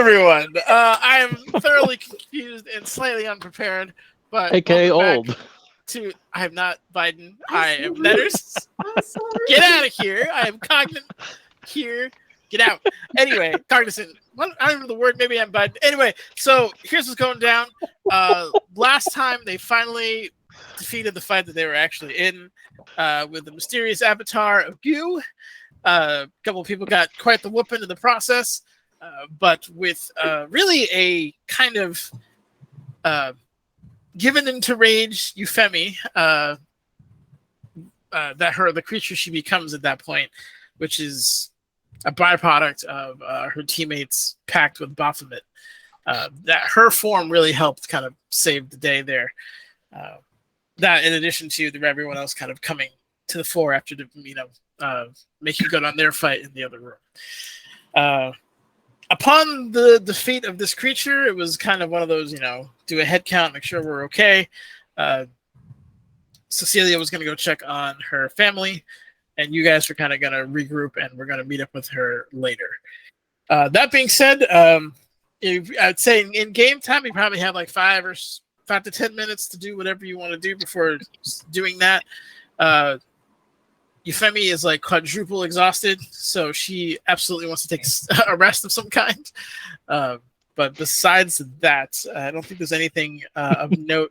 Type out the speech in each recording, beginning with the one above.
everyone. I am thoroughly confused and slightly unprepared, but AKA old. I am not Biden. I am Netters. I'm sorry. Get out of here. I am cognizant here. Get out. Anyway, cognizant. What? I don't know the word. Maybe I'm Biden. Anyway, so here's what's going down. Last time they finally defeated the fight that they were actually in with the mysterious avatar of Goo. A couple of people got quite the whooping in the process, but with really a kind of given into rage Euphemie, the creature she becomes at that point, which is a byproduct of her teammates packed with Baphomet. That her form really helped kind of save the day there. That in addition to everyone else kind of coming to the fore after making good on their fight in the other room. Upon the defeat of this creature, it was kind of one of those, do a head count, make sure we're okay. Cecilia was going to go check on her family, and you guys were kind of going to regroup, and we're going to meet up with her later. That being said, I'd say in game time, you probably have like 5 to 10 minutes to do whatever you want to do before doing that. Euphemie is like quadruple exhausted, so she absolutely wants to take a rest of some kind. But besides that, I don't think there's anything of note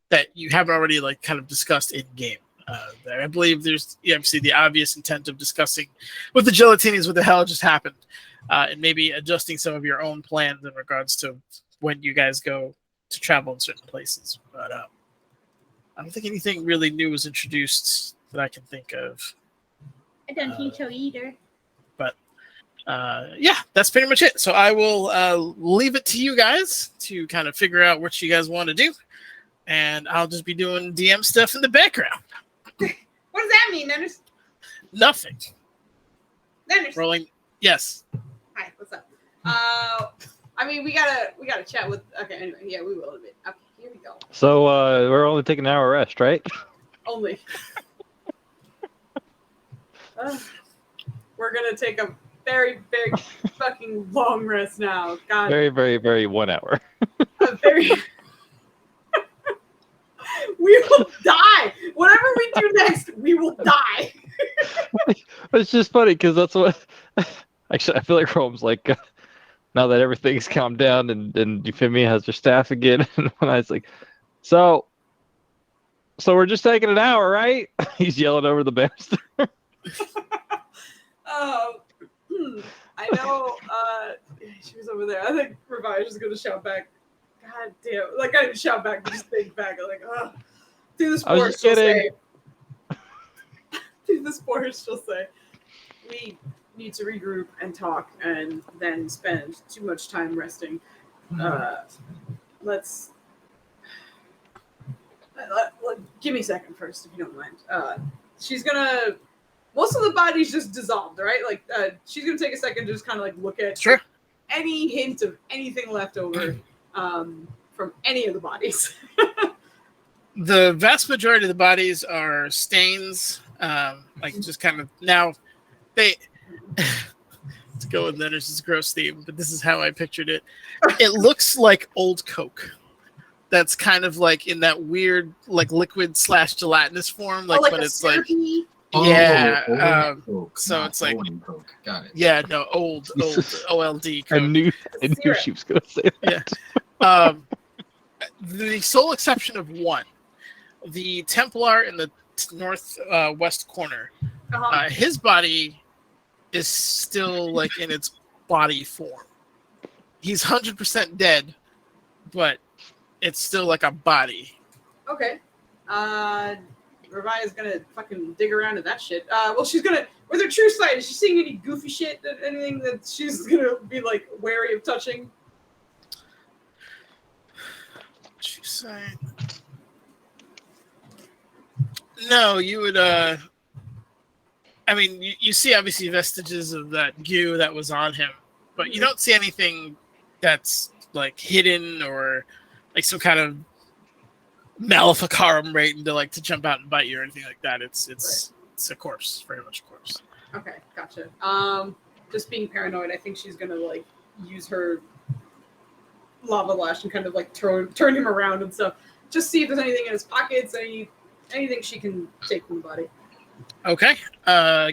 that you haven't already like kind of discussed in game. I believe there's obviously the obvious intent of discussing with the gelatines what the hell just happened, and maybe adjusting some of your own plans in regards to when you guys go to travel in certain places. But I don't think anything really new was introduced that I can think of. I don't think so either. But yeah, that's pretty much it. So I will leave it to you guys to kind of figure out what you guys want to do, and I'll just be doing DM stuff in the background. What does that mean, Dennis? Nothing. Dennis. Rolling. Yes. Hi. What's up? I mean, we gotta chat with. Okay. Anyway, yeah, we will a bit. Okay. Here we go. So we're only taking an hour rest, right? Only. We're gonna take a very, very fucking long rest now. God. Very, very, very 1 hour. A very. We will die. Whatever we do next, we will die. It's just funny because that's what. Actually, I feel like Rome's like, now that everything's calmed down and Euphemie has her staff again, and when I was like, so we're just taking an hour, right? He's yelling over the banister. I know. She was over there. I think Revive is gonna shout back. God damn! Like I didn't shout back, just think back. I'm like, through the sports, she'll say. Through the sports, she'll say, we need to regroup and talk, and then spend too much time resting. Let's. Give me a second first, if you don't mind. She's gonna. Most of the body's just dissolved, right? Like she's gonna take a second to just kind of like look at any hint of anything left over from any of the bodies. The vast majority of the bodies are stains, like just kind of now. They to go with Leonard's gross theme, but this is how I pictured it. It looks like old Coke. That's kind of like in that weird, like liquid / gelatinous form, like when it's syrupy? Like, yeah. So it's like, Coke. Got it. Yeah, no, old OLD Coke. I knew she was gonna say that. Yeah. The sole exception of one, the Templar in the northwest corner, his body is still like in its body form. He's 100% dead, but it's still like a body. Okay. Revive is gonna fucking dig around in that shit. Well, she's gonna, with her true sight, is she seeing any goofy shit, anything that she's gonna be like wary of touching? True sight. No, you would. I mean, you see obviously vestiges of that goo that was on him, but you don't see anything that's like hidden or like some kind of Maleficarum waiting to jump out and bite you or anything like that. It's a corpse, very much a corpse. Okay, gotcha. Just being paranoid, I think she's gonna like use her lava lash and kind of like turn him around and stuff. Just see if there's anything in his pockets, anything she can take from the body. Okay.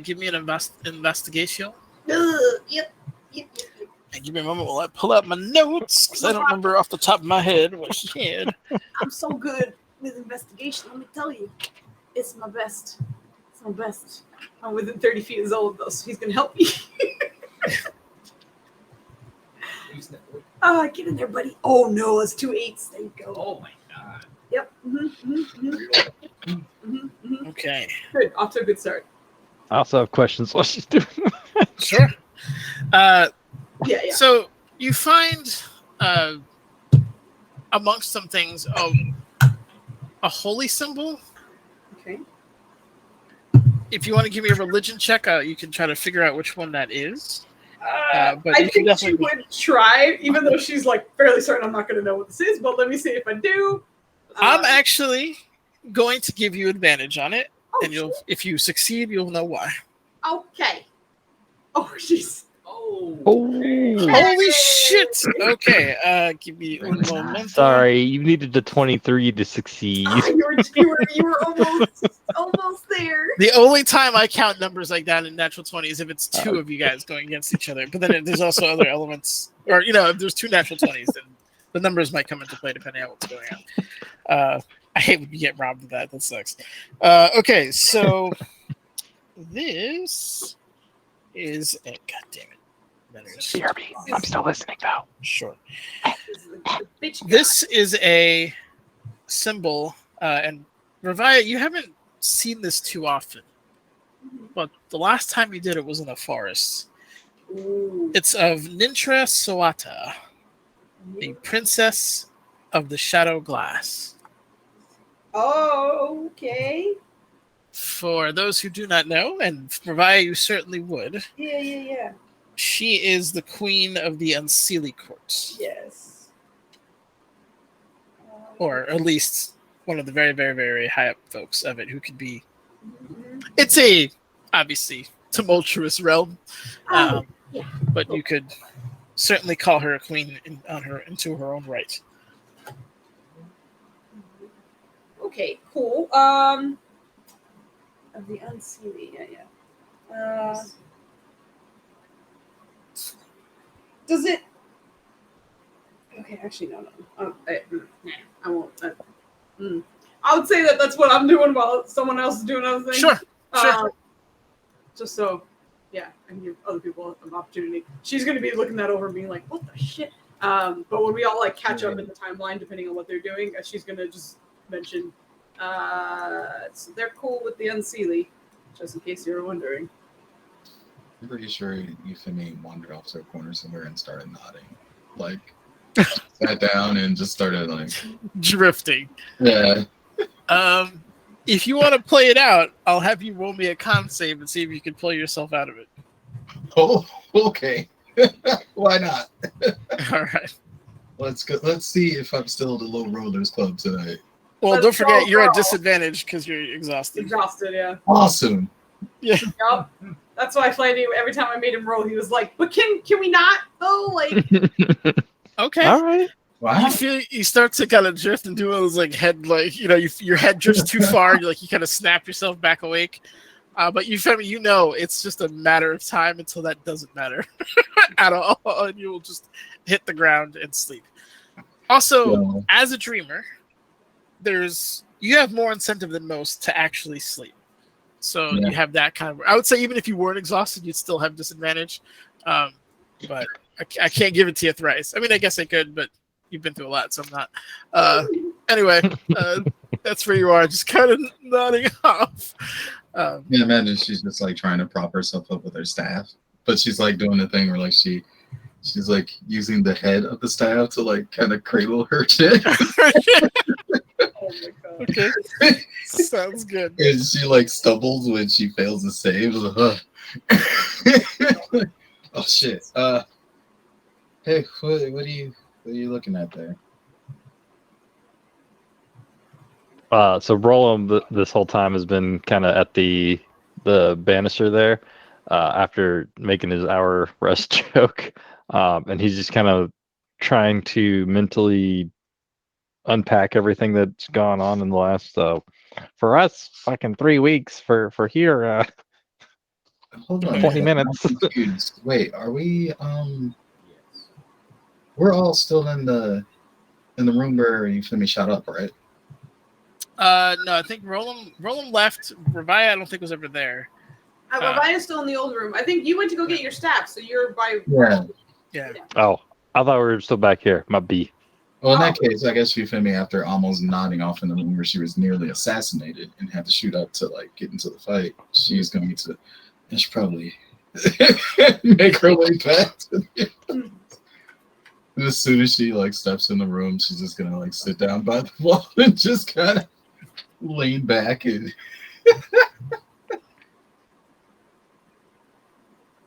Give me an investigation. Yep. And give me a moment while I pull out my notes, because I don't remember off the top of my head what she had. I'm so good with investigation, let me tell you. It's my best. It's my best. I'm within 30 feet of old, though, so he's going to help me. Get in there, buddy. Oh, no, it's 2 8s. There you go. Oh, my God. Yep. Okay. Good. Off to a good start. I also have questions while she's doing that. Sure. Yeah. So you find amongst some things a holy symbol. Okay. If you want to give me a religion check, you can try to figure out which one that is. But I think she would try, even though she's like fairly certain I'm not going to know what this is. But let me see if I do. I'm actually going to give you advantage on it, and sure. if you succeed, you'll know why. Okay. Oh, jeez. Oh. Holy shit! Okay, give me one moment. Sorry, you needed a 23 to succeed. You were almost there. The only time I count numbers like that in natural 20 is if it's two of you guys going against each other. But then there's also other elements, or if there's two natural 20s, then the numbers might come into play depending on what's going on. I hate when you get robbed of that. That sucks. Okay, so this is God damn it. BRB, I'm still listening though. Sure. This is a symbol, and Ravaya, you haven't seen this too often, but the last time you did it was in a forest. Ooh. It's of Nintra Sawata, the princess of the Shadow Glass. Oh, okay. For those who do not know, and Ravaya, you certainly would. Yeah. She is the queen of the Unseelie Court. Yes. Or at least one of the very, very, very high up folks of it who could be. It's a, obviously, tumultuous realm. Yeah. But you could certainly call her a queen into her own right. Okay, cool. Of the Unseelie, yeah. Does it? Okay, actually, no. I won't. I would say that's what I'm doing while someone else is doing other things. Sure. Just so, I can give other people an opportunity. She's going to be looking that over and being like, what the shit? But when we all catch up in the timeline, depending on what they're doing, she's going to just mention, so they're cool with the Unseelie, just in case you were wondering. I'm pretty sure Euphemie wandered off to a corner somewhere and started nodding. Sat down and just started drifting. Yeah. If you want to play it out, I'll have you roll me a con save and see if you can pull yourself out of it. Oh, okay. Why not? All right. Let's go. Let's see if I'm still the Low Rollers Club tonight. Well, don't forget you're at disadvantage because you're exhausted. Yeah. Awesome. Yeah. Yep. That's why Flanny, every time I made him roll, he was like, "But can we not though?" Okay. All right. Wow. You start to kind of drift and do those head your head drifts too far. You kind of snap yourself back awake. But it's just a matter of time until that doesn't matter at all, and you will just hit the ground and sleep. Also, as a dreamer, you have more incentive than most to actually sleep. So you have that kind of. I would say even if you weren't exhausted, you'd still have disadvantage. But I can't give it to you thrice. I mean, I guess I could, but you've been through a lot, so I'm not. Anyway, that's where you are, just kind of nodding off. Imagine she's just trying to prop herself up with her staff, but she's doing the thing where she's using the head of the staff to kind of cradle her chin. Oh my god. Okay. Sounds good. And she stumbles when she fails to save. Oh shit. Hey, what are you looking at there? So Roland this whole time has been kind of at the banister there, after making his hour rest joke. and he's just kind of trying to mentally unpack everything that's gone on in the last for us fucking 3 weeks for here Hold on. 20 I'm minutes. confused. Wait, are we we're all still in the room where you feel me shot up, right? No, I think Roland left. Revia, I don't think was ever there. Revia's still in the old room. I think you went to go get your staff, so you're by. Yeah. Oh, I thought we were still back here. My B. Well, in that case, I guess you feel me after almost nodding off in the room where she was nearly assassinated and had to shoot up to like get into the fight. She's going to. And she probably make her way back to the. And as soon as she like steps in the room, she's just gonna like sit down by the wall and just kind of lean back and.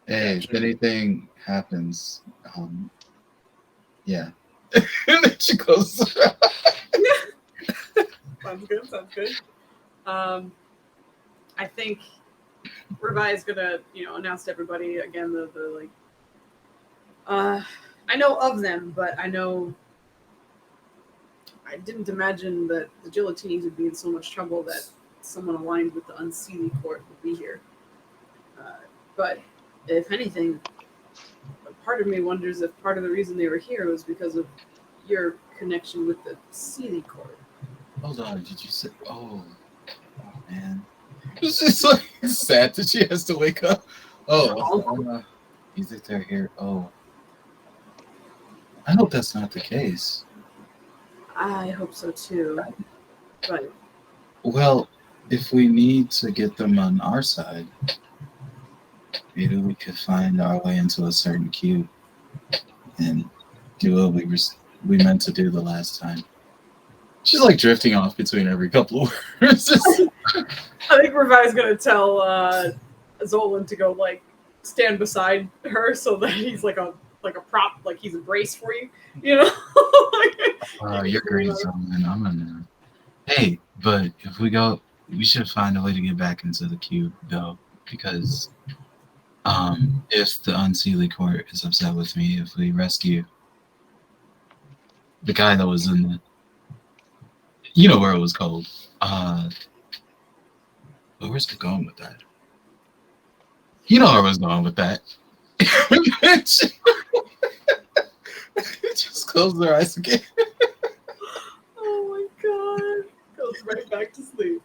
Hey, if anything happens, yeah. And then she goes. Sounds good. I think Revi is gonna, announce to everybody again the like. I know of them, but I didn't imagine that the Gelatinis would be in so much trouble that someone aligned with the Unseelie Court would be here. But if anything, part of me wonders if part of the reason they were here was because of your connection with the Seelie Court. Hold on, did you say? Oh man, it's just like sad that she has to wake up. Oh, you think they're here? Oh. I hope that's not the case. I hope so too. But well, if we need to get them on our side, maybe we could find our way into a certain cube and do what we meant to do the last time. She's like drifting off between every couple of words. I think Revi's gonna tell Zolan to go like stand beside her so that he's like a prop, like he's a brace for you, You're great, Zolan. I'm gonna. Hey, but if we go, we should find a way to get back into the cube, though, because if the Unseelie Court is upset with me, if we rescue the guy that was in the, where it was called. But where's it going with that? You know where I was going with that. Just close their eyes again. Oh my god. Goes right back to sleep.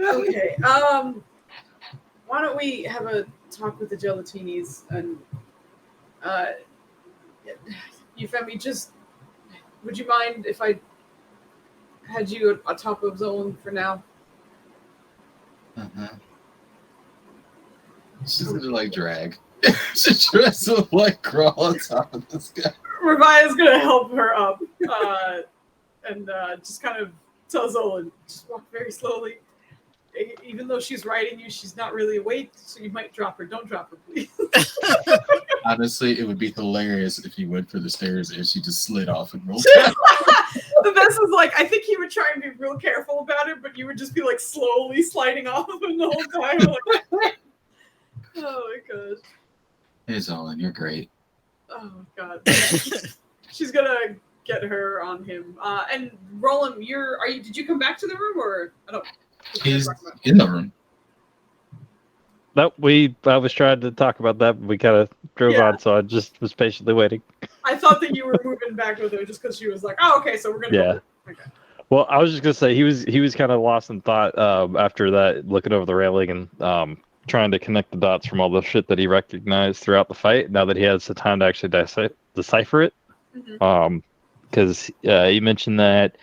Okay. Why don't we have a talk with the Gelatinis and Euphemie, just would you mind if I had you on top of Zolan for now? She's gonna like drag. She tries to like crawl on top of this guy. Revi is gonna help her up and just kind of tell Zolan, just walk very slowly. Even though she's riding you, she's not really awake, so you might drop her. Don't drop her, please. Honestly, it would be hilarious if you went for the stairs and she just slid off and rolled down. The best is like, I think he would try and be real careful about it, but you would just be like slowly sliding off of him the whole time. Like, oh my gosh. Hey Zolan, you're great. Oh god. She's gonna get her on him. And Roland, did you come back to the room or I don't He's in the room. Nope, I was trying to talk about that, but we kind of drove on, so I just was patiently waiting. I thought that you were moving back with her just because she was like, oh, okay, so we're going to go. Okay. Well, I was just going to say, he was kind of lost in thought after that, looking over the railing and trying to connect the dots from all the shit that he recognized throughout the fight, now that he has the time to actually decipher it. Because he mentioned that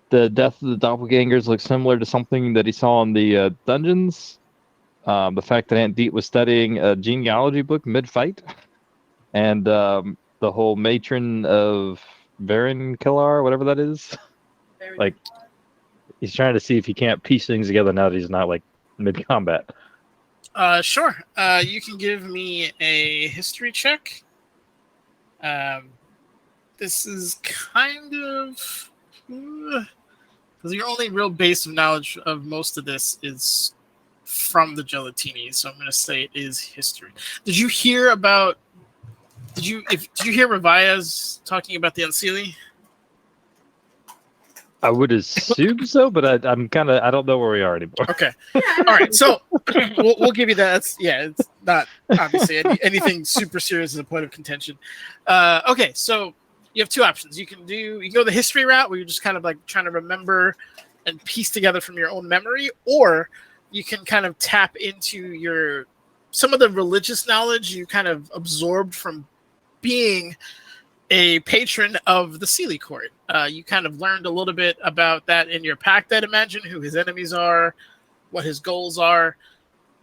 the death of the Dopplegangers looks similar to something that he saw in the dungeons. The fact that Aunt Deet was studying a genealogy book mid-fight, and the whole matron of Varen Killar, whatever that is. Like, he's trying to see if he can't piece things together now that he's not, like, mid-combat. Sure. You can give me a history check. This is kind of... Because your only real base of knowledge of most of this is from the Gelatini, so I'm going to say it is history. Did you hear about Did you hear Ravia's talking about the Unseelie? I would assume so, but I don't know where we are anymore. Okay. All right. So we'll give you that. It's not obviously anything super serious as a point of contention. Okay. So you have two options. You can go the history route where you're just kind of like trying to remember and piece together from your own memory, or you can kind of tap into some of the religious knowledge you kind of absorbed from being a patron of the Seelie Court. You kind of learned a little bit about that in your pact, I'd imagine, who his enemies are, what his goals are,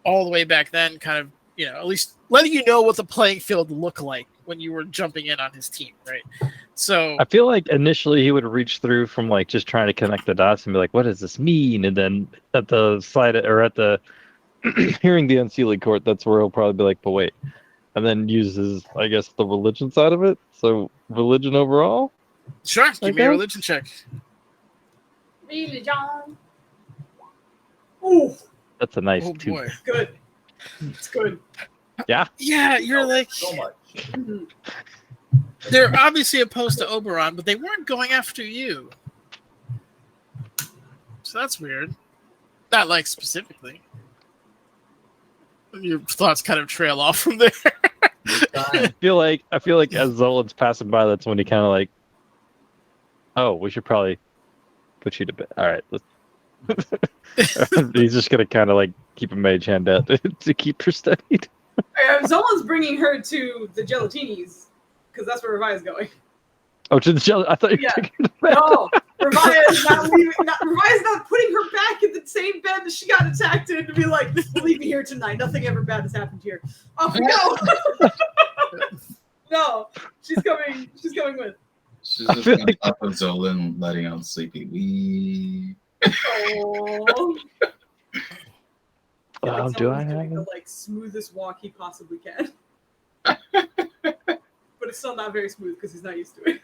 all the way back then, kind of, at least letting you know what the playing field looked like when you were jumping in on his team, right? So I feel like initially he would reach through from like just trying to connect the dots and be like, what does this mean? And then at the side or at the hearing the Unseelie Court, that's where he'll probably be like, but wait. And then uses, I guess, the religion side of it. So religion overall? Sure, give me a religion check. Religion. Ooh. That's a nice 2. Boy. Good. It's good. Yeah? Yeah, you're like... So much. They're obviously opposed to Oberon, but they weren't going after you. So that's weird. Not like specifically. Your thoughts kind of trail off from there. I feel like as Zolan's passing by, that's when he kind of like, oh, we should probably put you to bed. All right, he's just gonna kind of like keep a mage hand out to keep her steadied. Zolan's bringing her to the gelatinis because that's where Revia's going. Oh, to the gel. I thought you were taking her to bed. No, Revia is not leaving. Revia's not putting her back in the same bed that she got attacked in to be like, we'll leave you here tonight. Nothing ever bad has happened here. Off we go. No, she's coming. She's coming with. She's just on top of Zolan, letting out sleepy wee. Oh. Do I have the smoothest walk he possibly can? But it's still not very smooth because he's not used to it.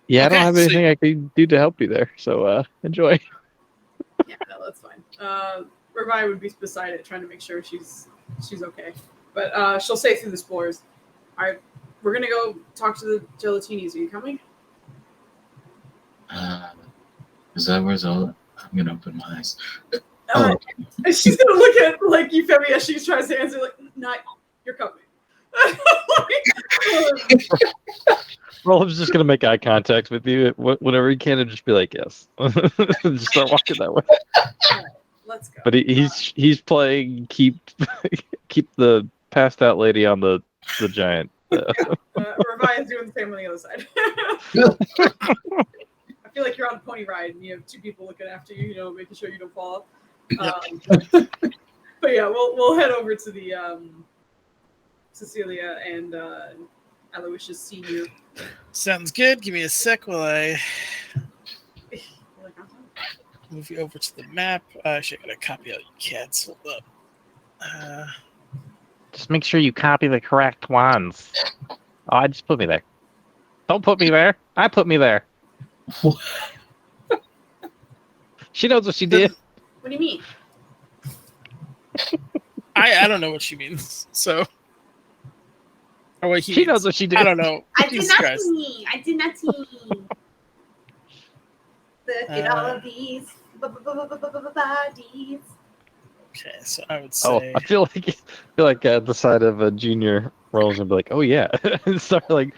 Yeah, I don't have anything I can do to help you there, so enjoy. Yeah, no, that's fine. Revia would be beside it, trying to make sure she's okay. But she'll say through the spores, all right, we're going to go talk to the gelatinis. Are you coming? Is that where Zolan? I'm going to open my eyes. And she's going to look at Euphemia as she tries to answer, no, you're coming. Rolf's just gonna make eye contact with you whenever he can, and just be like, "Yes." Just start walking that way. All right, let's go. But he's playing keep the passed out lady on the giant. Revia's doing the same on the other side. I feel like you're on a pony ride and you have two people looking after you, making sure you don't fall. But yeah, we'll head over to the Cecilia and Aloysius Senior. Sounds good. Give me a sec while I move you over to the map. Actually, I got a copy out. You can't. Hold up. Just make sure you copy the correct ones. Oh, I just put me there. Don't put me there. I put me there. She knows what she did. What do you mean? I don't know what she means. So. Or what she knows what she did. I don't know. I did not see. Look at all of these bodies. Okay, so I would say. Oh, I feel like the side of a junior rolls and be like, "Oh yeah," and start like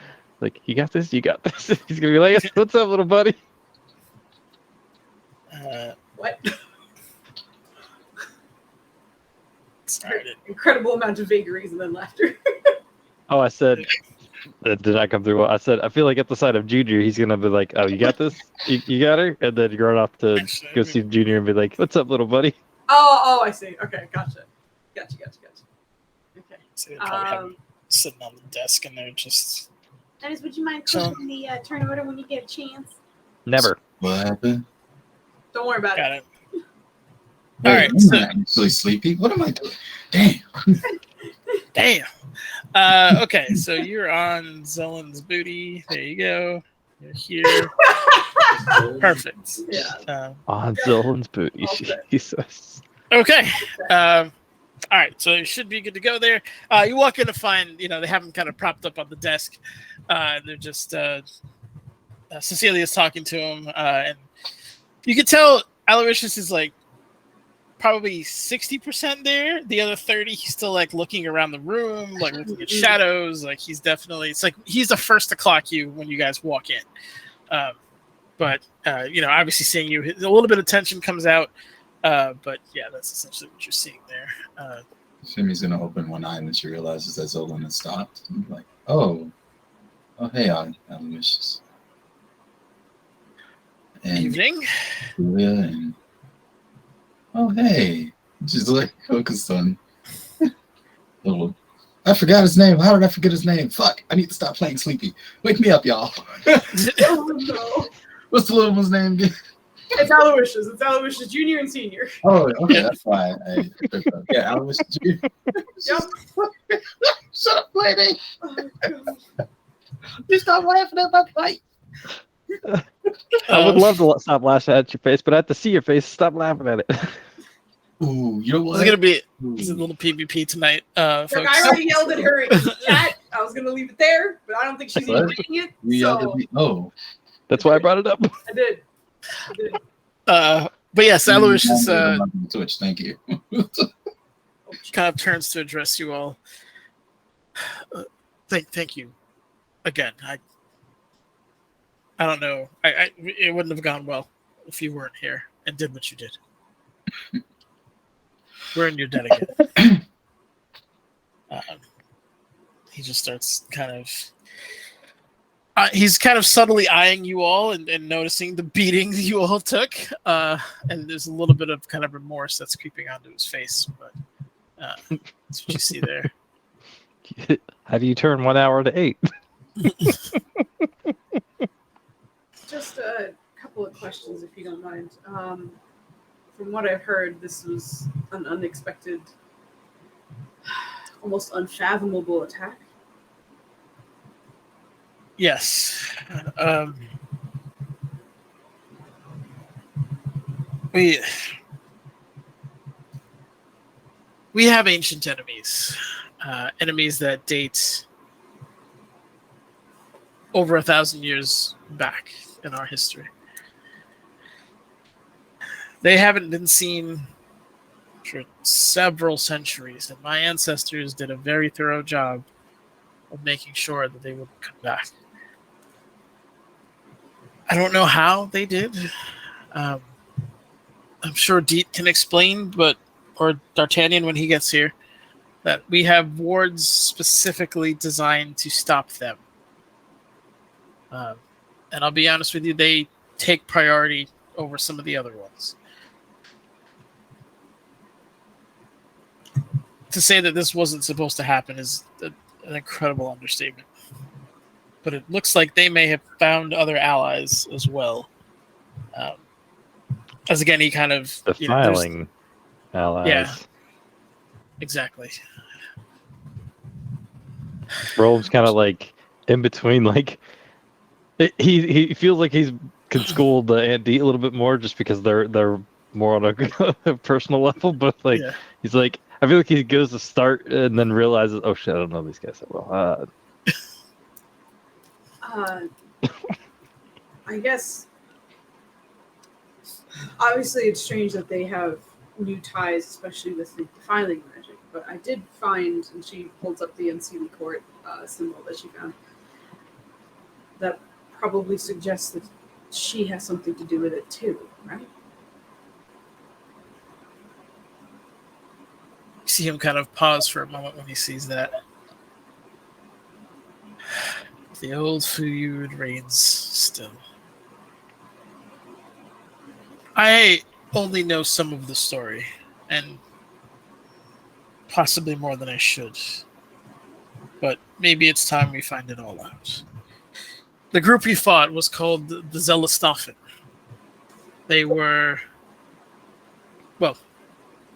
you got this, you got this. He's gonna be like, "What's up, little buddy?" What? Started. Incredible amount of vagaries and then laughter. Oh, I said, did not come through well. I said, I feel like at the side of Junior, he's going to be like, oh, you got this? You got her? And then you're going off to go see Junior and be like, what's up, little buddy? Oh, I see. Okay, gotcha. Okay. So they probably have him sitting on the desk and they're just... Dennis, would you mind pushing the turn order when you get a chance? Never. What happened? Don't worry about Got it. All right. I'm not actually sleepy. What am I doing? Damn. Okay, so you're on Zolan's booty. There you go. You're here. Perfect. Yeah. On Zolan's booty, Jesus. Okay. All right, so you should be good to go there. You walk in to find, they have them kind of propped up on the desk. They're just Cecilia's talking to him, and you can tell Aloysius is like probably 60% there. The other 30, he's still like looking around the room, like looking at shadows. Like he's definitely, it's like he's the first to clock you when you guys walk in. But obviously seeing you, a little bit of tension comes out. But yeah, that's essentially what you're seeing there. Femi's gonna open one eye and then she realizes that Zolan has stopped. And like, oh, hey, Aloysius. And Evening. Julia and oh, hey, she's like focused on. Little, I forgot his name. How did I forget his name? Fuck! I need to stop playing Sleepy. Wake me up, y'all. Oh no! What's the little one's name again? It's Aloysius. It's Aloysius Junior and Senior. Oh, okay, that's why. Yeah, Aloysius Junior. Yep. Shut up, lady. Oh, God. You stop laughing at my fight. I would love to stop laughing at your face, but I have to see your face. Stop laughing at it. Ooh, you know what? It's gonna be a little PvP tonight, folks. Look, I already yelled at her in chat. I was gonna leave it there, but I don't think she's even reading it. You yelled at me. Oh, That's why I brought it up. I did. But yes, Aloysius Twitch. Thank you. kind of turns to address you all. Thank you again. I don't know. It wouldn't have gone well if you weren't here and did what you did. We're in your debt again. He just starts kind of. He's kind of subtly eyeing you all and noticing the beating you all took. And there's a little bit of kind of remorse that's creeping onto his face. But that's what you see there. How do you turn 1 hour to 8? Just a couple of questions, if you don't mind. From what I've heard, this was an unexpected, almost unfathomable attack. Yes. We have ancient enemies. Enemies that date over 1,000 years back in our history. They haven't been seen for several centuries, and my ancestors did a very thorough job of making sure that they wouldn't come back. I don't know how they did. I'm sure Deet can explain, or D'Artagnan when he gets here, that we have wards specifically designed to stop them. And I'll be honest with you, they take priority over some of the other ones. To say that this wasn't supposed to happen is an incredible understatement. But it looks like they may have found other allies as well. As again, he kind of... Defiling allies. Yeah, exactly. Rome's kind of like in between, like... He feels like he's can school the Aunt D a little bit more just because they're more on a personal level, but like he's like, I feel like he goes to start and then realizes, oh shit, I don't know these guys that well. I guess obviously it's strange that they have new ties, especially with the defiling magic, but I did find, and she holds up the unseelie court symbol that she found, that probably suggests that she has something to do with it too, right? You see him kind of pause for a moment when he sees that. The old feud reigns still. I only know some of the story, and possibly more than I should. But maybe it's time we find it all out. The group we fought was called the Zelastoffen. They were... Well,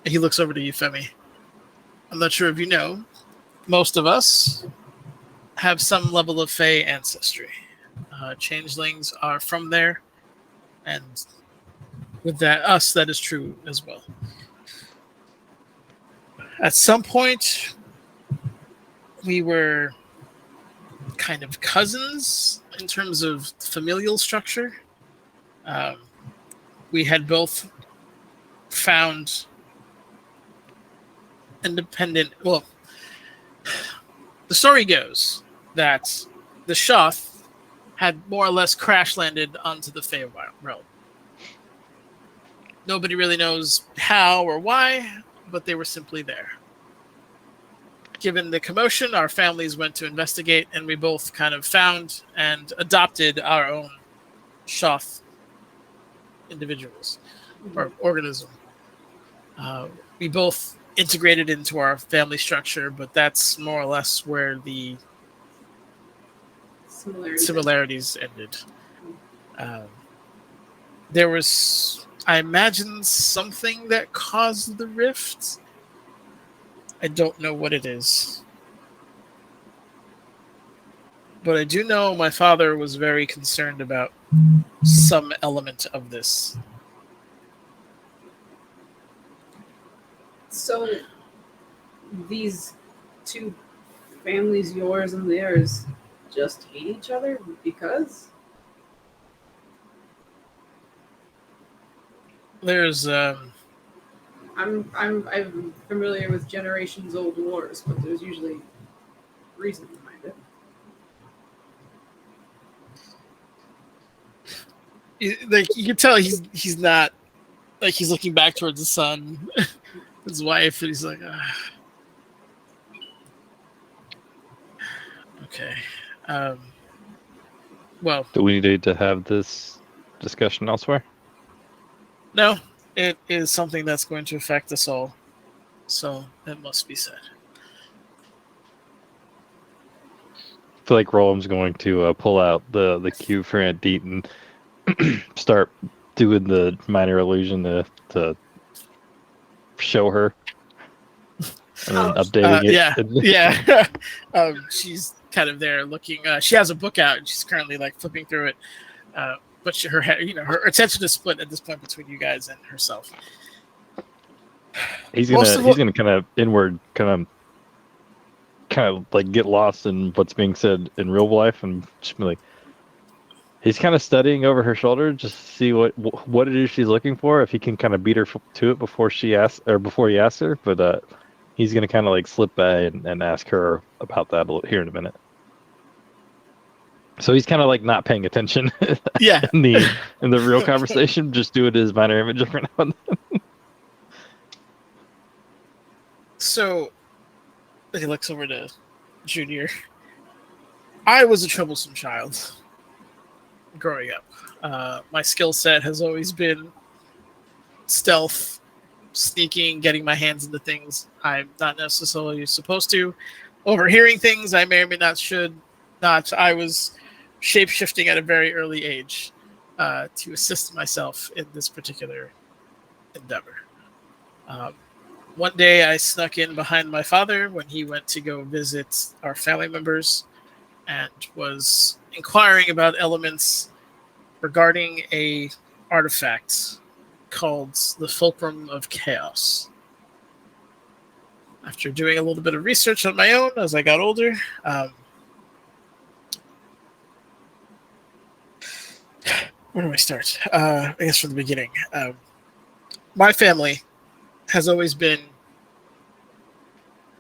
he looks over to you, Femi. I'm not sure if you know. Most of us have some level of Fey ancestry. Changelings are from there, and with that, that is true as well. At some point, we were kind of cousins in terms of familial structure. We had both found independent. Well, the story goes that the Shoth had more or less crash landed onto the Fey realm. Nobody really knows how or why, but they were simply there. Given the commotion, our families went to investigate, and we both kind of found and adopted our own Shoth individuals or organism. We both integrated into our family structure, but that's more or less where the similarities ended. There was, I imagine, something that caused the rift. I don't know what it is. But I do know my father was very concerned about some element of this. So, these two families, yours and theirs, just hate each other because? There's I'm familiar with generations old wars, but there's usually reason behind it. like you can tell he's not, like, he's looking back towards the sun, his wife, and he's like, okay. Well, Do we need to have this discussion elsewhere? no, it is something that's going to affect us all, so it must be said. I feel like Rolam's going to pull out the cube for Aunt Deet and start doing the minor illusion to show her, and then updating it. Yeah. She's kind of there looking. She has a book out, and she's currently like flipping through it. But her attention is split at this point between you guys and herself. He's gonna kind of inward, kind of like get lost in what's being said in real life, and just be like, he's kind of studying over her shoulder just to see what it is she's looking for, if he can kind of beat her to it before he asks her. But he's gonna kind of like slip by and ask her about that here in a minute. So he's kind of like not paying attention. Yeah. in the real conversation, just doing his minor image every now and then. So he looks over to Junior. I was a troublesome child growing up. My skill set has always been stealth, sneaking, getting my hands into things I'm not necessarily supposed to, overhearing things I may or may not should not. I was shape-shifting at a very early age to assist myself in this particular endeavor. One day I snuck in behind my father when he went to go visit our family members and was inquiring about elements regarding a artifact called the Fulcrum of Chaos. After doing a little bit of research on my own as I got older, where do I start? I guess from the beginning. My family has always been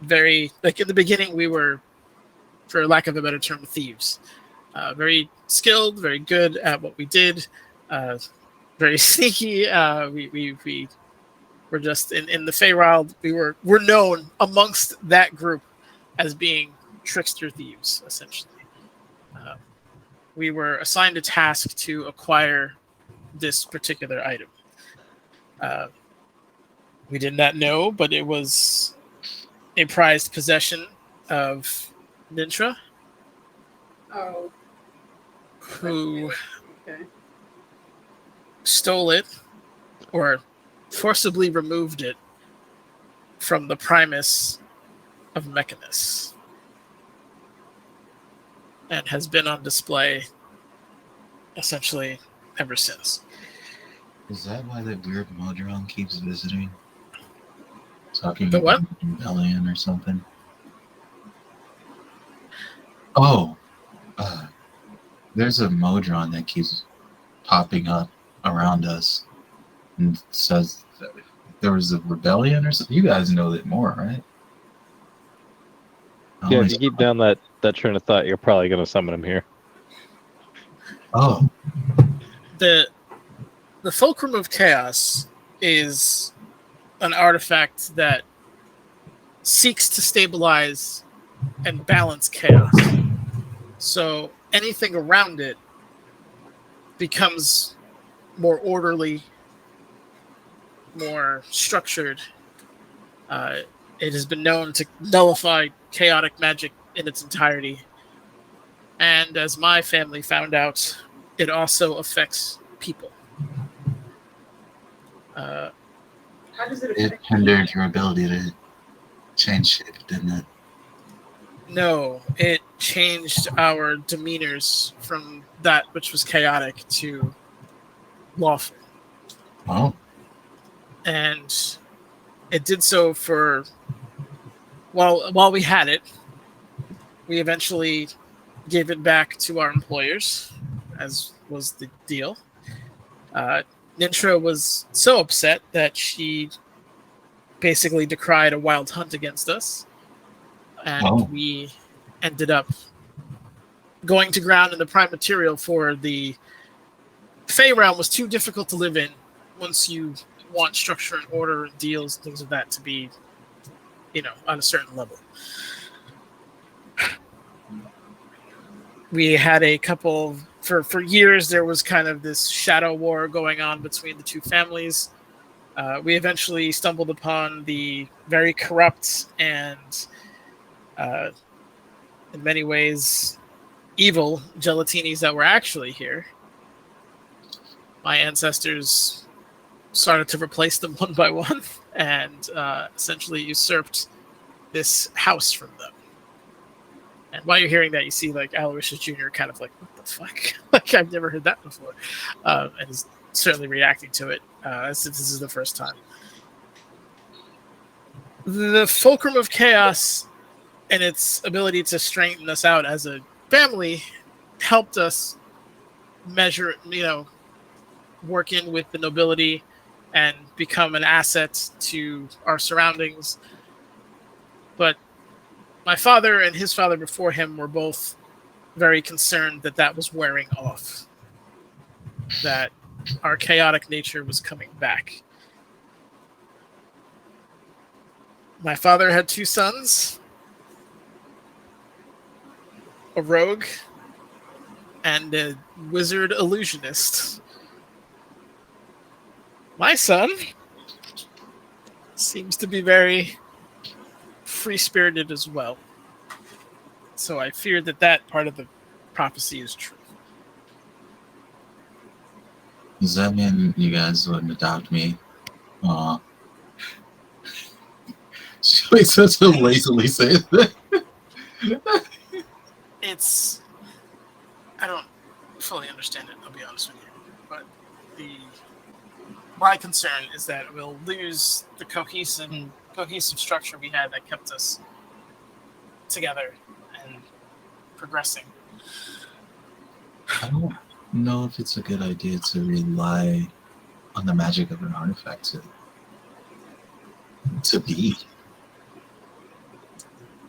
very, like, in the beginning we were, for lack of a better term, thieves. Very skilled, very good at what we did, very sneaky. We were just in the Feywild. We're known amongst that group as being trickster thieves, essentially. We were assigned a task to acquire this particular item. We did not know, but it was a prized possession of Nintra. Oh. Who Okay. stole it or forcibly removed it from the Primus of Mechanus and has been on display essentially ever since. Is that why that weird Modron keeps visiting? Talking The what? about rebellion or something. Oh, there's a Modron that keeps popping up around us and says that there was a rebellion or something. You guys know that more, right? Yeah, Only- if you keep down that train of thought, you're probably going to summon him here. Oh, The Fulcrum of Chaos is an artifact that seeks to stabilize and balance chaos. So anything around it becomes more orderly, more structured. It has been known to nullify chaotic magic in its entirety. And as my family found out, it also affects people. How does it it affect hindered your ability to change shape, didn't it? No, it changed our demeanors from that which was chaotic to lawful. Oh, And it did so for while we had it. We eventually gave it back to our employers, as was the deal. Nintra was so upset that she basically decried a wild hunt against us, and Oh. we ended up going to ground, and the prime material for the Fey realm was too difficult to live in once you want structure and order and deals and things of that to be, on a certain level. We had a couple for years. There was kind of this shadow war going on between the two families. We eventually stumbled upon the very corrupt and, in many ways, evil gelatinis that were actually here. My ancestors started to replace them one by one and essentially usurped this house from them. And while you're hearing that, you see like Aloysius Jr. kind of like, what the fuck? Like, I've never heard that before. And is certainly reacting to it as if this is the first time. The Fulcrum of Chaos and its ability to straighten us out as a family helped us measure, work in with the nobility and become an asset to our surroundings. But my father and his father before him were both very concerned that that was wearing off, that our chaotic nature was coming back. My father had 2 sons, a rogue and a wizard illusionist. My son seems to be very free-spirited as well. So I fear that part of the prophecy is true. does that mean you guys wouldn't adopt me? Aw. Should we such a lazily say that? I don't fully understand it, I'll be honest with you. But my concern is that we'll lose the cohesive structure we had that kept us together and progressing. I don't know if it's a good idea to rely on the magic of an artifact to be.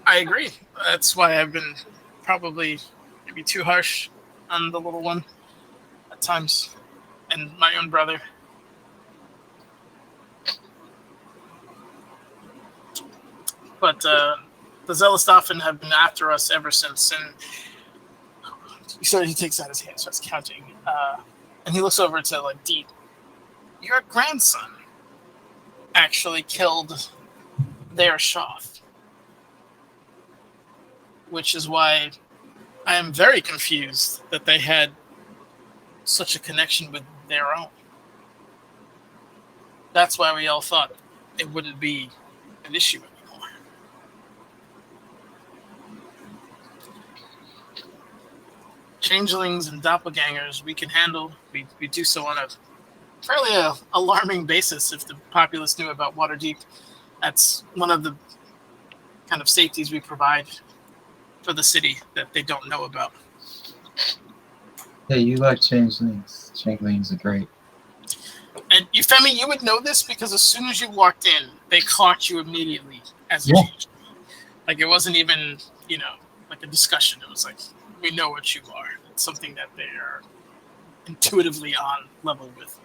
I agree. That's why I've been probably maybe too harsh on the little one at times, and my own brother. But the Zelistophen have been after us ever since, and so he takes out his hand, starts counting, and he looks over to like Deep. Your grandson actually killed their Shoth, which is why I am very confused that they had such a connection with their own. That's why we all thought it wouldn't be an issue anymore. Changelings and doppelgangers we can handle. We do so on a fairly alarming basis if the populace knew about Waterdeep. That's one of the kind of safeties we provide for the city that they don't know about. Hey, you like changelings. Changelings are great. And Femi, you would know this because as soon as you walked in, they clocked you immediately as a Yeah. change. Like it wasn't even, like a discussion. It was like, we know what you are. It's something that they are intuitively on level with.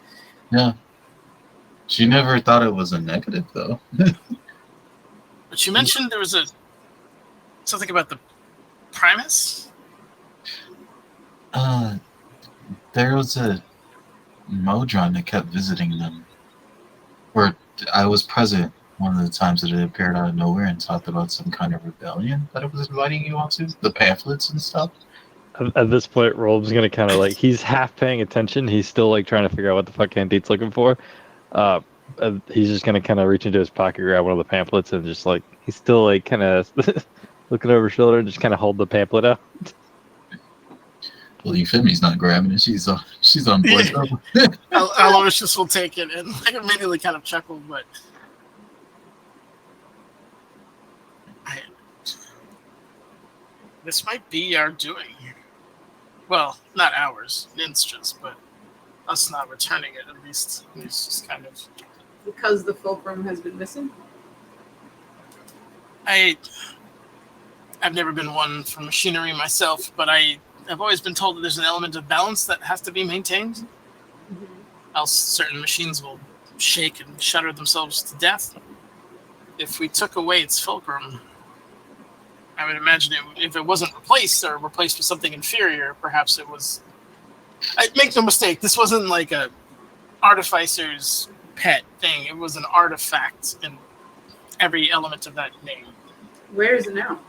Yeah. She never thought it was a negative, though. But you mentioned there was something about the Primus? There was a Modron that kept visiting them. Where I was present one of the times that it appeared out of nowhere and talked about some kind of rebellion that it was inviting you all to. The pamphlets and stuff. At this point, Rolb's gonna kind of like, he's half paying attention. He's still like trying to figure out what the fuck Candide's looking for. He's just gonna kind of reach into his pocket, grab one of the pamphlets, and just like, he's still like kind of looking over his shoulder and just kind of hold the pamphlet out. Well, Euphemie's not grabbing it. She's on board. Aloysius will take it, and I immediately kind of chuckle, but this might be our doing. Well, not ours, Ninstra's, but us not returning it, at least. It's just kind of... Because the fulcrum has been missing? I've never been one for machinery myself, but I've always been told that there's an element of balance that has to be maintained. Mm-hmm. Else certain machines will shake and shudder themselves to death. If we took away its fulcrum, I would imagine if it wasn't replaced or replaced with something inferior, perhaps it was... Make no mistake, this wasn't like a artificer's pet thing. It was an artifact in every element of that name. Where is it now?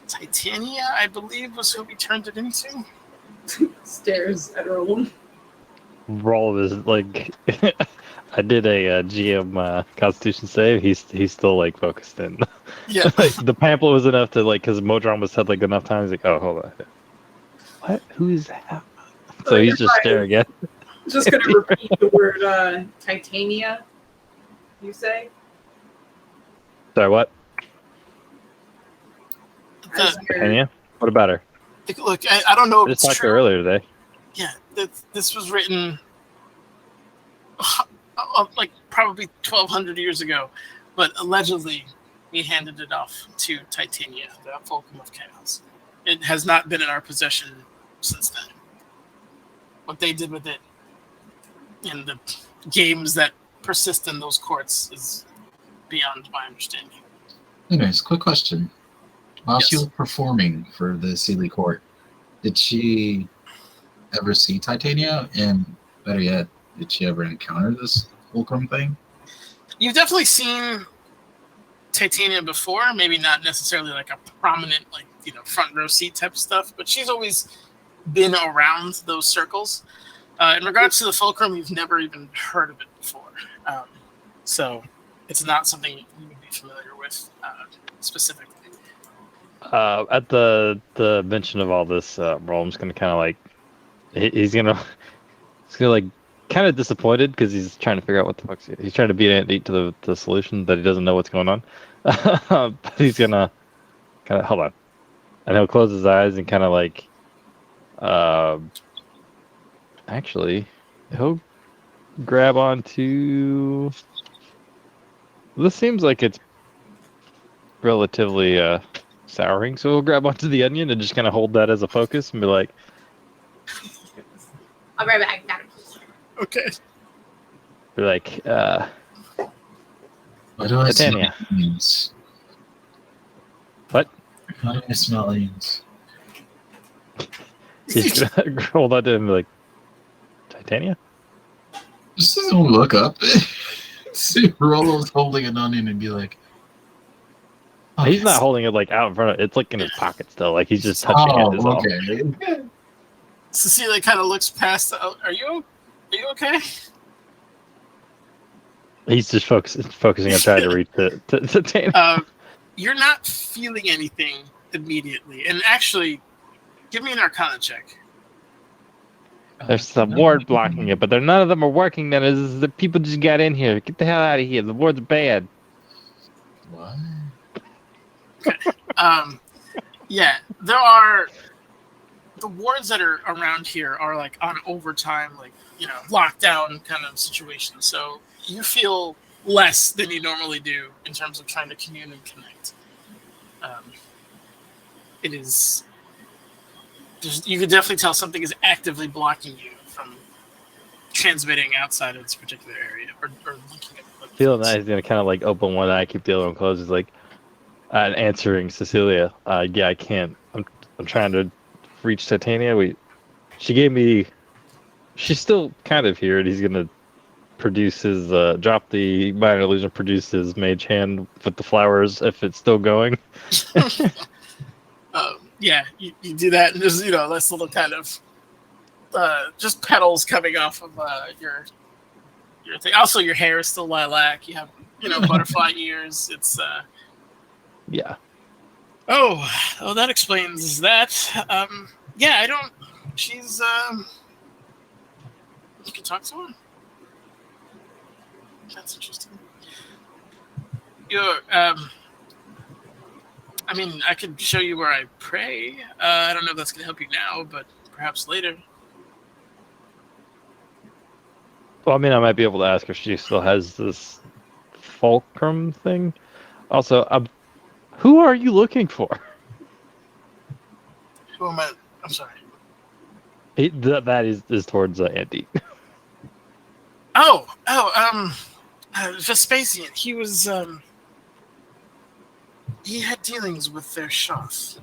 Titania, I believe, was who we turned it into. Stares at Roland. Rolb is like, I did a GM Constitution save. He's still like focused in. Yeah. Like, the pamphlet was enough to like, because Modron was said like enough times. Like, oh, hold on, what? Who is that? So he's just staring at. Just gonna repeat the word Titania. You say? Sorry, what? As your- Titania? What about her? Look, I don't know I if just it's talked to true. her earlier today. Yeah, this was written like probably 1,200 years ago, but allegedly we handed it off to Titania, the Fulcrum of Chaos. It has not been in our possession since then. What they did with it in the games that persist in those courts is beyond my understanding. Anyways, quick question. While she Yes. was performing for the Sealy Court, did she ever see Titania? And better yet, did she ever encounter this fulcrum thing? You've definitely seen Titania before, maybe not necessarily like a prominent, like, front row seat type of stuff, but she's always been around those circles. In regards to the fulcrum, you've never even heard of it before. So it's not something you would be familiar with specifically. At the mention of all this, Rolm's gonna kind of like, he's gonna like kind of disappointed because he's trying to figure out what the fuck he's trying to beat Andy to the solution that he doesn't know what's going on. But he's gonna kind of hold on, and he'll close his eyes and kind of like, actually, he'll grab onto. This seems like it's relatively souring, so we'll grab onto the onion and just kind of hold that as a focus and be like, I'll be right back. Okay. be like, What do I Titania. smell onions? What? How do I smell onions? He's gonna hold on to him and be like, Titania? Just doesn't look up. See Rollo's holding an onion and be like, oh, He's yes. not holding it like out in front of it's like in his pocket still. Like he's just touching it. Is Oh, all. okay. Cecilia kind of looks past. Are you okay? He's just focusing on trying to reach the Titania. You're not feeling anything immediately, and actually, give me an Arcana check. There's some No. ward blocking it, but none of them are working. Then is the people just got in here. Get the hell out of here. The ward's bad. What? Yeah, there are the wards that are around here are like on overtime, like lockdown kind of situation. So you feel less than you normally do in terms of trying to commune and connect. It is. You can definitely tell something is actively blocking you from transmitting outside of this particular area or looking at. Feeling that he's gonna kind of like open one eye, keep the other one closed. He's like answering Cecilia. Yeah, I can't. I'm trying to reach Titania. She gave me. She's still kind of here, and he's gonna produce his drop the minor illusion, produce his mage hand with the flowers if it's still going. Yeah, you do that, and there's this little kind of just petals coming off of your thing. Also, your hair is still lilac. You have butterfly ears. It's Yeah. Oh, that explains that. Yeah, I don't. She's you can talk to her. That's interesting. You're I mean, I could show you where I pray. I don't know if that's going to help you now, but perhaps later. Well, I mean, I might be able to ask her if she still has this fulcrum thing. Also, who are you looking for? Who am I? I'm sorry. That is towards Andy. Vespasian. He was he had dealings with their Shoth.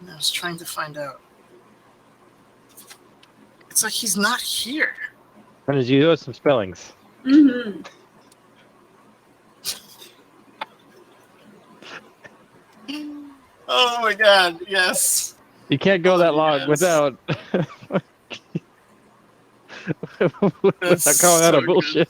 And I was trying to find out. It's like he's not here. When did you do some spellings? Mm-hmm. Oh my god, yes. You can't go that long without calling out a bullshit.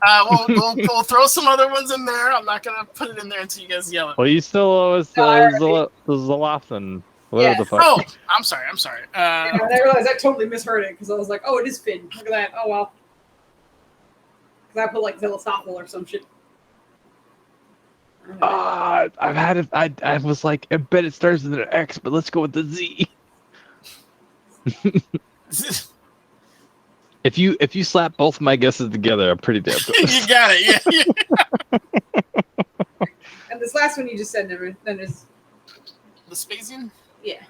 We'll throw some other ones in there. I'm not gonna put it in there until you guys yell at me. Well, you still owe us Zolothan. Yes. The fuck? Oh, I'm sorry. I realized I totally misheard it because I was like, oh, it is Finn. Look at that. Oh, well. Because I put like Zelastoffel or some shit. I've had it. I was like, I bet it starts with an X, but let's go with the Z. If you slap both my guesses together, I'm pretty damn close. You got it, yeah. And this last one you just said never. Then is Vespasian? Yeah.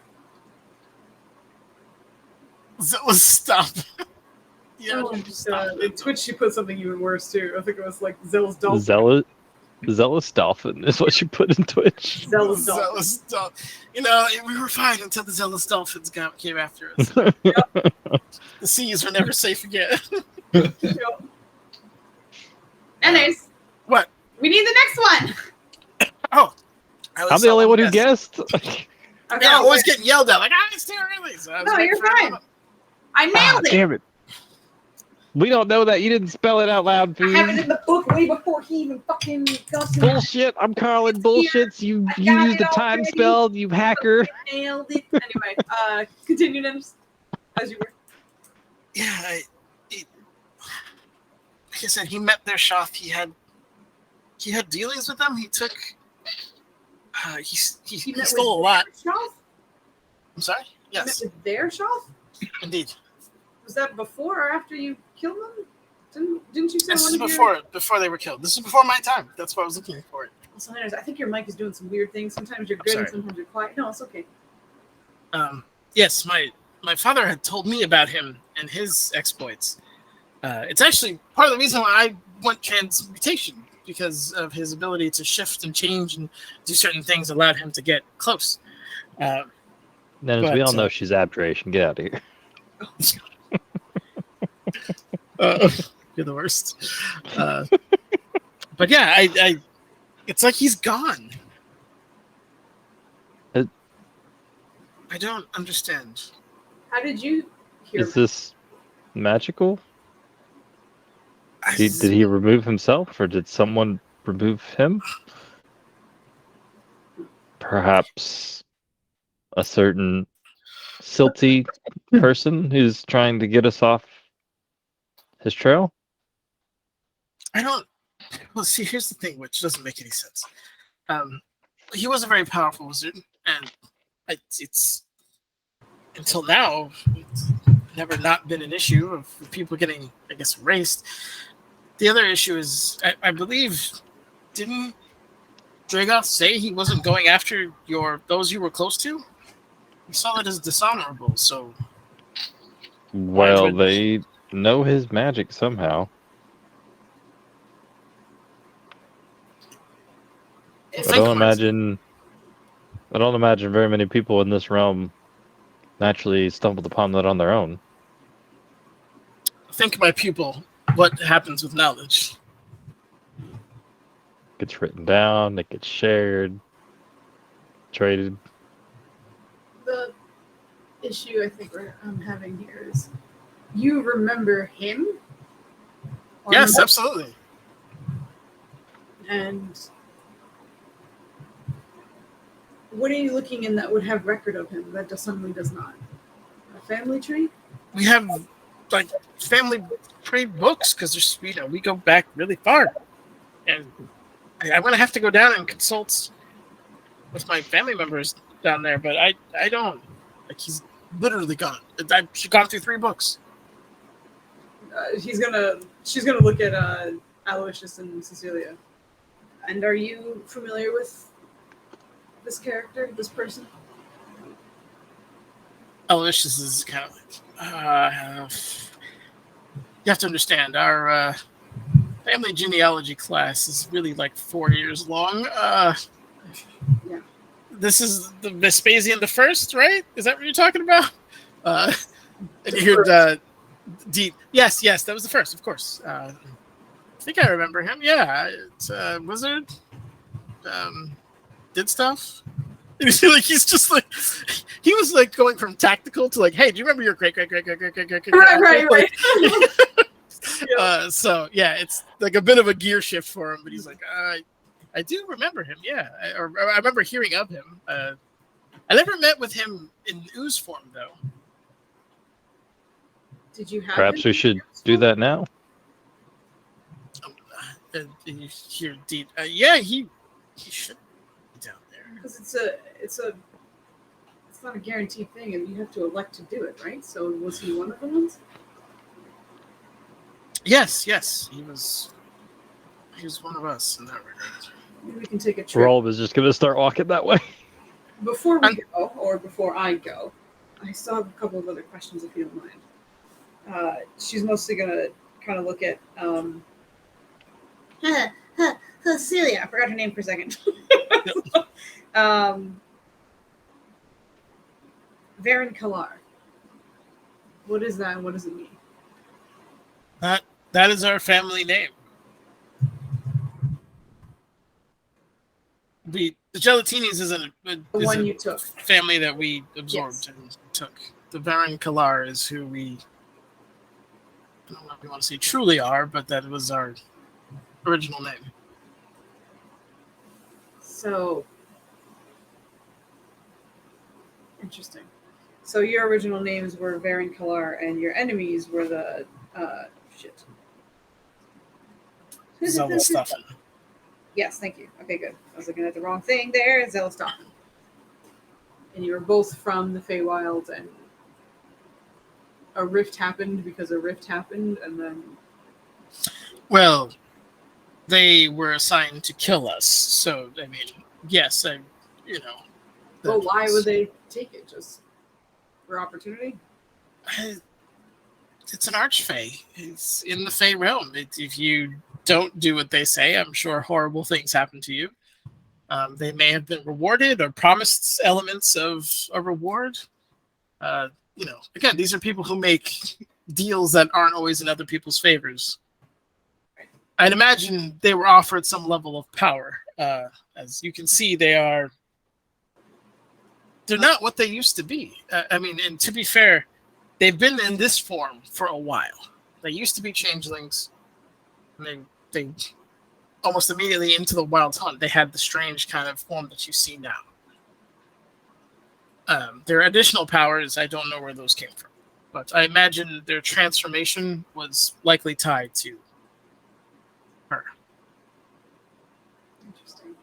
Stop. Yeah. Twitch, she put something even worse too. I think it was like Zealous Dolphin. Zealous Dolphin is what you put in Twitch. Zealous Dolphin. We were fine until the Zealous Dolphins came after us. Yep. The seas were never safe again. Yep. Anyways. What? We need the next one. Oh. I'm the only one who guessed. Okay, yeah, I'm always getting yelled at. Like, it's too early. So no, you're fine. I nailed it. Damn it. We don't know that. You didn't spell it out loud, I have it in the book way before he even fucking got to bullshit. I'm calling bullshits. You used the time spell, you hacker. Nailed it. Anyway, continue, Dennis. As you were. Yeah, like I said, he met their Shoth. He had dealings with them. He took. He stole a lot. Shoth? I'm sorry. Yes. Met with their Shoth? Indeed. Was that before or after you killed them? Didn't you say this is before they were killed? This is before my time. That's why I was looking for it. Also, I think your mic is doing some weird things. Sometimes you're good and sometimes you're quiet. No, it's okay. Yes, my father had told me about him and his exploits. It's actually part of the reason why I went transmutation, because of his ability to shift and change and do certain things allowed him to get close. Then, as we all know, she's abjuration. Get out of here. You're the worst. But yeah, I it's like he's gone. I don't understand. How did you hear? Is this magical? Did he remove himself, or did someone remove him? Perhaps a certain silty person who's trying to get us off his trail? I don't. Well, see, here's the thing, which doesn't make any sense. He was a very powerful wizard, and it's until now, it's never not been an issue of people getting, I guess, erased. The other issue is, I believe, didn't Dragoth say he wasn't going after those you were close to? He saw that as dishonorable, so... Well, they know his magic somehow. I don't imagine very many people in this realm naturally stumbled upon that on their own. Think, my pupil, what happens with knowledge? Gets written down, it gets shared, traded. The issue I think I'm having here is you remember him? Yes, absolutely. And what are you looking in that would have record of him that suddenly does not? A family tree? We have like family tree books because we go back really far, and I'm gonna have to go down and consult with my family members down there. But I don't like he's literally gone. I've gone through 3 books. She's gonna look at Aloysius and Cecilia. And are you familiar with this character, this person? Aloysius is kind of like, you have to understand, our family genealogy class is really like 4 years long. Yeah. This is the Vespasian the First, right? Is that what you're talking about? And you heard yes, that was the first, of course. I think I remember him. Yeah, it's a wizard. Did stuff. And you see, like he's just like he was like going from tactical to like, hey, do you remember your great? Right. So yeah, it's like a bit of a gear shift for him, but he's like, I do remember him. Yeah, I remember hearing of him. I never met with him in ooze form though. Did you have? Perhaps we should do that now. You hear Deed? Yeah, he should be down there. Because it's not a guaranteed thing, and you have to elect to do it, right? So was he one of the ones? Yes, he was one of us in that regard. Maybe we can take a trip. Rolb is just going to start walking that way. Before we go, or before I go, I still have a couple of other questions, if you don't mind. She's mostly going to kind of look at Celia. I forgot her name for a second. Varen Kalar. What is that and what does it mean? That is our family name. The Gelatinis is a one you took. Family that we absorbed and took. The Varen Kalar is who we, I don't know if we want to say truly are, but that was our original name. So, interesting. So your original names were Varen Kalar, and your enemies were the shit. Zelastophan. Yes, thank you. Okay, good. I was looking at the wrong thing there. Zelastophan. And you were both from the Feywild, and a rift happened because a rift happened, and then... Well, they were assigned to kill us, so, I mean, yes, Well, why would they take it? Just for opportunity? It's an archfey. It's in the Fey realm. If you don't do what they say, I'm sure horrible things happen to you. They may have been rewarded or promised elements of a reward. Again, these are people who make deals that aren't always in other people's favors. I'd imagine they were offered some level of power. As you can see, they're not what they used to be. And to be fair, they've been in this form for a while. They used to be changelings. And they almost immediately into the Wild Hunt, they had the strange kind of form that you see now. Their additional powers, I don't know where those came from, but I imagine their transformation was likely tied to her. Interesting.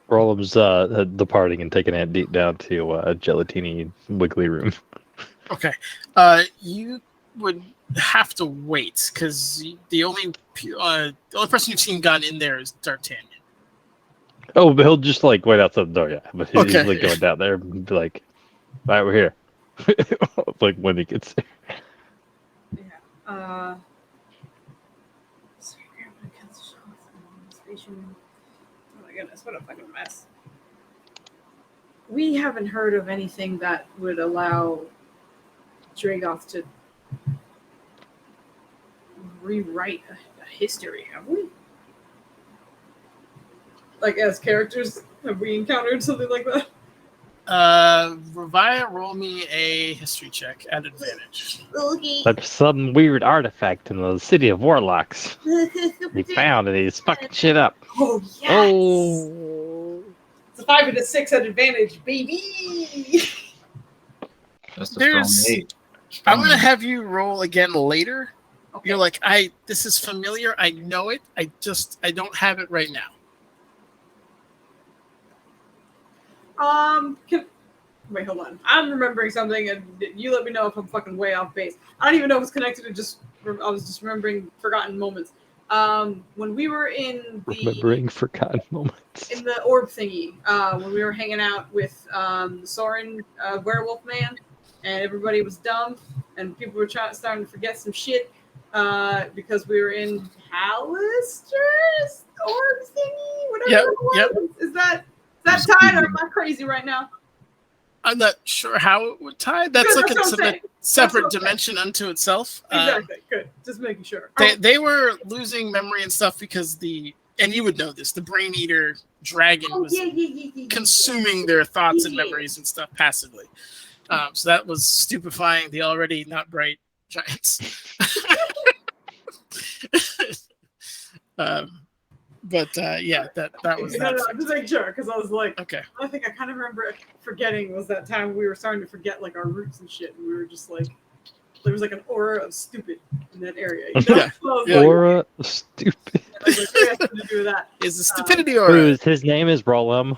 Rollum's departing and taking Aunt Deet down to a gelatini wiggly room. Okay. You would have to wait because the only person you've seen gone in there is D'Artagnan. Oh, but he'll just like wait outside the door, yeah. But he's Okay. like going down there and be like, all right, we're here. Like when he gets there. Yeah. Oh my goodness, what a fucking mess. We haven't heard of anything that would allow Dragoth to rewrite a history, have we? Like, as characters, have we encountered something like that? Revia, roll me a history check at advantage. Okay. There's some weird artifact in the city of Warlocks. He found and he's fucking shit up. Oh, yes! Oh. It's a 5 and a 6 at advantage, baby! That's the There's- strong 8. I'm gonna have you roll again later. Okay. You're like, this is familiar. I know it. I don't have it right now. Wait, hold on. I'm remembering something, and you let me know if I'm fucking way off base. I don't even know if it's connected to I was just remembering forgotten moments. When we were in Remembering forgotten moments. in the orb thingy, when we were hanging out with Soren, werewolf man, and everybody was dumb, and people were starting to forget some shit because we were in Hallister's orb thingy, whatever Yep, it was. yep. Is that tied, or am I crazy right now? I'm not sure how it would tie. That's Good, like that's what I'm a saying. separate That's what I'm dimension unto itself. Exactly. Good. Just making sure. They were losing memory and stuff because and you would know this, the Brain Eater dragon was consuming their thoughts and memories and stuff passively. So that was stupefying the already not bright giants. Yeah, that was No, that. just making sure, because I was like, Okay. I think I kind of remember forgetting was that time we were starting to forget like our roots and shit, and we were just like, there was like an aura of stupid in that area. You know? Yeah. So I was Yeah. like, Aura stupid. I was like, we have to do that. Is the stupidity or His name is Rollum.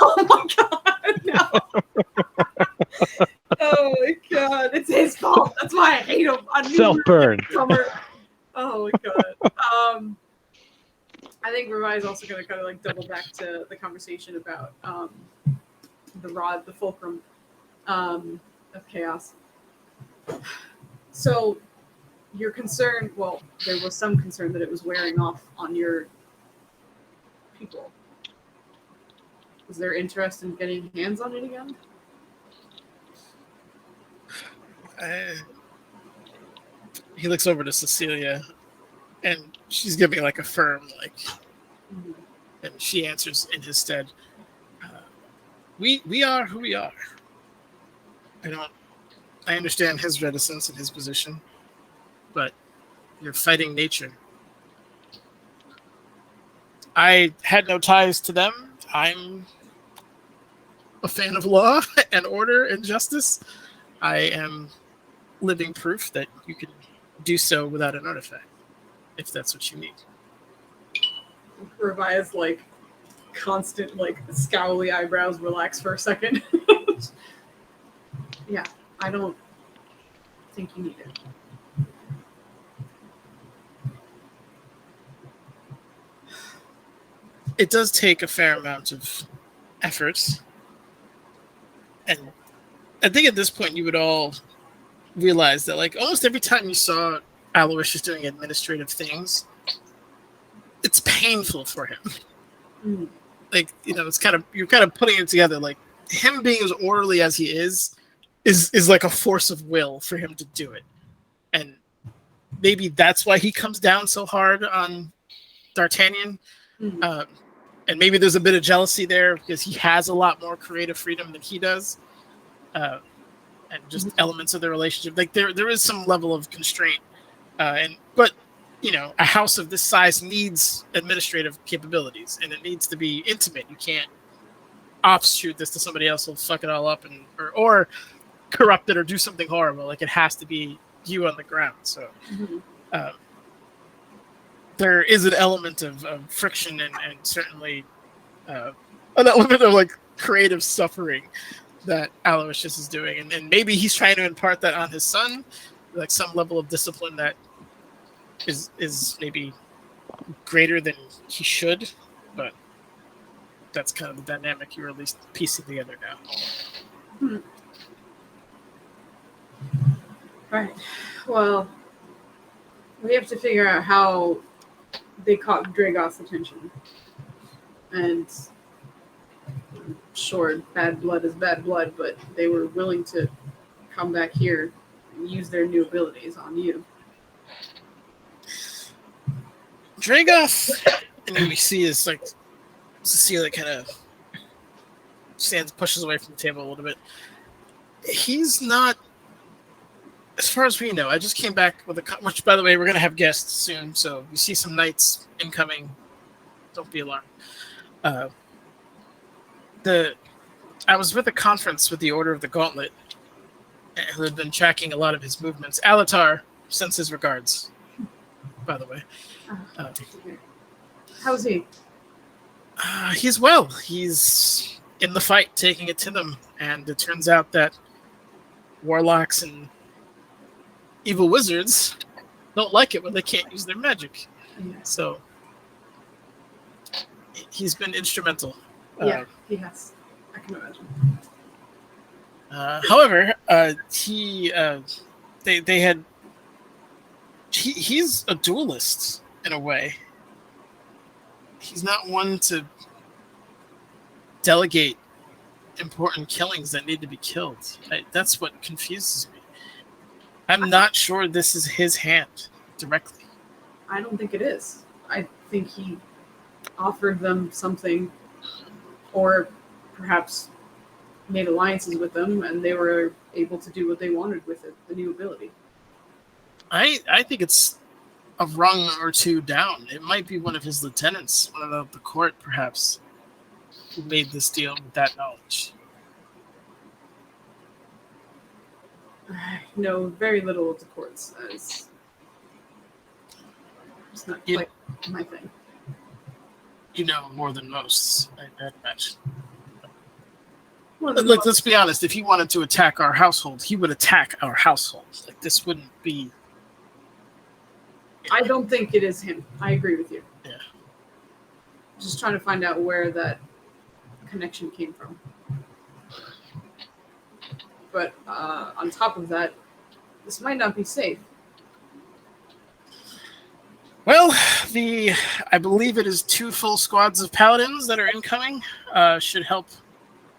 Oh my god, no. Oh my god, it's his fault. That's why I hate him. I knew we were Self-burn. summer. Oh my god. I think Revi is also going to kind of like double back to the conversation about the rod, the fulcrum of chaos. So you're concerned, well, there was some concern that it was wearing off on your people. Is there interest in getting hands on it again? he looks over to Cecilia, and she's giving like a firm like, and she answers in his stead. We are who we are. I understand his reticence and his position, but you're fighting nature. I had no ties to them. I'm a fan of law and order and justice. I am living proof that you can do so without an artifact, if that's what you need. Revi's like constant, like scowly eyebrows relax for a second. Yeah, I don't think you need it. It does take a fair amount of effort. And I think at this point you would all realize that like almost every time you saw Aloysius doing administrative things, it's painful for him. Mm. Like, it's you're kind of putting it together. Like him being as orderly as he is like a force of will for him to do it. And maybe that's why he comes down so hard on D'Artagnan. Mm. And maybe there's a bit of jealousy there because he has a lot more creative freedom than he does. And just elements of the relationship. Like there is some level of constraint. But a house of this size needs administrative capabilities, and it needs to be intimate. You can't offshoot this to somebody else who'll fuck it all up or corrupt it or do something horrible. Like, it has to be you on the ground. So there is an element of friction and certainly an element of like creative suffering that Aloysius is doing, and maybe he's trying to impart that on his son, like some level of discipline that is maybe greater than he should, but that's kind of the dynamic you're at least piecing together now. Right. Well, we have to figure out how they caught Dragoth's attention. And sure, bad blood is bad blood, but they were willing to come back here and use their new abilities on you. Dragoth, and then we see is like Cecilia kind of pushes away from the table a little bit. He's not, as far as we know. I just came back with which, by the way, we're going to have guests soon, so you see some knights incoming. Don't be alarmed. I was with a conference with the Order of the Gauntlet, who had been tracking a lot of his movements. Alatar sends his regards, by the way. How's he? He's well. He's in the fight, taking it to them, and it turns out that warlocks and evil wizards don't like it when they can't use their magic. Yeah. So he's been instrumental. Yeah, he has. I can imagine. However, he's a duelist in a way. He's not one to delegate important killings that need to be killed. That's what confuses me. I'm not sure this is his hand directly. I don't think it is. I think he offered them something, or perhaps made alliances with them, and they were able to do what they wanted with it, the new ability. I think it's a rung or two down. It might be one of his lieutenants, one of the court, perhaps, who made this deal with that knowledge. I know very little of the courts. It's not quite my thing. You know more than most, I'd imagine. Look, Let's be honest. If he wanted to attack our household, he would attack our household. Like, this wouldn't be... I don't think it is him. I agree with you. Yeah. Just trying to find out where that connection came from. But on top of that, this might not be safe. Well, I believe it is 2 full squads of paladins that are incoming. Should help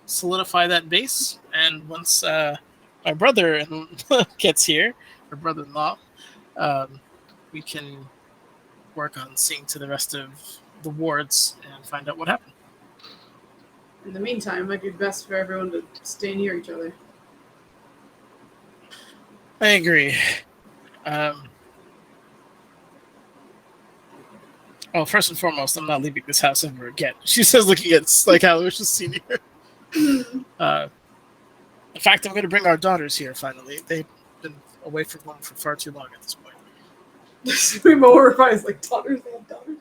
solidify that base. And once my brother gets here, or brother-in-law, we can work on seeing to the rest of the wards and find out what happened. In the meantime, it might be best for everyone to stay near each other. I agree. Well, first and foremost, I'm not leaving this house ever again. She says, looking at like Aloysius Senior. In fact, I'm going to bring our daughters here. Finally, they've been away from home for far too long at this point. Supremo horrifies like daughters. They have daughters.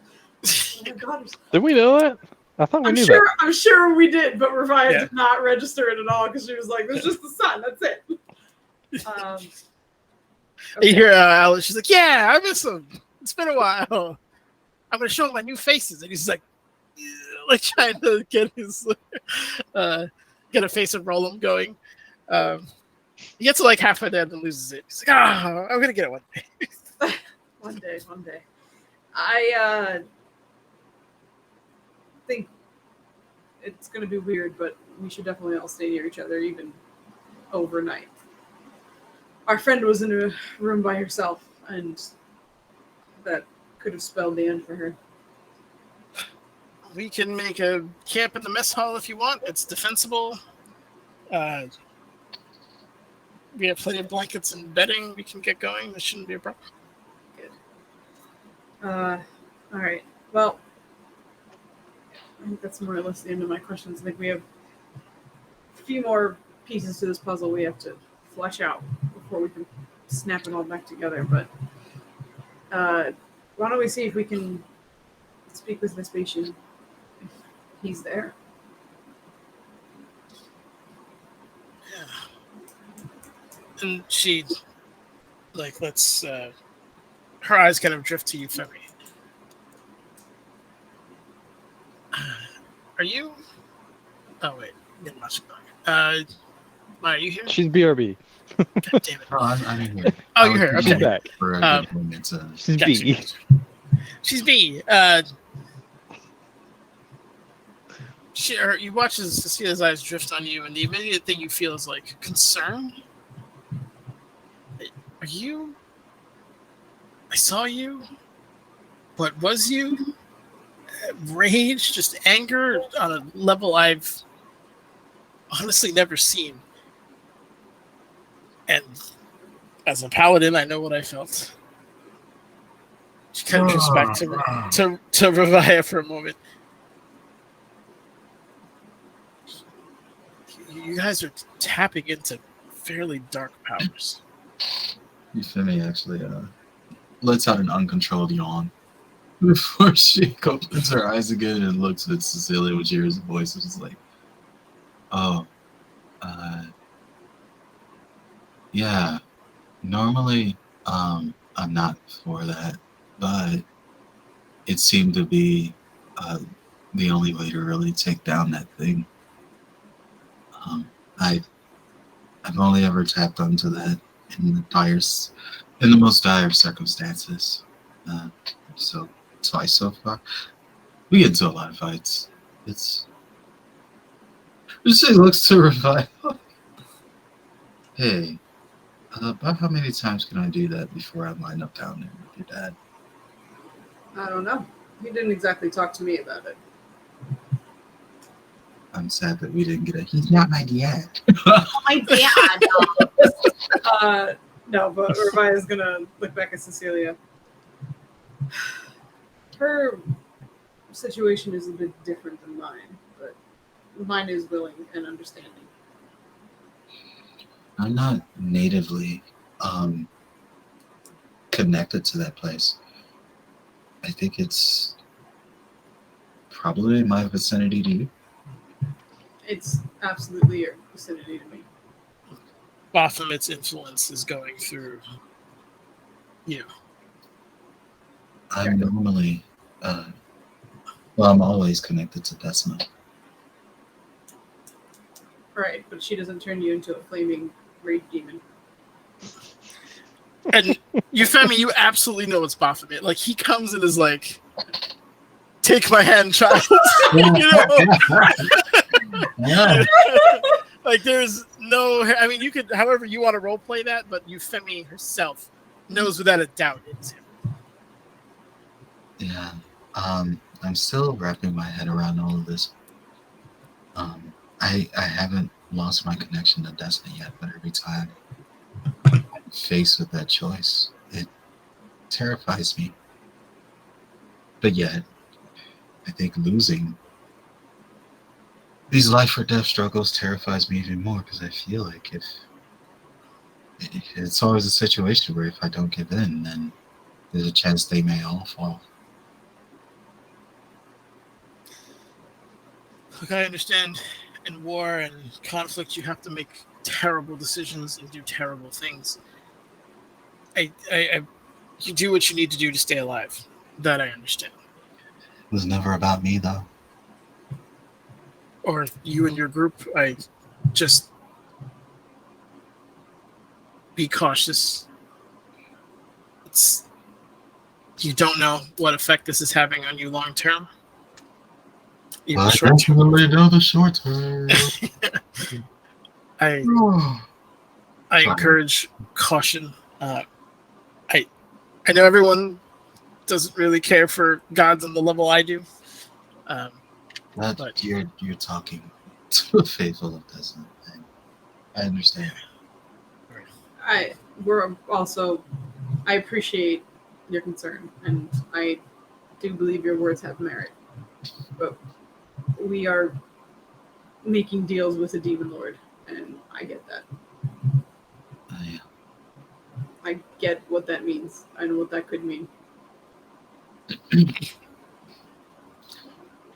They have daughters. Did we know that? I thought we knew that. I'm sure we did, but Revia did not register it at all because she was like, "There's just the son. That's it." Okay. You hear Alice? She's like, "Yeah, I miss him. It's been a while. I'm going to show him my new faces," and he's like trying to get his get a face and roll him going. He gets to like halfway there and then loses it. He's like, I'm going to get it one day. One day. I think it's going to be weird, but we should definitely all stay near each other, even overnight. Our friend was in a room by herself, and that could have spelled the end for her. We can make a camp in the mess hall if you want. It's defensible. We have plenty of blankets and bedding. We can get going. This shouldn't be a problem. Good. All right. Well, I think that's more or less the end of my questions. I think we have a few more pieces to this puzzle we have to flesh out before we can snap it all back together. But why don't we see if we can speak with Vespasian if he's there? Yeah. And she, like, lets her eyes kind of drift to you, Femi. Are you? Oh wait, didn't watch it. Maya, are you here? She's BRB. God damn it! Oh, I'm here. Oh, you're here. She's Okay. back. For a good moment. She's Gotcha. B. She's B. You watch as Cecilia's eyes drift on you, and the immediate thing you feel is like concern. Are you? I saw you. What was you? Rage, just anger on a level I've honestly never seen. And as a paladin, I know what I felt. She kind of drifts back to Revaya for a moment. You guys are tapping into fairly dark powers. Euphemia actually lets out an uncontrolled yawn before she opens her eyes again and looks at Cecilia when she hears the voice. And she's like, "Oh, yeah. Normally, I'm not for that, but it seemed to be the only way to really take down that thing. I've only ever tapped onto that in the most dire circumstances. So twice so far. We get into a lot of fights. She looks to revive. Hey, about how many times can I do that before I line up down there with your dad? I don't know. He didn't exactly talk to me about it. I'm sad that we didn't get it. He's not my dad. Oh my dad. No, but Revia's gonna look back at Cecilia. Her situation is a bit different than mine, but mine is willing and understanding. I'm not natively connected to that place. I think it's probably in my vicinity to you. It's absolutely your vicinity to me. Baphomet's influence is going through you. I'm normally, I'm always connected to Decima. Right, but she doesn't turn you into a flaming rage demon. And Euphemia, you absolutely know it's Baphomet. Like, he comes and is like, take my hand, child. You know? Like, there's no, I mean, you could, however you want to role play that, but Euphemia herself knows without a doubt it's him. Yeah. I'm still wrapping my head around all of this. I haven't lost my connection to Destiny yet, but every time I'm faced with that choice, it terrifies me. But yet, I think losing these life or death struggles terrifies me even more, because I feel like if it's always a situation where if I don't give in, then there's a chance they may all fall. Look, I understand in war and conflict you have to make terrible decisions and do terrible things. You do what you need to do to stay alive. That I understand. It was never about me, though. Or you and your group. I just be cautious. You don't know what effect this is having on you long term. I definitely know the short term. I encourage caution. I know everyone doesn't really care for gods on the level I do. But you're talking to a faithful of Desmond. I understand. I appreciate your concern, and I do believe your words have merit. But we are making deals with a demon lord, and I get that. Yeah. I get what that means. I know what that could mean.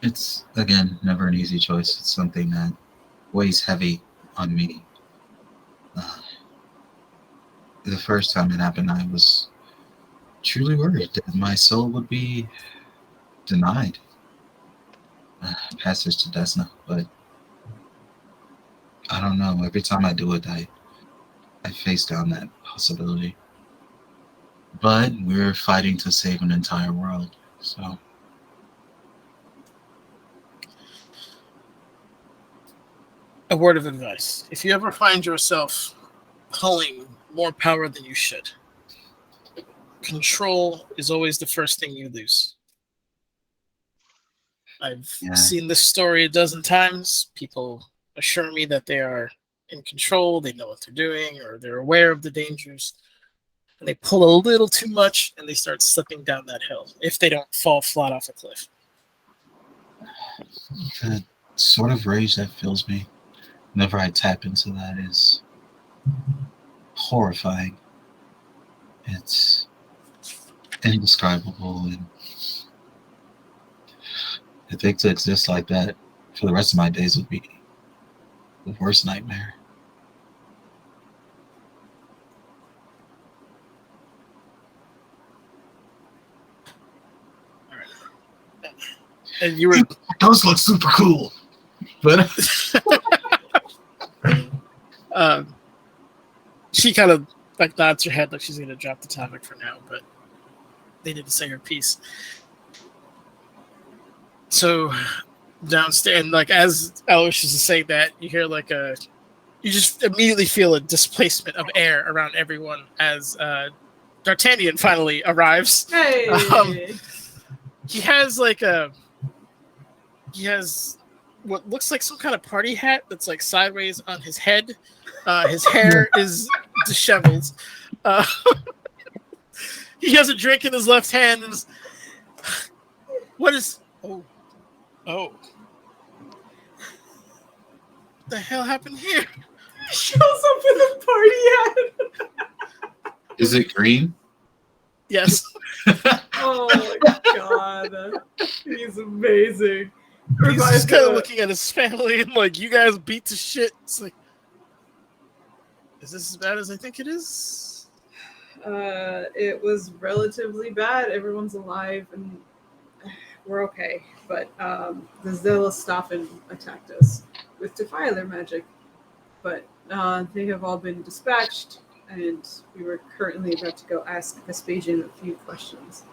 It's, again, never an easy choice. It's something that weighs heavy on me. The first time it happened, I was truly worried that my soul would be denied passage to Desna, but I don't know. Every time I do it, I face down that possibility. But we're fighting to save an entire world, so... A word of advice. If you ever find yourself pulling more power than you should, control is always the first thing you lose. I've seen this story a dozen times. People assure me that they are in control, they know what they're doing, or they're aware of the dangers. And they pull a little too much and they start slipping down that hill if they don't fall flat off a cliff. The sort of rage that fills me whenever I tap into that is horrifying. It's indescribable, and I think to exist like that for the rest of my days would be the worst nightmare. All right. And you were... Those look super cool, but she kind of like nods her head like she's gonna drop the topic for now, but they need to say her piece. So downstairs, and like as Aloysius is saying that, you hear like you just immediately feel a displacement of air around everyone as D'Artagnan finally arrives. Hey! He has what looks like some kind of party hat that's like sideways on his head. His hair is disheveled. He has a drink in his left hand. And what is... Oh. What the hell happened here? Shows up with a party hat. Is it green? Yes. Oh my god. He's amazing. He's just kind of looking at his family and like, you guys beat to shit. It's like, is this as bad as I think it is? It was relatively bad. Everyone's alive and we're okay. But the Zelastoffen attacked us with Defiler magic. But they have all been dispatched, and we were currently about to go ask Vespasian a few questions.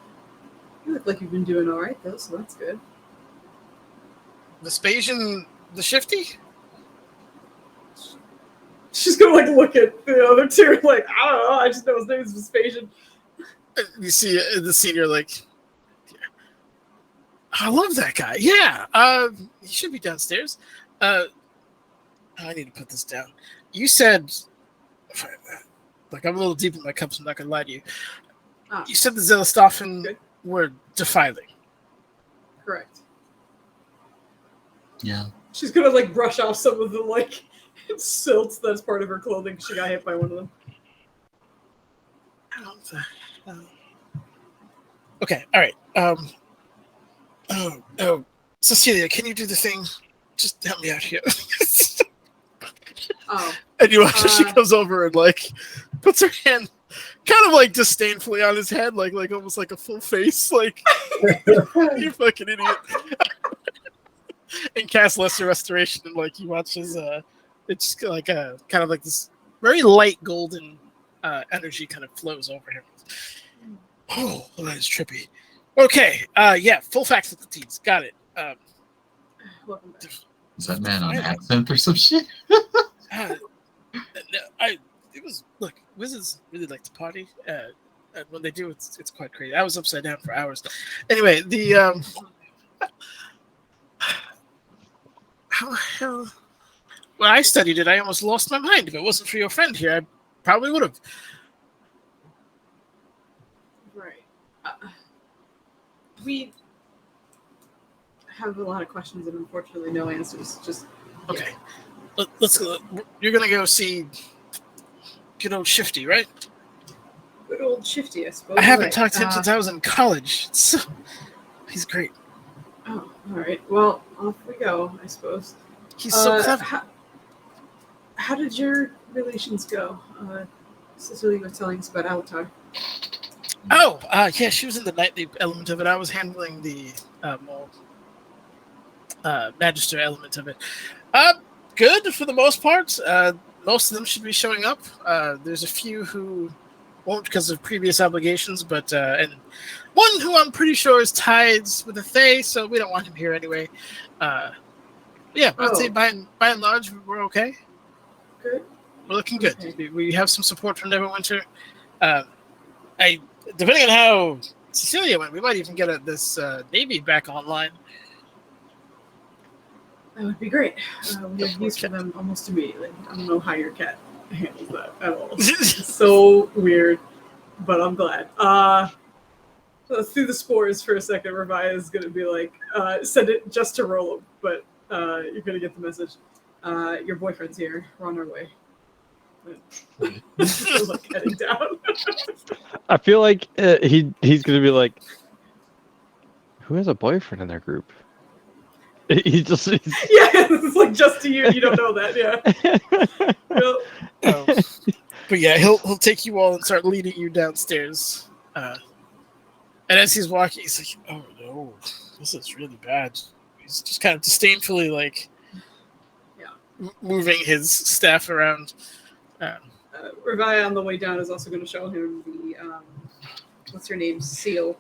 You look like you've been doing all right, though, so that's good. Vespasian the Shifty? She's gonna like look at the other two, like, I don't know, I just know his name is Vespasian. You see the scene, you're like, I love that guy. Yeah, he should be downstairs. I need to put this down. You said, like, I'm a little deep in my cups, I'm not gonna lie to you. You said the Zelastoffen were defiling. Correct. Yeah. She's gonna like brush off some of the like silts that's part of her clothing because she got hit by one of them. Okay, all right. Cecilia, can you do the thing? Just help me out here. And you watch as she comes over and like puts her hand kind of like disdainfully on his head, like almost like a full face, like you fucking idiot. And casts Lesser Restoration, and like you watch his it's like a kind of like this very light golden energy kind of flows over him. Oh, well, that is trippy. Okay, yeah, full faculties, got it. Welcome back. Is that man on accent or some shit? It was, look, wizards really like to party, and when they do, it's quite crazy. I was upside down for hours. Anyway, the how the hell? When I studied it, I almost lost my mind. If it wasn't for your friend here, I probably would have. Right. we have a lot of questions and unfortunately no answers. Just Okay. Let's go. You're gonna go see good old Shifty, right? Good old Shifty, I suppose. I haven't Right. talked to him since I was in college. He's great. Oh, all right. Well, off we go, I suppose. He's so clever. How did your relations go? Cecilia was telling us about Alatar. Oh, yeah, she was in the nightly element of it. I was handling the more magister element of it. Good for the most part. Most of them should be showing up. There's a few who won't because of previous obligations, but and one who I'm pretty sure is tied with the Fae, so we don't want him here anyway. Yeah, I'd say by and large we're okay. Good. We're looking good. Okay. We have some support from Neverwinter. Depending on how Cecilia went, we might even get this Navy back online. That would be great. We have use for them almost immediately. I don't know how your cat handles that at all. It's so weird, but I'm glad. Through the spores for a second, Revia is going to be like, send it just to Rolo, but you're going to get the message. Your boyfriend's here. We're on our way. Like heading down. I feel like he's gonna be like, who has a boyfriend in their group? Yeah, it's like just to you. You don't know that, yeah. But yeah, he'll take you all and start leading you downstairs. And as he's walking, he's like, "Oh no, this is really bad." He's just kind of disdainfully like, moving his staff around. Revia on the way down is also going to show him the what's her name, seal.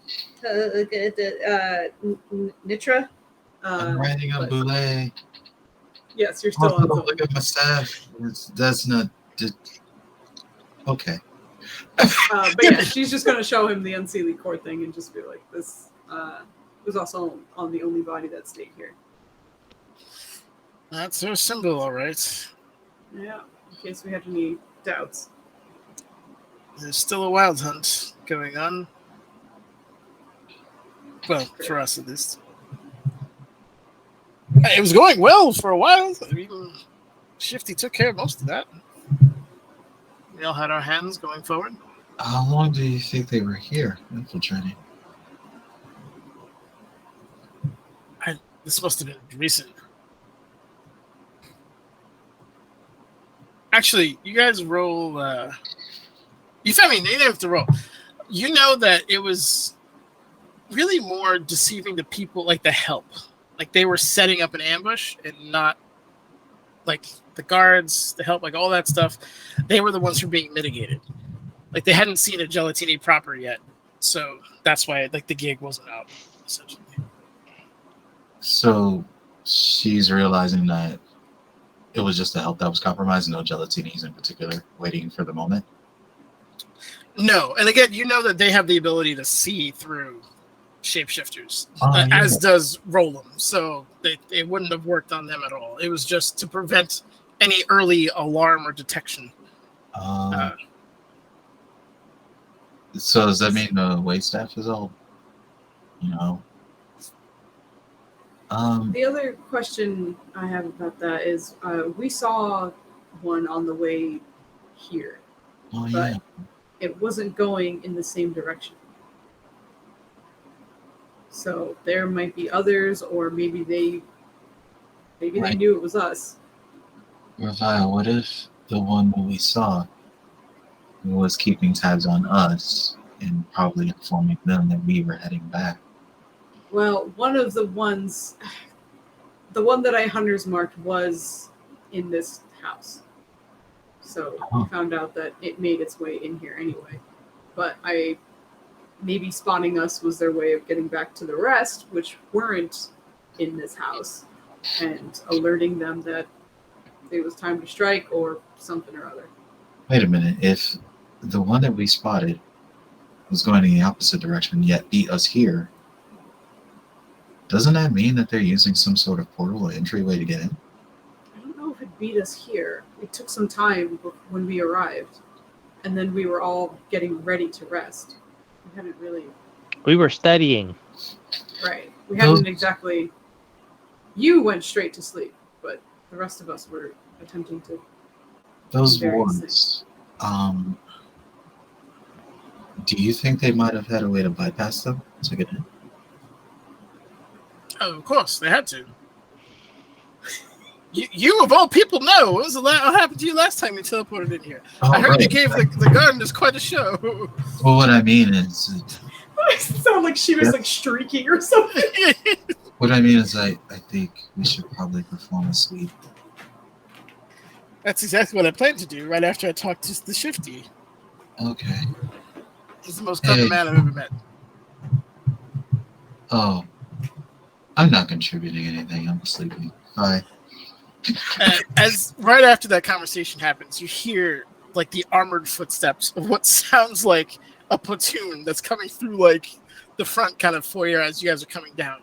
Nitra. I'm writing a boule. Yes, you're still on. Look at my staff. That's not. Okay. But yeah, she's just going to show him the unsealing core thing and just be like, "This was also on the only body that stayed here." That's her symbol, all right. Yeah, in case we had any doubts. There's still a wild hunt going on. Well, for us at least. It was going well for a while. I mean, Shifty took care of most of that. We all had our hands going forward. How long do you think they were here infiltrating? This must have been recent. Actually, you guys roll. You didn't have to roll. You know that it was really more deceiving the people, like the help. Like they were setting up an ambush and not like the guards, the help, like all that stuff. They were the ones who were being mitigated. Like they hadn't seen a Gelatini proper yet, so that's why like the gig wasn't out essentially. So she's realizing that it was just the help that was compromised, no Gelatinis in particular, waiting for the moment. No, and again, you know that they have the ability to see through shapeshifters, Yeah. as does Roland. So it wouldn't have worked on them at all. It was just to prevent any early alarm or detection. So does that mean the waitstaff is all, The other question I have about that is we saw one on the way here, but it wasn't going in the same direction. So there might be others, or maybe they knew it was us. Revia, what if the one that we saw was keeping tabs on us and probably informing them that we were heading back? Well, one of the ones, the one that I hunters marked was in this house. So we found out that it made its way in here anyway. But maybe spotting us was their way of getting back to the rest, which weren't in this house, and alerting them that it was time to strike or something or other. Wait a minute. If the one that we spotted was going in the opposite direction yet beat us here, doesn't that mean that they're using some sort of portal or entryway to get in? I don't know if it beat us here. It took some time when we arrived, and then we were all getting ready to rest. We hadn't really... We were studying. We hadn't exactly. You went straight to sleep, but the rest of us were attempting to. Those wards. Do you think they might have had a way to bypass them to get in? Oh, of course, they had to. You of all people know. What happened to you last time you teleported in here? Oh, I heard right. you gave the gardeners quite a show. Well, what I mean is... It sounded like she was like streaking or something. What I mean is I think we should probably perform a sweep. That's exactly what I planned to do right after I talked to the Shifty. Okay. He's the most clever man I've ever met. Oh. I'm not contributing anything. I'm sleeping. Bye. As right after that conversation happens, you hear like the armored footsteps of what sounds like a platoon that's coming through like the front kind of foyer as you guys are coming down.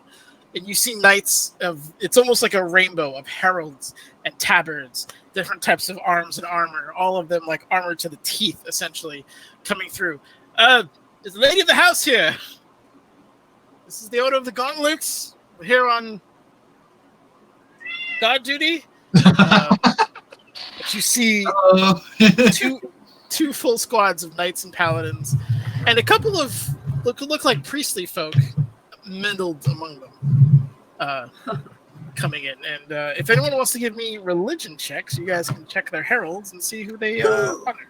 And you see knights it's almost like a rainbow of heralds and tabards, different types of arms and armor, all of them like armored to the teeth, essentially, coming through. Is the lady of the house here? This is the Order of the Gauntlets. We're here on guard duty. But you see two full squads of knights and paladins, and a couple of look like priestly folk mingled among them, coming in. And if anyone wants to give me religion checks, you guys can check their heralds and see who they honor.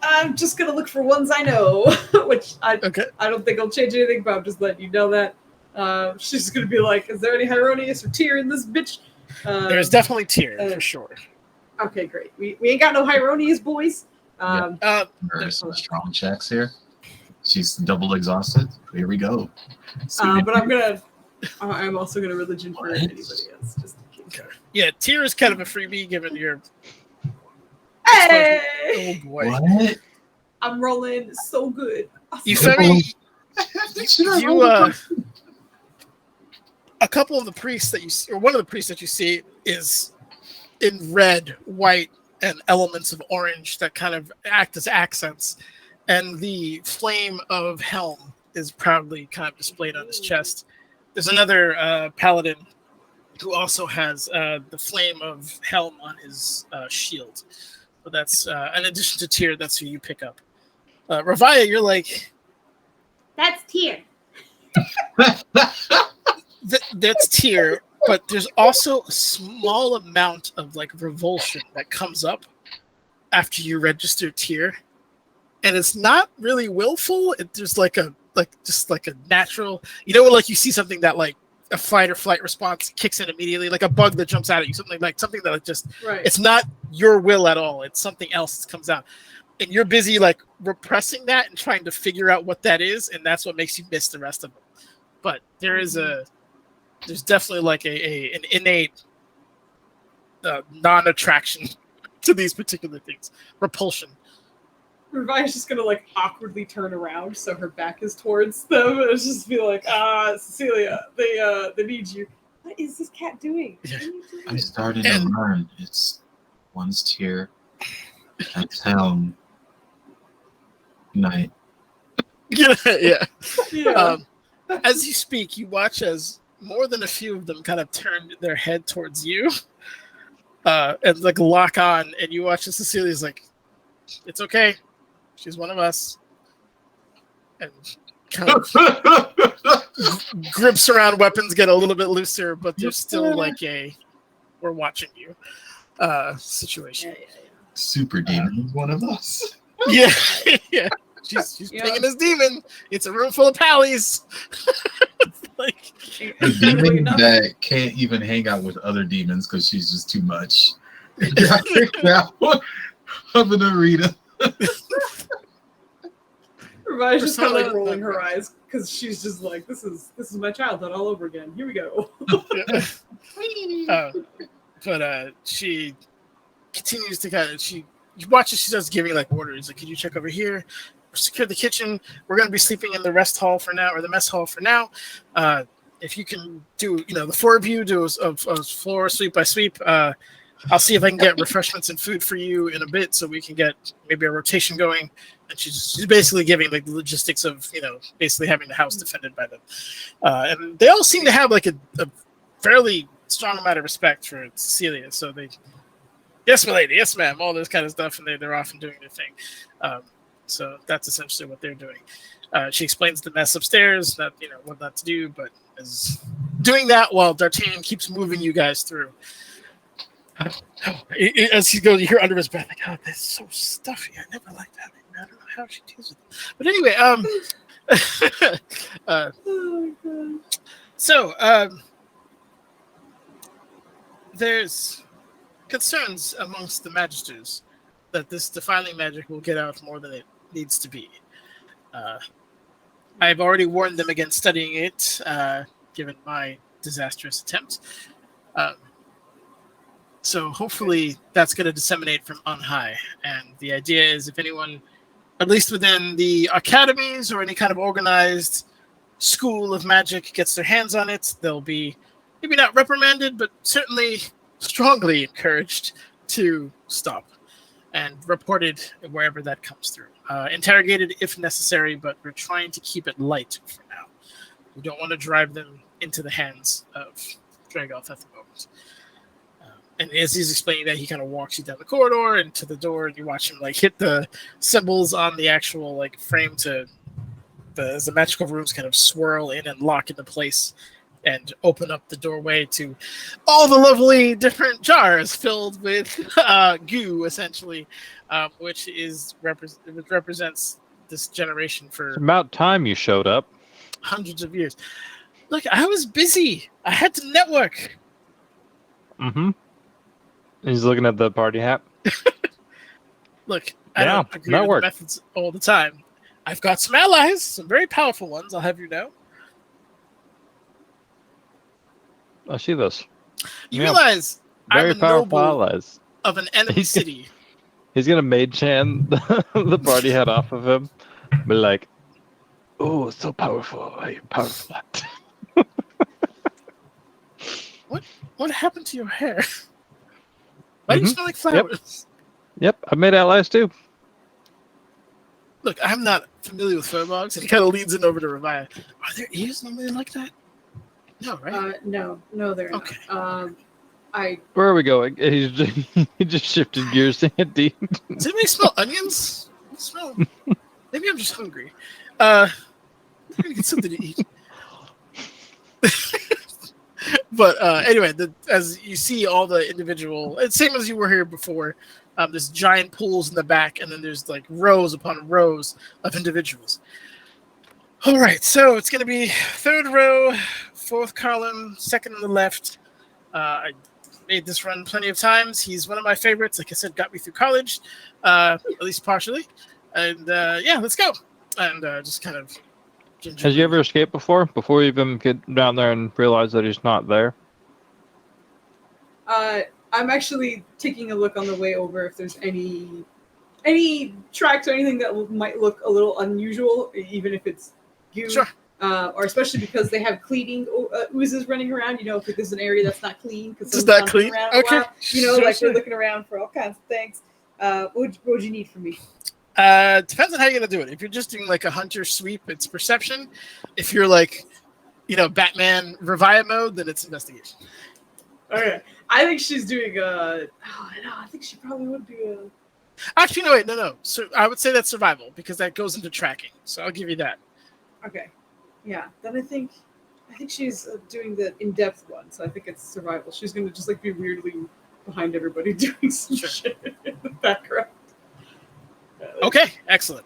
I'm just gonna look for ones I know, which I don't think I'll change anything, but I'm just letting you know that. She's just gonna be like, "Is there any Hieronius or Tyr in this bitch?" There's definitely Tyr for sure. Okay, great. We ain't got no Hieronius, boys. There's some strong checks here. She's double exhausted. Here we go. But I'm also gonna religion for anybody else, just in case. Okay. Yeah, Tyr is kind of a freebie given your. Hey! Oh boy! What? I'm rolling so good. A couple of the priests that you see, or one of the priests that you see, is in red, white, and elements of orange that kind of act as accents, and the flame of Helm is proudly kind of displayed on his chest. There's another paladin who also has the flame of Helm on his shield. But that's in addition to Tyr, that's who you pick up. Ravaya, you're like, that's Tyr. That's Tyr, but there's also a small amount of like revulsion that comes up after you register Tyr, and it's not really willful. There's just like a natural, like you see something that like a fight or flight response kicks in immediately, like a bug that jumps out at you, something that just It's not your will at all. It's something else that comes out, and you're busy like repressing that and trying to figure out what that is, and that's what makes you miss the rest of them. But there's definitely like an innate non-attraction to these particular things, repulsion. Revive's just gonna like awkwardly turn around so her back is towards them. It's just be like, Cecilia, they need you. What is this cat doing? I'm starting to learn. It's one's Tyr, that's Helm, Knight. Yeah. As you speak, you watch as more than a few of them kind of turn their head towards you, and like lock on, and you watch as Cecilia's like, "It's okay. She's one of us," and kind of grips around weapons get a little bit looser, but there's still like "we're watching you" situation. Super demon is one of us. Yeah. She's pinging his demon. It's a room full of pallies. Like the demon that can't even hang out with other demons because she's just too much. Got kicked out of an arena. Revive's just kind of like rolling her eyes because she's just like, this is my childhood all over again. Here we go. But she continues to she watches. She starts giving like orders. Like, can you check over here? Secure the kitchen. We're going to be sleeping in the rest hall for now, or the mess hall for now. If you can do, the four of you do a floor sweep by sweep. I'll see if I can get refreshments and food for you in a bit, so we can get maybe a rotation going. And she's basically giving like the logistics of basically having the house defended by them. And they all seem to have like a fairly strong amount of respect for Cecilia. So they, yes, milady, yes, ma'am, all this kind of stuff, and they're off and doing their thing. So that's essentially what they're doing. She explains the mess upstairs, that what not to do, but is doing that while D'Artagnan keeps moving you guys through. As he goes, you hear under his breath, like, "Oh, that's so stuffy. I never liked that. I don't know how she deals with it." But anyway, Oh my god. so there's concerns amongst the magisters that this defiling magic will get out more than it needs to be. I've already warned them against studying it, given my disastrous attempt. So hopefully that's going to disseminate from on high. And the idea is if anyone, at least within the academies or any kind of organized school of magic, gets their hands on it, they'll be maybe not reprimanded, but certainly strongly encouraged to stop and reported wherever that comes through. Interrogated if necessary, but we're trying to keep it light for now. We don't want to drive them into the hands of Dragoth at the moment. And as he's explaining that, he kind of walks you down the corridor and to the door, and you watch him like hit the symbols on the actual like frame as the magical rooms kind of swirl in and lock into place and open up the doorway to all the lovely different jars filled with goo, essentially, which represents this generation for It's about time you showed up. hundreds of years. Look, I was busy. I had to network. Mm-hmm. He's looking at the party hat. Look, I don't agree with the methods all the time. I've got some allies, some very powerful ones, I'll have you know. I see this. You realize very I'm a powerful noble allies. of an enemy city. He's gonna mage hand the party hat off of him, be like, "Oh, so powerful! I powerful." What happened to your hair? Why do you smell like flowers? Yep, I made allies too. Look, I'm not familiar with furbolgs, and he kind of leans in over to Revia. Are there ears normally like that? No, right? No, they're Okay. not. Where are we going? He just shifted gears to Andy. Does anybody smell onions? Maybe I'm just hungry. I'm gonna get something to eat. But anyway, as you see all the individual, it's same as you were here before. There's giant pools in the back, and then there's like rows upon rows of individuals. All right, so it's going to be third row, fourth column, second on the left. I made this run plenty of times. He's one of my favorites. Like I said, got me through college, at least partially. And yeah, let's go. And just kind of. Has you ever escaped before? Before you even get down there and realize that he's not there? I'm actually taking a look on the way over if there's any tracks or anything that might look a little unusual, even if it's goo. Sure. Or especially because they have cleaning oozes running around. If there's an area that's not clean, because it's not clean. Okay. Sure. We're looking around for all kinds of things. What would you need from me? Depends on how you're gonna do it. If you're just doing like a hunter sweep, it's perception. If you're like, Batman Revia mode, then it's investigation. Okay. I think she's doing I think she probably would do Actually, no, wait, no. So I would say that's survival because that goes into tracking. So I'll give you that. Okay. Yeah. Then I think she's doing the in-depth one. So I think it's survival. She's gonna just like be weirdly behind everybody doing some shit in the background. Okay, excellent.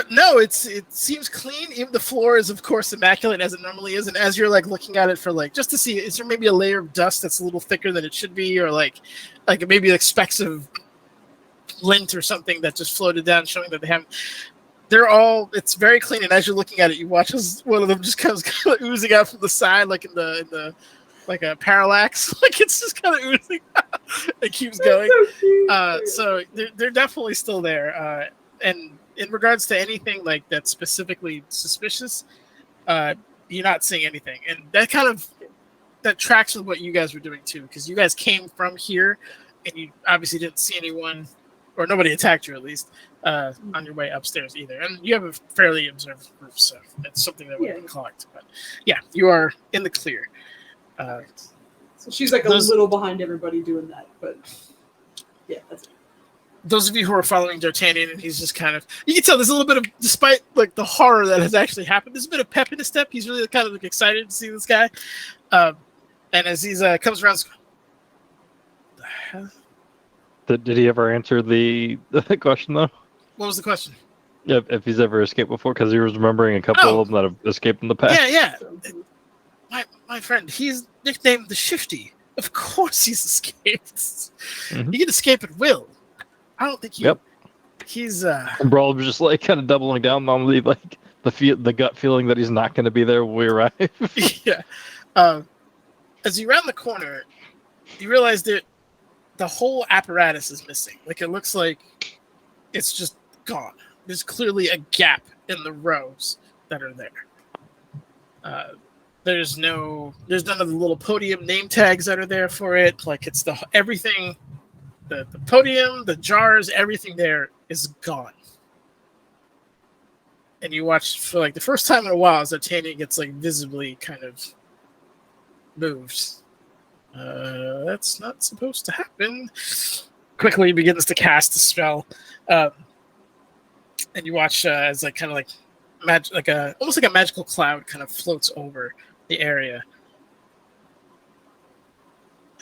No, it seems clean. Even the floor is, of course, immaculate as it normally is. And as you're like looking at it for like just to see, is there maybe a layer of dust that's a little thicker than it should be, or like maybe like specks of lint or something that just floated down, showing that they haven't. It's very clean. And as you're looking at it, you watch as one of them just comes kind of oozing out from the side, like in the like a parallax, like it's just kind of oozing out. It keeps going. So they're definitely still there. And in regards to anything like that's specifically suspicious, you're not seeing anything. And that tracks with what you guys were doing too, because you guys came from here and you obviously didn't see anyone, or nobody attacked you at least, on your way upstairs either. And you have a fairly observant roof, so it's something that would be clocked. But yeah, you are in the clear. So she's like a little behind everybody doing that, but yeah, that's it. Those of you who are following D'Artagnan, and he's just kind of, you can tell there's a little bit of, despite like the horror that has actually happened, there's a bit of pep in his step. He's really kind of like excited to see this guy. And as he comes around, the hell? Did he ever answer the question though? What was the question? Yeah, if he's ever escaped before, because he was remembering a couple of them that have escaped in the past. Yeah. My friend, he's nicknamed the Shifty. Of course he's escaped. Mm-hmm. He can escape at will. I don't think he's And Brawl was just like kind of doubling down on the gut feeling that he's not going to be there when we arrive. Yeah. As you round the corner, you realize that the whole apparatus is missing. Like, it looks like it's just gone. There's clearly a gap in the rows that are there. There's none of the little podium name tags that are there for it. Like, it's everything, the podium, the jars, everything there is gone. And you watch for like the first time in a while as D'Artagnan gets like visibly kind of moved. That's not supposed to happen. Quickly begins to cast a spell. And you watch as like kind of like almost like a magical cloud kind of floats over the area,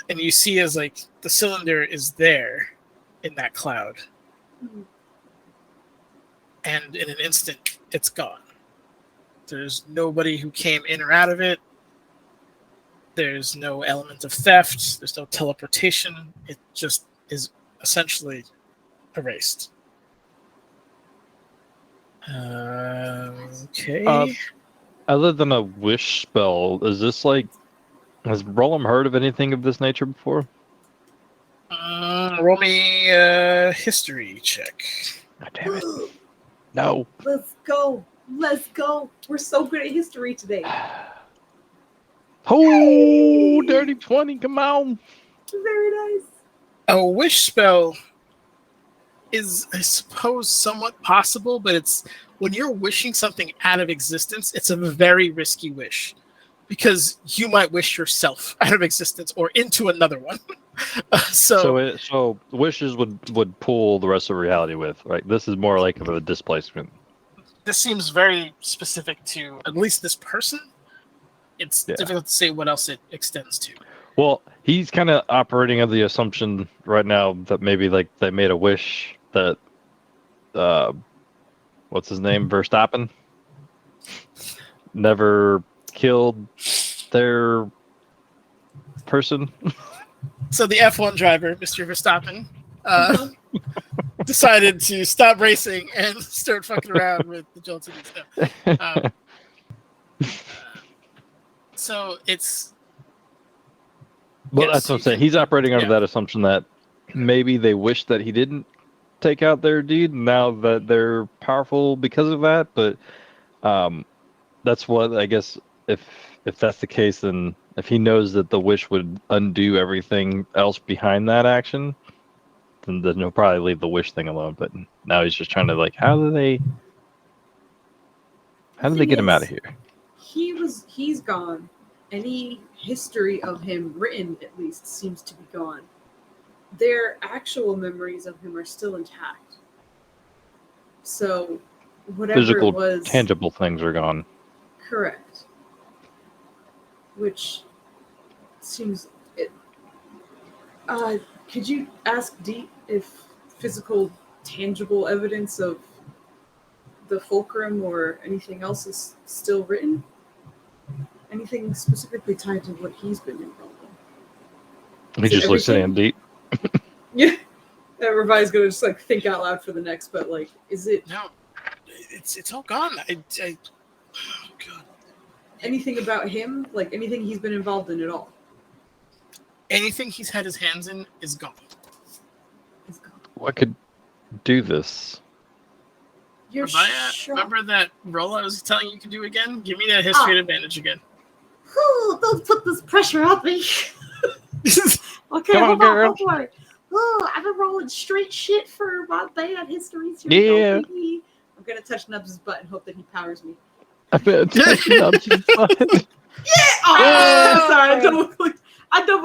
and you see as like the cylinder is there in that cloud, and in an instant it's gone. There's nobody who came in or out of it. There's no element of theft. There's no teleportation. It just is essentially erased. Okay. Other than a wish spell, is this like, has Rollum heard of anything of this nature before? Roll me a history check. God damn it. No. Let's go. We're so good at history today. Oh, dirty 20, come on. Very nice. A wish spell is, I suppose, somewhat possible, but it's when you're wishing something out of existence, it's a very risky wish because you might wish yourself out of existence or into another one. So wishes would pull the rest of reality with, right? This is more like of a displacement. This seems very specific to at least this person. It's difficult to say what else it extends to. Well, he's kind of operating on the assumption right now that maybe like they made a wish that what's his name, Verstappen, never killed their person. So the F1 driver, Mr. Verstappen, decided to stop racing and start fucking around with the Jolton and stuff. So it's... Well, that's what I'm saying. He's operating under that assumption that maybe they wish that he didn't take out their deed now that they're powerful because of that. But that's what, I guess, if that's the case, then if he knows that the wish would undo everything else behind that action, then he'll probably leave the wish thing alone. But now he's just trying to like, how do they get him out of here? He's gone. Any history of him written, at least, seems to be gone. Their actual memories of him are still intact. So, whatever Physical, it was... tangible things are gone. Correct. Which seems... could you ask Deep if physical, tangible evidence of the fulcrum or anything else is still written? Anything specifically tied to what he's been involved in? He just looks at Andy. Yeah. Everybody's gonna just like think out loud for the next, but like, is it? No, it's all gone. Oh God. Anything about him? Like anything he's been involved in at all? Anything he's had his hands in is gone. It's gone. What could do this? You're sure? Remember that roll I was telling you could do again? Give me that history advantage again. Don't put this pressure on me. Okay, Come on, hold on, girl. go for it. oh, I've been rolling straight shit for my bad histories. Here Yeah. we go, baby. I'm gonna touch Nubs' butt and hope that he powers me. I bet it's not just fun. Oh, Yeah! sorry, I double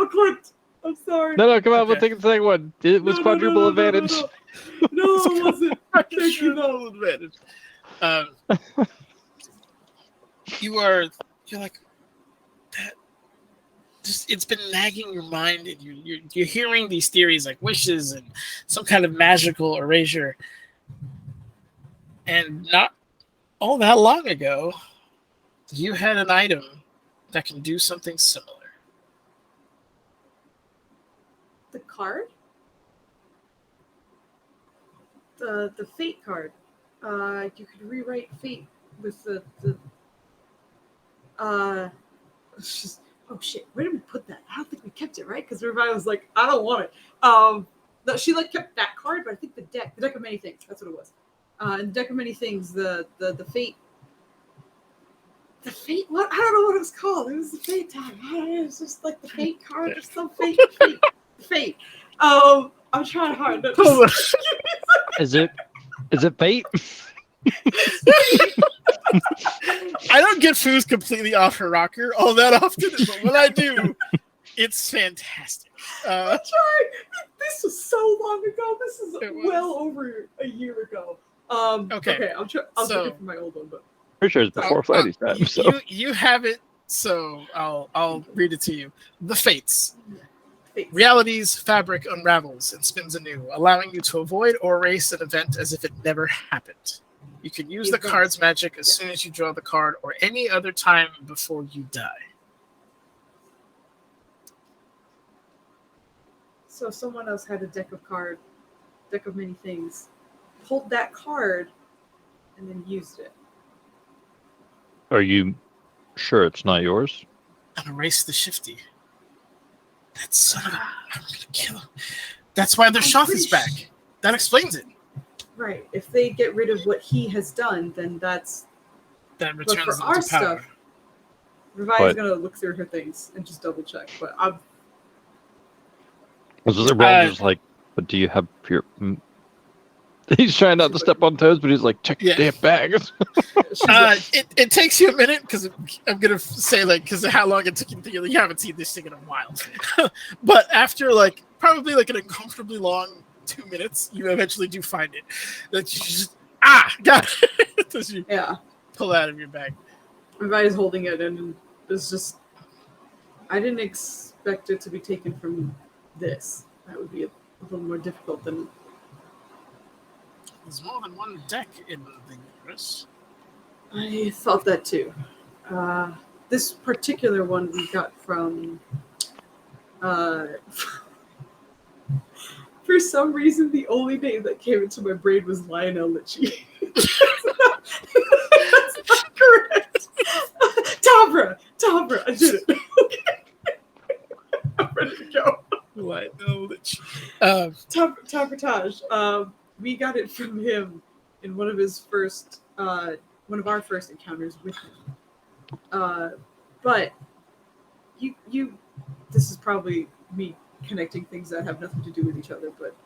clicked. I'm sorry. No, come on, we'll Okay. take the second one. It was quadruple advantage. No, it wasn't. Thank you. Control advantage. You're like that. Just it's been nagging your mind, and you're hearing these theories like wishes and some kind of magical erasure. And not all that long ago, you had an item that can do something similar. The card? The fate card. You could rewrite fate with the it's just, oh shit, where did we put that? I don't think we kept it, right? Because everybody was like, I don't want it. No, she like kept that card, but I think the deck of many things, that's what it was. And the deck of many things, the fate. The fate? What? I don't know what it was called. It was the fate tag. I don't know. It's just like the fate card or some fate. Fate. I'm trying hard. Is it fate? I don't get Foos completely off her rocker all that often, but when I do, it's fantastic. I'm trying. This was so long ago. This is It was. well over a year ago. Okay. I'll So- look for my old one, but Pretty sure it's before Friday's time. So You have it, so I'll read it to you. The Fates. Fate. Reality's fabric unravels and spins anew, allowing you to avoid or erase an event as if it never happened. You can use the card's magic as soon as you draw the card or any other time before you die. So if someone else had a deck of many things, pulled that card, and then used it. are you sure it's not yours? And erase the shifty. That son of a... I'm gonna kill him. That's why their I'm Shoth pretty is back. That explains it. Right. If they get rid of what he has done, then that's. That But returns for them our to power. stuff, Revive's gonna look through her things and just double check. But I'm. Was it just like, but do you have your... He's trying not to step on toes, but he's like, check the damn bags. It takes you a minute because I'm gonna say because of how long it took you to think you haven't seen this thing in a while. But after probably an uncomfortably long 2 minutes, you eventually do find it. That you just got it. As you pull it out of your bag. Revive's holding it, and it's just. I didn't expect it to be taken from this. That would be a little more difficult than. There's more than one deck in the universe. I thought that too. This particular one we got from. For some reason, the only name that came into my brain was Lionel Litchi. That's not correct. Tabra, I did it. I'm ready to go. Lionel Litchi. Tabratage. We got it from him in one of our first encounters with him. But you, this is probably me connecting things that have nothing to do with each other. But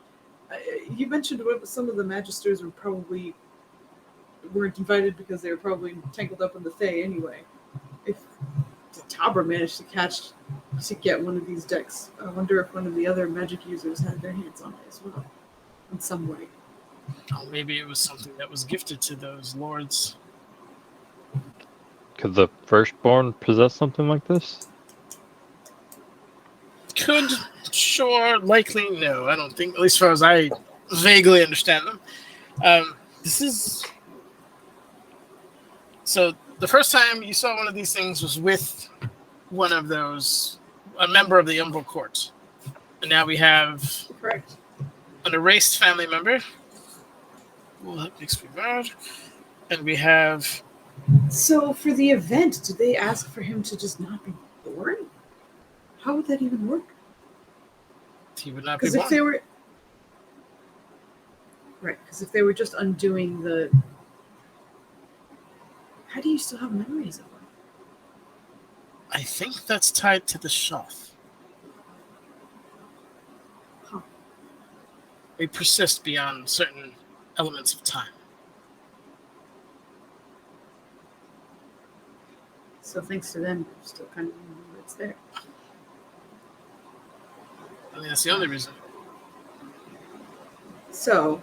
you mentioned some of the magisters weren't invited because they were probably tangled up in the Fae anyway. If the Tabra managed to get one of these decks, I wonder if one of the other magic users had their hands on it as well, in some way. Oh, maybe it was something that was gifted to those lords. Could the firstborn possess something like this? Could, sure, likely, no. I don't think, at least as far as I vaguely understand them. This is... So, the first time you saw one of these things was with one of those, a member of the Umbral Court. And now we have Correct. an erased family member. Well, that makes me mad. And we have... So, for the event, did they ask for him to just not be born? How would that even work? He would not be Because born. if they were... Right, because if they were just undoing the... How do you still have memories of him? I think that's tied to the Shoth. Huh. we persist beyond certain elements of time. So thanks to them, still kind of it's there. I mean, that's the only reason. So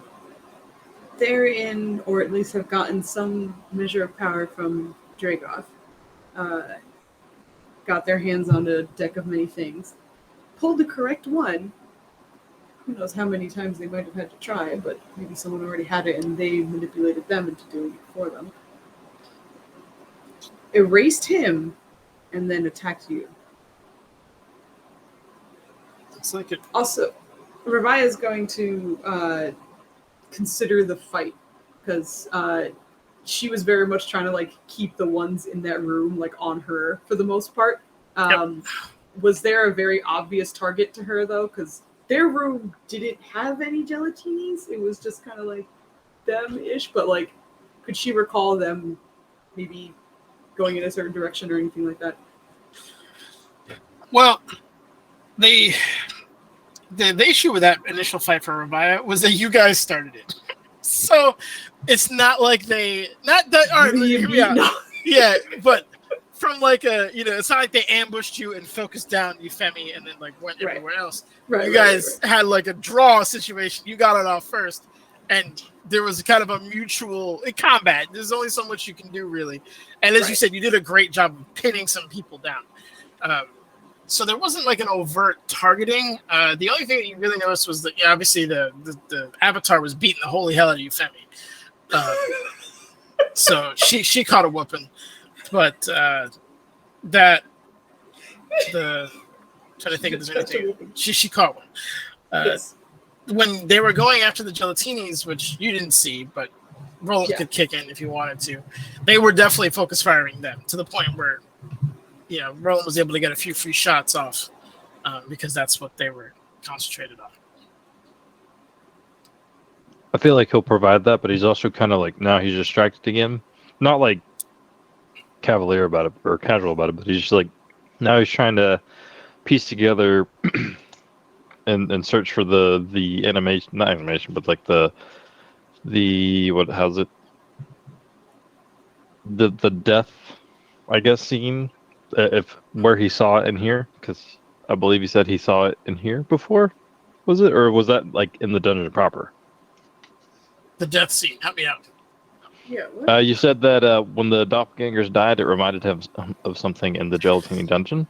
they're in, or at least have gotten some measure of power from Dragoth. Got their hands on a deck of many things. Pulled the correct one. Who knows how many times they might have had to try, but maybe someone already had it and they manipulated them into doing it for them. Erased him and then attacked you. It's like it. Also, Ravaya is going to consider the fight because she was very much trying to like keep the ones in that room like on her for the most part. Was there a very obvious target to her though? Because their room didn't have any gelatinis. It was just kind of like them-ish. But like, could she recall them maybe going in a certain direction or anything like that? Well, the issue with that initial fight for Ravaya was that you guys started it. So it's not like they not that. All right, hear me out. Yeah, but from like it's not like they ambushed you and focused down Euphemi and then like went everywhere else. You guys had like a draw situation. You got it off first, and there was kind of a mutual in combat. There's only so much you can do really, and as you said, you did a great job of pinning some people down. So there wasn't like an overt targeting. The only thing that you really noticed was that obviously the Avatar was beating the holy hell out of Euphemi. So she caught a whooping. But trying to think if there's anything. She caught one. Yes. When they were going after the gelatinis, which you didn't see, but Roland could kick in if you wanted to, they were definitely focus firing them to the point where Roland was able to get a few free shots off because that's what they were concentrated on. I feel like he'll provide that, but he's also kind of like, now he's distracted again. Not like cavalier about it or casual about it, but he's just like, now he's trying to piece together and search for the animation, not animation, but like the death, I guess, scene, where he saw it in here, because I believe he said he saw it in here before. Was it, or was that like in the dungeon proper? The death scene. Help me out. Yeah. You said that when the Dopplegangers died, it reminded him of something in the Gelatini dungeon.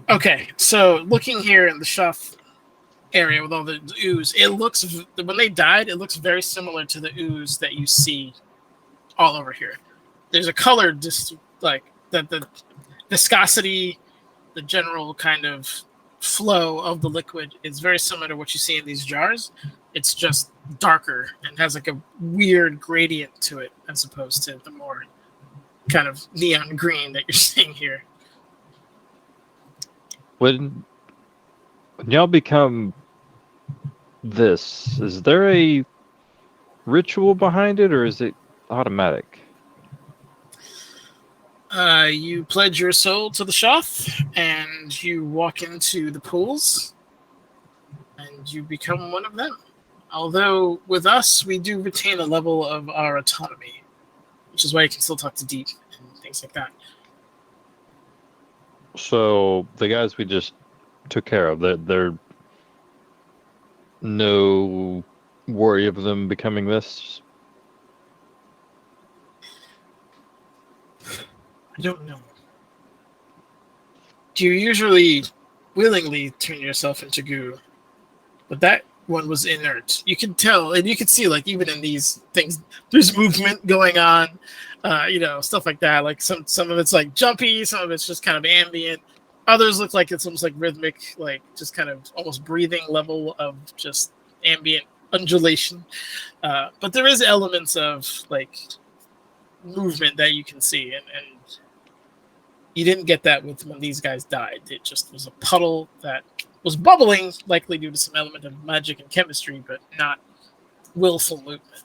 Okay, so looking here in the Shoth area with all the ooze, it looks, when they died, it looks very similar to the ooze that you see all over here. There's a color, just like the viscosity, the general kind of flow of the liquid is very similar to what you see in these jars. It's just darker and has like a weird gradient to it as opposed to the more kind of neon green that you're seeing here. When y'all become this, is there a ritual behind it, or is it automatic? You pledge your soul to the Shoth, and you walk into the pools, and you become one of them. Although with us, we do retain a level of our autonomy, which is why you can still talk to Deep and things like that. So the guys we just took care of, they're no worry of them becoming this? I don't know. Do you usually willingly turn yourself into goo? But that one was inert. You can tell, and you can see, like, even in these things, there's movement going on, stuff like that. Like some of it's like jumpy, some of it's just kind of ambient. Others look like it's almost like rhythmic, like just kind of almost breathing level of just ambient undulation. But there is elements of like movement that you can see, and you didn't get that with when these guys died. It just was a puddle that was bubbling, likely due to some element of magic and chemistry, but not willful movement.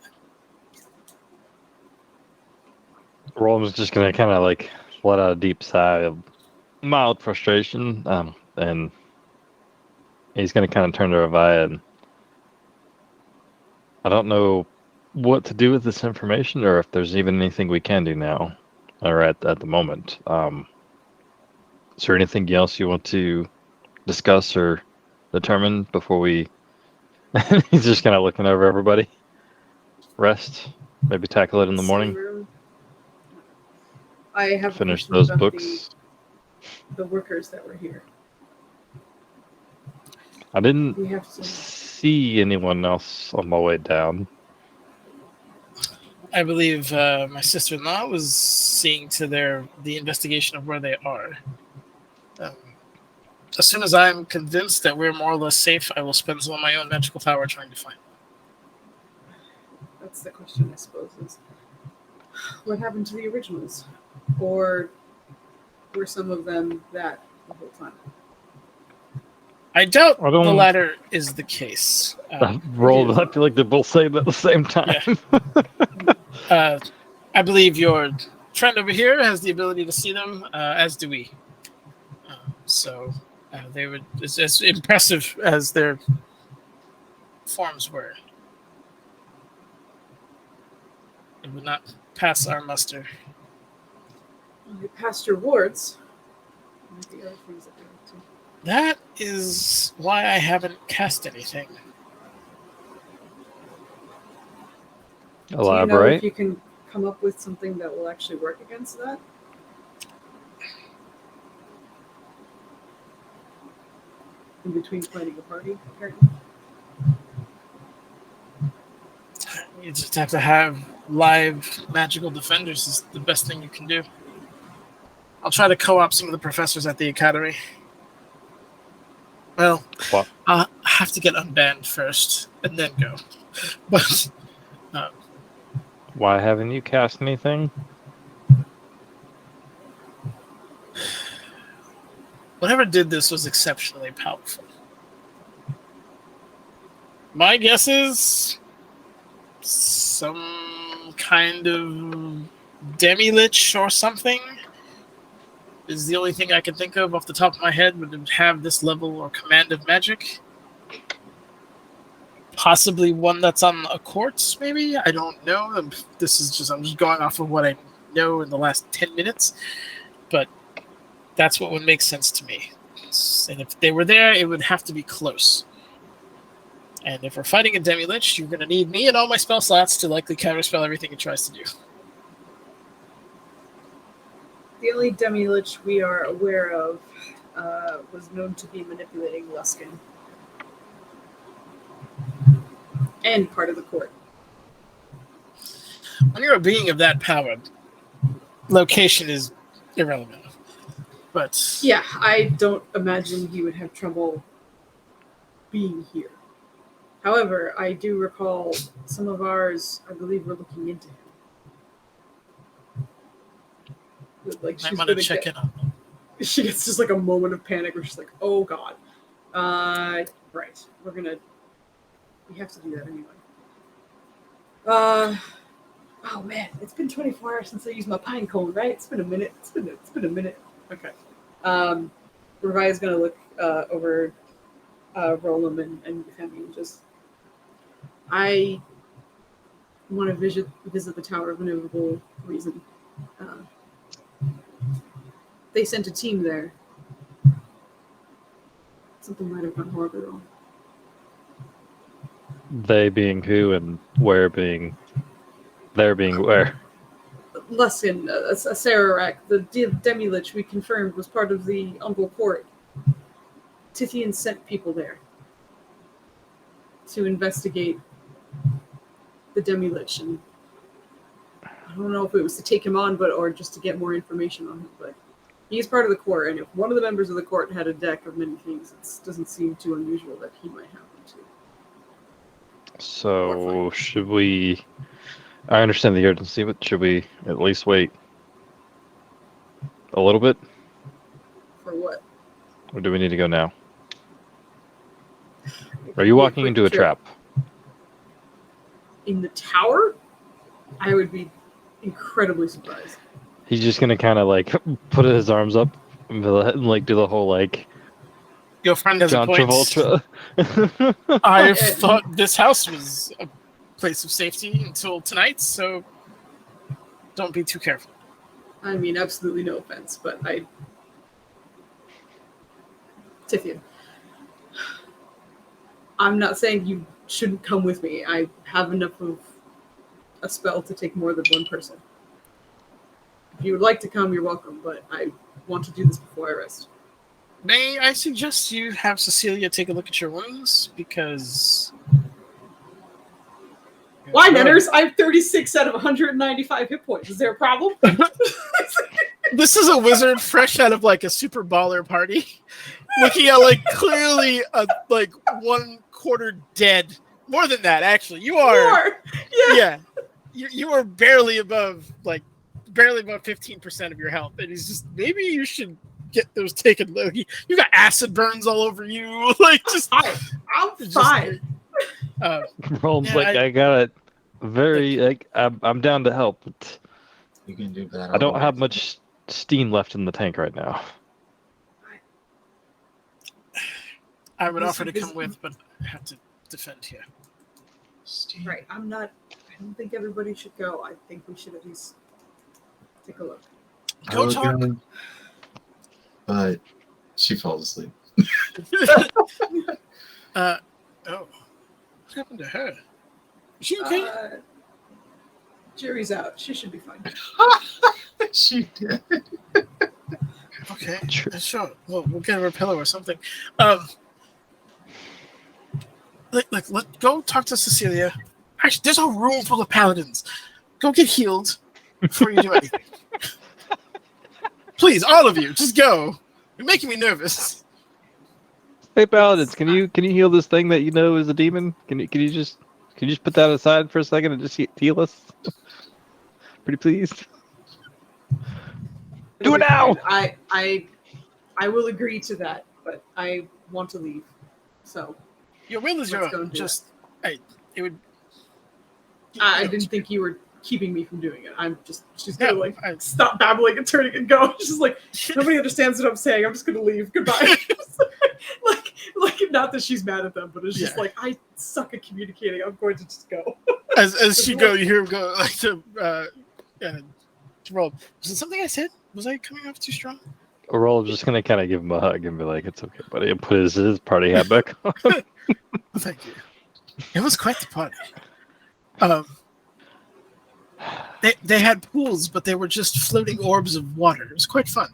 Roland's just gonna kind of like let out a deep sigh of mild frustration, and he's gonna kind of turn to Ravaya and I don't know what to do with this information, or if there's even anything we can do now, or at the moment. Is there anything else you want to discuss or determine before we? He's just kind of looking over everybody. Rest. Maybe tackle it in the morning. Room. I have Finish questions those about books. the workers that were here. I didn't We have to. see anyone else on my way down. I believe my sister-in-law was seeing to the investigation of where they are. As soon as I'm convinced that we're more or less safe, I will spend some of my own magical power trying to find them. That's the question, I suppose, is what happened to the originals? Or were some of them that the whole time? I doubt I don't- the latter is the case. I rolled. I feel like they're both saying it at the same time. I believe your friend over here has the ability to see them, as do we. So they would, as impressive as their forms were, it would not pass our muster. You passed your wards. The other things that they were up to. That is why I haven't cast anything. Do you know Elaborate. if you can come up with something that will actually work against that? In between planning a party, apparently. You just have to have live magical defenders is the best thing you can do. I'll try to co-op some of the professors at the academy. Well, What? I'll have to get unbanned first and then go. But Why haven't you cast anything? whatever did this was exceptionally powerful. My guess is some kind of demi-lich or something is the only thing I can think of off the top of my head would have this level or command of magic. Possibly one that's on a court, maybe? I don't know. I'm just going off of what I know in the last 10 minutes. But that's what would make sense to me. And if they were there, it would have to be close. And if we're fighting a demi-lich, you're going to need me and all my spell slots to likely counterspell everything it tries to do. The only demi-lich we are aware of was known to be manipulating Luskin. And part of the court. When you're a being of that power, location is irrelevant. But Yeah, I don't imagine he would have trouble being here. However, I do recall some of ours, I believe, were looking into him. Like, I she's want to gonna check in on them. She gets just like a moment of panic where she's like, oh god. Right. We have to do that anyway. Oh man, it's been 24 hours since I used my pine cone, right? It's been a minute. It's been a minute. Okay. Revia's gonna look over Roland and Femi and just, I want to visit the Tower of Inevitable Reason. They sent a team there. Something might have gone horribly wrong. They being who and where being there being where? Luskin, a Sararak, the Demi-Lich we confirmed was part of the Umbral Court. Tithian sent people there to investigate the Demi-Lich, and I don't know if it was to take him on, or just to get more information on him, but he's part of the court, and if one of the members of the court had a deck of many things, it doesn't seem too unusual that he might have them too. So should we? I understand the urgency, but should we at least wait a little bit, For what? or do we need to go now? Are you walking into a trap? In the tower? I would be incredibly surprised. He's just gonna kind of like put his arms up and like do the whole like Your friend has John a point. Travolta. I thought this house was a place of safety until tonight, so don't be too careful. I mean, absolutely no offense, but Tithian, I'm not saying you shouldn't come with me. I have enough of a spell to take more than one person. If you would like to come, you're welcome, but I want to do this before I rest. May I suggest you have Cecilia take a look at your wounds, because... Why, Nenners? I have 36 out of 195 hit points. Is there a problem? This is a wizard fresh out of like a super baller party, looking at like clearly a like 1/4 dead. More than that, actually. You are. More. Yeah. You are barely above 15% of your health, and he's just, maybe you should get those taken, Loki. You got acid burns all over you, like just. I'm fine. Rome's I got it. Very I'm down to help. But You can do that. I don't have much steam left in the tank right now. I would offer to come with, but I have to defend here. Right. I don't think everybody should go. I think we should at least take a look. Go talk. But she falls asleep. Oh. What happened to her? Is she okay? Jury's out. She should be fine. She did. Okay. Sure. We'll get her a pillow or something. Let go talk to Cecilia. Actually, there's a room full of paladins. Go get healed before you do anything. Please, all of you, just go. You're making me nervous. Hey paladins, can you heal this thing that you know is a demon? Can you just put that aside for a second and just heal us? Pretty pleased. Do it now. I will agree to that, but I want to leave. So your will is your let's go own. and do Just it would. I didn't think you were keeping me from doing it. She's gonna stop babbling and turning and go. She's just like, nobody understands what I'm saying. I'm just gonna leave. Goodbye. like not that she's mad at them, but it's just like, I suck at communicating. I'm going to just go. As she go, you hear him go like to roll. Was it something I said? Was I coming off too strong? Roll's just gonna kind of give him a hug and be like, "It's okay, buddy," and put his party hat back on. Thank you. It was quite the party. They had pools, but they were just floating orbs of water. It was quite fun.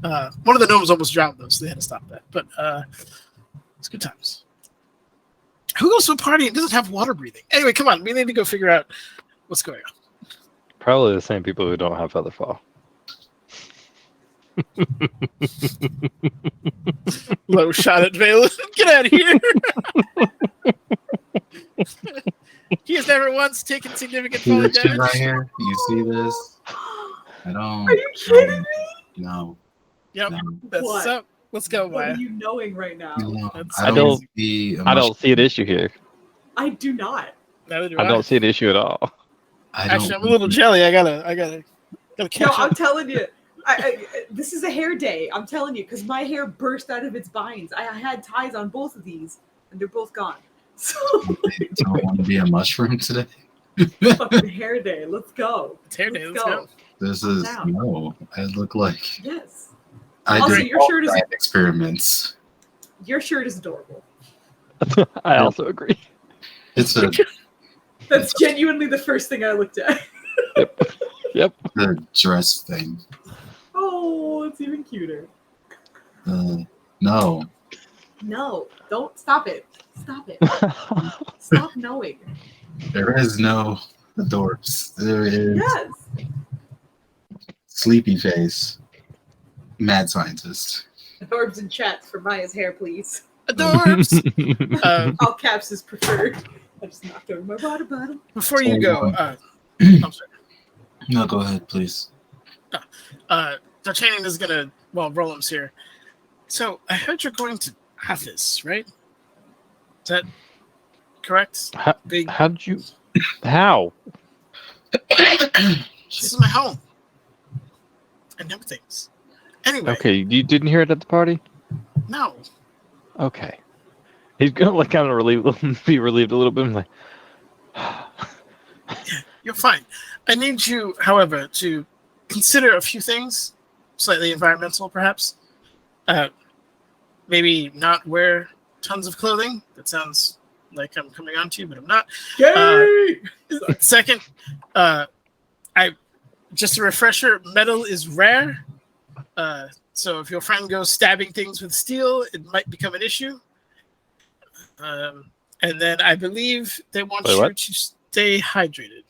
One of the gnomes almost drowned though, so they had to stop that. But it's good times. Who goes to a party and doesn't have water breathing? Anyway, come on. We need to go figure out what's going on. Probably the same people who don't have featherfall. Low shot at Valen. Get out of here. He has never once taken significant See falling this shit damage. right here? You see this? I don't. Are you kidding me? No. Yep. No. That's What? up. Let's go, What Maya. are you knowing right now? No. That's- I don't see see an issue here. I do not. Neither do I don't see an issue at all. Actually, I'm a little jelly. I gotta catch No, up. I'm telling you. This is a hair day. I'm telling you, because my hair burst out of its binds. I had ties on both of these, and they're both gone. So don't want to be a mushroom today. fucking hair day. Let's go. It's hair day. Let's go. This is Now. no. I look like Yes. I Also, did your all shirt is- kind of experiments. Your shirt is adorable. I also agree. It's a That's genuinely the first thing I looked at. Yep. the dress thing. Oh, it's even cuter. No. No, don't stop it. Stop it. Stop knowing. There is no dwarfs. There is Yes. sleepy face. Mad scientist. Orbs and chats for Maya's hair, please. Adorbs. All caps is preferred. I just knocked over my water bottle. Before you go, I'm sorry. No, go ahead, please. D'Artagnan is gonna, Roland's here. So I heard you're going to Athos, right? Is that correct? How did you? How? This is my home. I know things. Anyway. Okay, you didn't hear it at the party? No. Okay. He's gonna kind of be relieved a little bit. I'm like, You're fine. I need you, however, to consider a few things, slightly environmental, perhaps. Maybe not wear tons of clothing. That sounds like I'm coming on to you, but I'm not. Yay! Second, just a refresher, metal is rare. So if your friend goes stabbing things with steel, it might become an issue. And then I believe they want you to stay hydrated.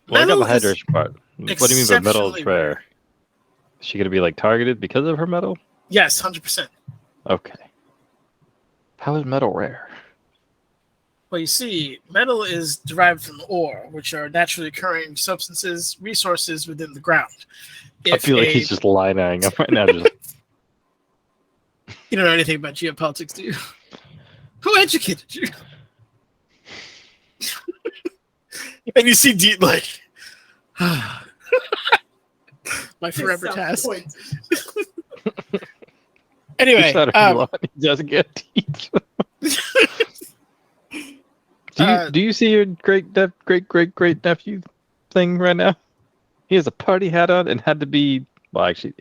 Well, I got the hydration part. What do you mean by metal is rare? Is she going to be like targeted because of her metal? Yes, 100%. Okay. How is metal rare? Well, you see, metal is derived from ore, which are naturally occurring substances, resources within the ground. I feel like he's just lie-eyeing up right now. You don't know anything about geopolitics, do you? Who educated you? And you see Deet like, my forever task. Anyway, he doesn't get teach. Do you see your great nephew thing right now? He has a party hat on and had to be. Well, actually,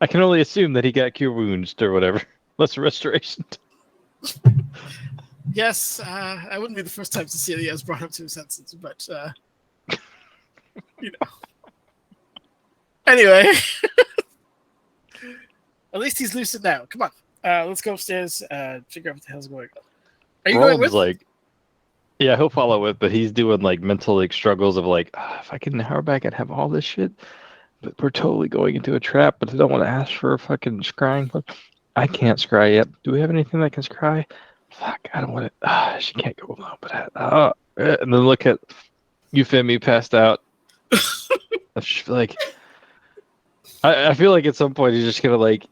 I can only assume that he got cure wounds or whatever. Less restoration. Yes, I wouldn't be the first time to see that he has brought him to his senses, but you know. Anyway, at least he's lucid now. Come on, let's go upstairs. Figure out what the hell's going on. Are you going with? Like, yeah, he'll follow it, but he's doing like mental like struggles of like, if I can hour back, I'd have all this shit. But we're totally going into a trap. But I don't want to ask for a fucking scrying. I can't scry yet. Do we have anything that can scry? Fuck, I don't want it. She can't go alone. But and then look at Euphemie passed out. I feel like I feel like at some point he's just gonna like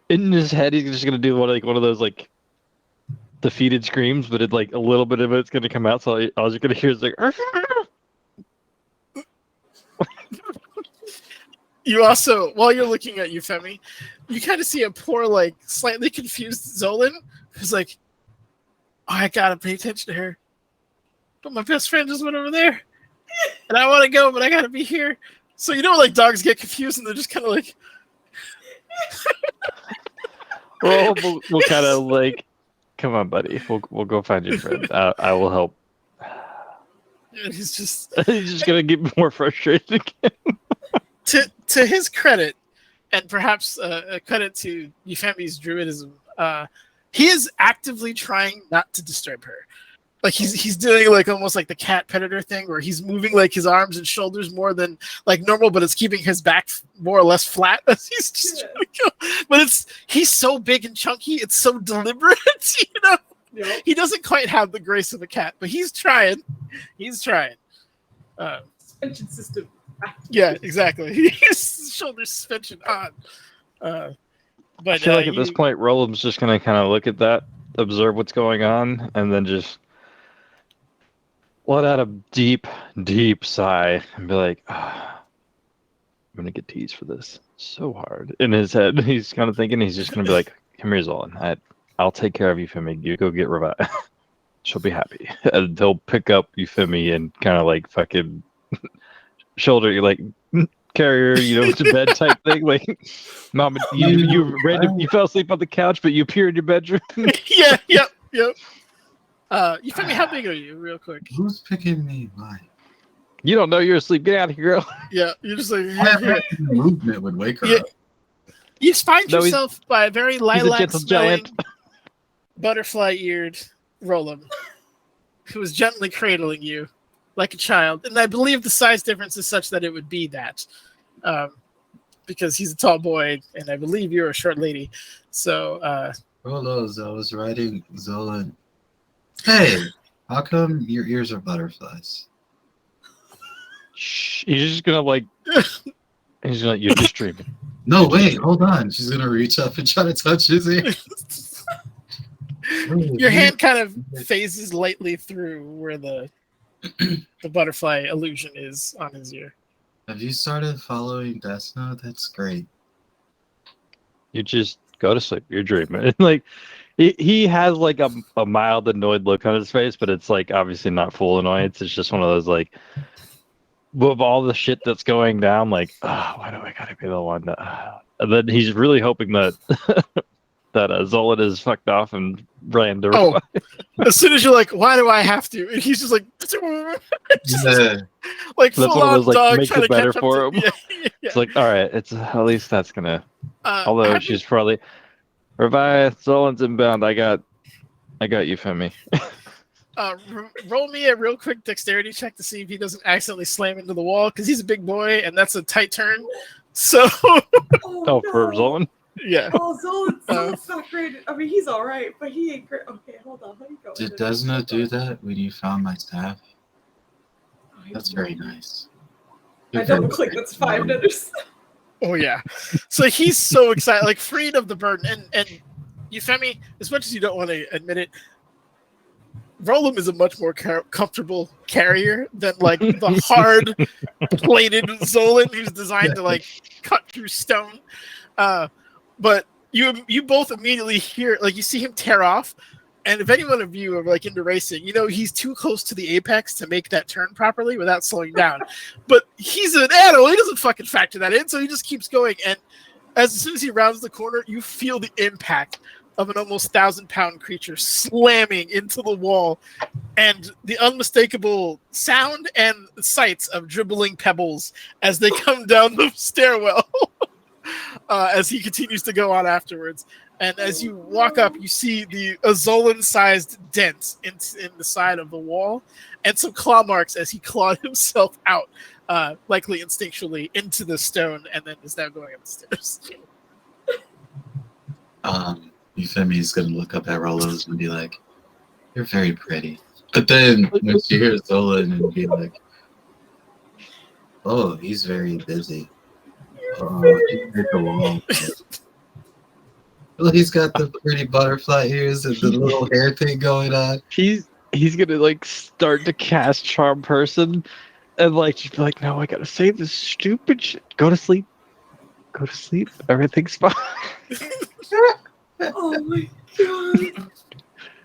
in his head he's just gonna do one of those like defeated screams, but it like a little bit of it's gonna come out. So all you're gonna hear is like. You also, while you're looking at Euphemie, you kind of see a poor, like, slightly confused Zolan who's like, oh, I gotta pay attention to her. But my best friend just went over there. And I want to go, but I gotta be here. So, you know, like, dogs get confused and they're just kind of like. We'll kind of like, come on, buddy. We'll go find your friend. I will help. And he's just gonna get more frustrated again. To his credit, and perhaps a credit to Euphemie's druidism, he is actively trying not to disturb her. Like he's doing like almost like the cat predator thing, where he's moving like his arms and shoulders more than like normal, but it's keeping his back more or less flat as he's just trying to go. But he's so big and chunky, it's so deliberate, you know. Yep. He doesn't quite have the grace of a cat, but he's trying. He's trying. Suspension system. Yeah, exactly. His shoulder suspension on. But I feel like at this point, Roland's just gonna kind of look at that, observe what's going on, and then just let out a deep, deep sigh and be like, I'm gonna get teased for this so hard. In his head, he's kind of thinking he's just gonna be like, "Come here, Zolan. I'll take care of Euphemie. You go get revived. She'll be happy." And they'll pick up Euphemie and kind of like fucking. Shoulder, you like carry her, you know, to bed type thing. Like, Mama, you fell asleep on the couch, but you appear in your bedroom. Yep. Euphemie, how big are you, real quick? Who's picking me? Why? You don't know you're asleep. Get out of here, girl. Yeah, you're just like Movement would wake her up. You find yourself by a very lilac-smelling, butterfly-eared Roland, who is gently cradling you. Like a child, and I believe the size difference is such that it would be that, because he's a tall boy, and I believe you're a short lady. So, Rolos, I was writing Zolan. Hey, how come your ears are butterflies? Shh, he's just gonna like, he's gonna you're just dreaming. No, wait, hold on. She's gonna reach up and try to touch his ear. Your hand kind of phases lightly through where the butterfly illusion is on his ear. Have you started following Death Note? That's great. You just go to sleep. You're dreaming. Like He has like a mild annoyed look on his face, but it's like obviously not full annoyance. It's just one of those like, with all the shit that's going down, like, why do I gotta be the one that? And then he's really hoping that that Zolan is fucked off and ran to. Oh, as soon as you're like, why do I have to? And he's just like, just, like That's full one of on those, like, dog makes trying it to better catch for up him. to, yeah. It's like, all right, it's at least that's gonna. Although have she's probably, Revi, Zolan's inbound. I got you, Femi. roll me a real quick dexterity check to see if he doesn't accidentally slam into the wall because he's a big boy and that's a tight turn. So, Oh, for Zolan. yeah. Oh, Zolan's not great. I mean, he's all right, but he ain't great. Okay, hold on. How you going? Did Desna do that when you found my staff? That's very nice. I double click. That's 5 letters. Oh yeah. So he's so excited, like freed of the burden, and Euphemi, as much as you don't want to admit it, Roland is a much more comfortable carrier than like the hard plated Zolan who's designed to like cut through stone. But you both immediately hear, like, you see him tear off, and if any one of you are like into racing, you know he's too close to the apex to make that turn properly without slowing down. But he's an animal; he doesn't fucking factor that in, so he just keeps going. And as soon as he rounds the corner, you feel the impact of an almost 1,000-pound creature slamming into the wall, and the unmistakable sound and sights of dribbling pebbles as they come down the stairwell. As he continues to go on afterwards. And as you walk up, you see the Zolan-sized dent in the side of the wall and some claw marks as he clawed himself out, likely instinctually, into the stone and then is now going up the stairs. Euphemi's going to look up at Rolos and be like, you're very pretty. But then when she hears Zolan and be like, oh, he's very busy. Well, he's got the pretty butterfly ears and the little hair thing going on. He's gonna like start to cast Charm Person, and like she'd be like, "No, I gotta save this stupid shit. Go to sleep. Go to sleep. Everything's fine." Oh my god!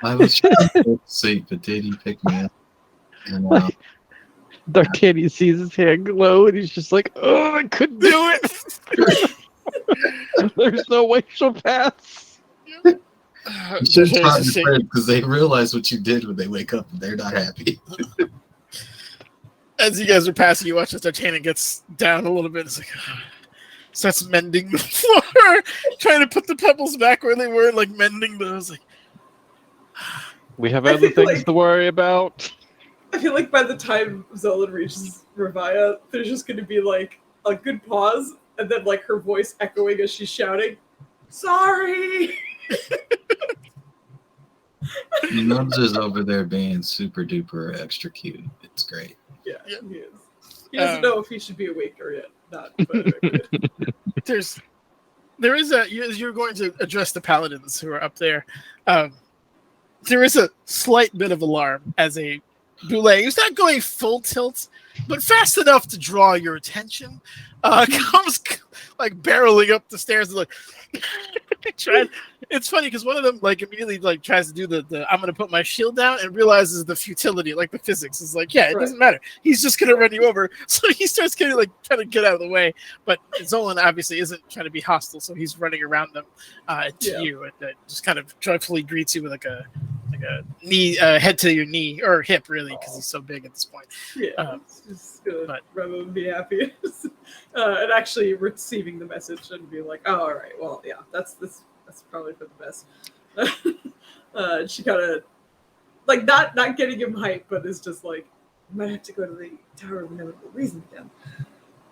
I was trying to go to sleep, but then he picked me up. And, D'Artagnan sees his hand glow, and he's just like, "Oh, I couldn't do it. There's no way she'll pass." you should try because they realize what you did when they wake up and they're not happy. As you guys are passing, you watch as D'Artagnan gets down a little bit. It's like, starts mending the floor, trying to put the pebbles back where they were, like mending those. Like, we have other things like, to worry about. I feel like by the time Zolan reaches Revia, there's just going to be like a good pause, and then like her voice echoing as she's shouting, "Sorry." Nubs is over there being super duper extra cute. It's great. Yeah, he is. He doesn't know if he should be awake or yet not. But there is as you're going to address the paladins who are up there. There is a slight bit of alarm as a Boulay, who's not going full tilt, but fast enough to draw your attention, comes like barreling up the stairs and like it's funny because one of them like immediately like tries to do the I'm gonna put my shield down and realizes the futility, like the physics is like, yeah, it doesn't matter, he's just gonna run you over. So he starts getting like trying to get out of the way, but Zolan obviously isn't trying to be hostile, so he's running around them to you and just kind of joyfully greets you with like a knee, head to your knee or hip, really, because he's so big at this point. Yeah, just gonna rub him and be happy, and actually receiving the message and be like, "Oh, all right, well, yeah, that's probably for the best." She kind of like not getting him hyped, but is just like, "I might have to go to the Tower of Inevitable Reason again.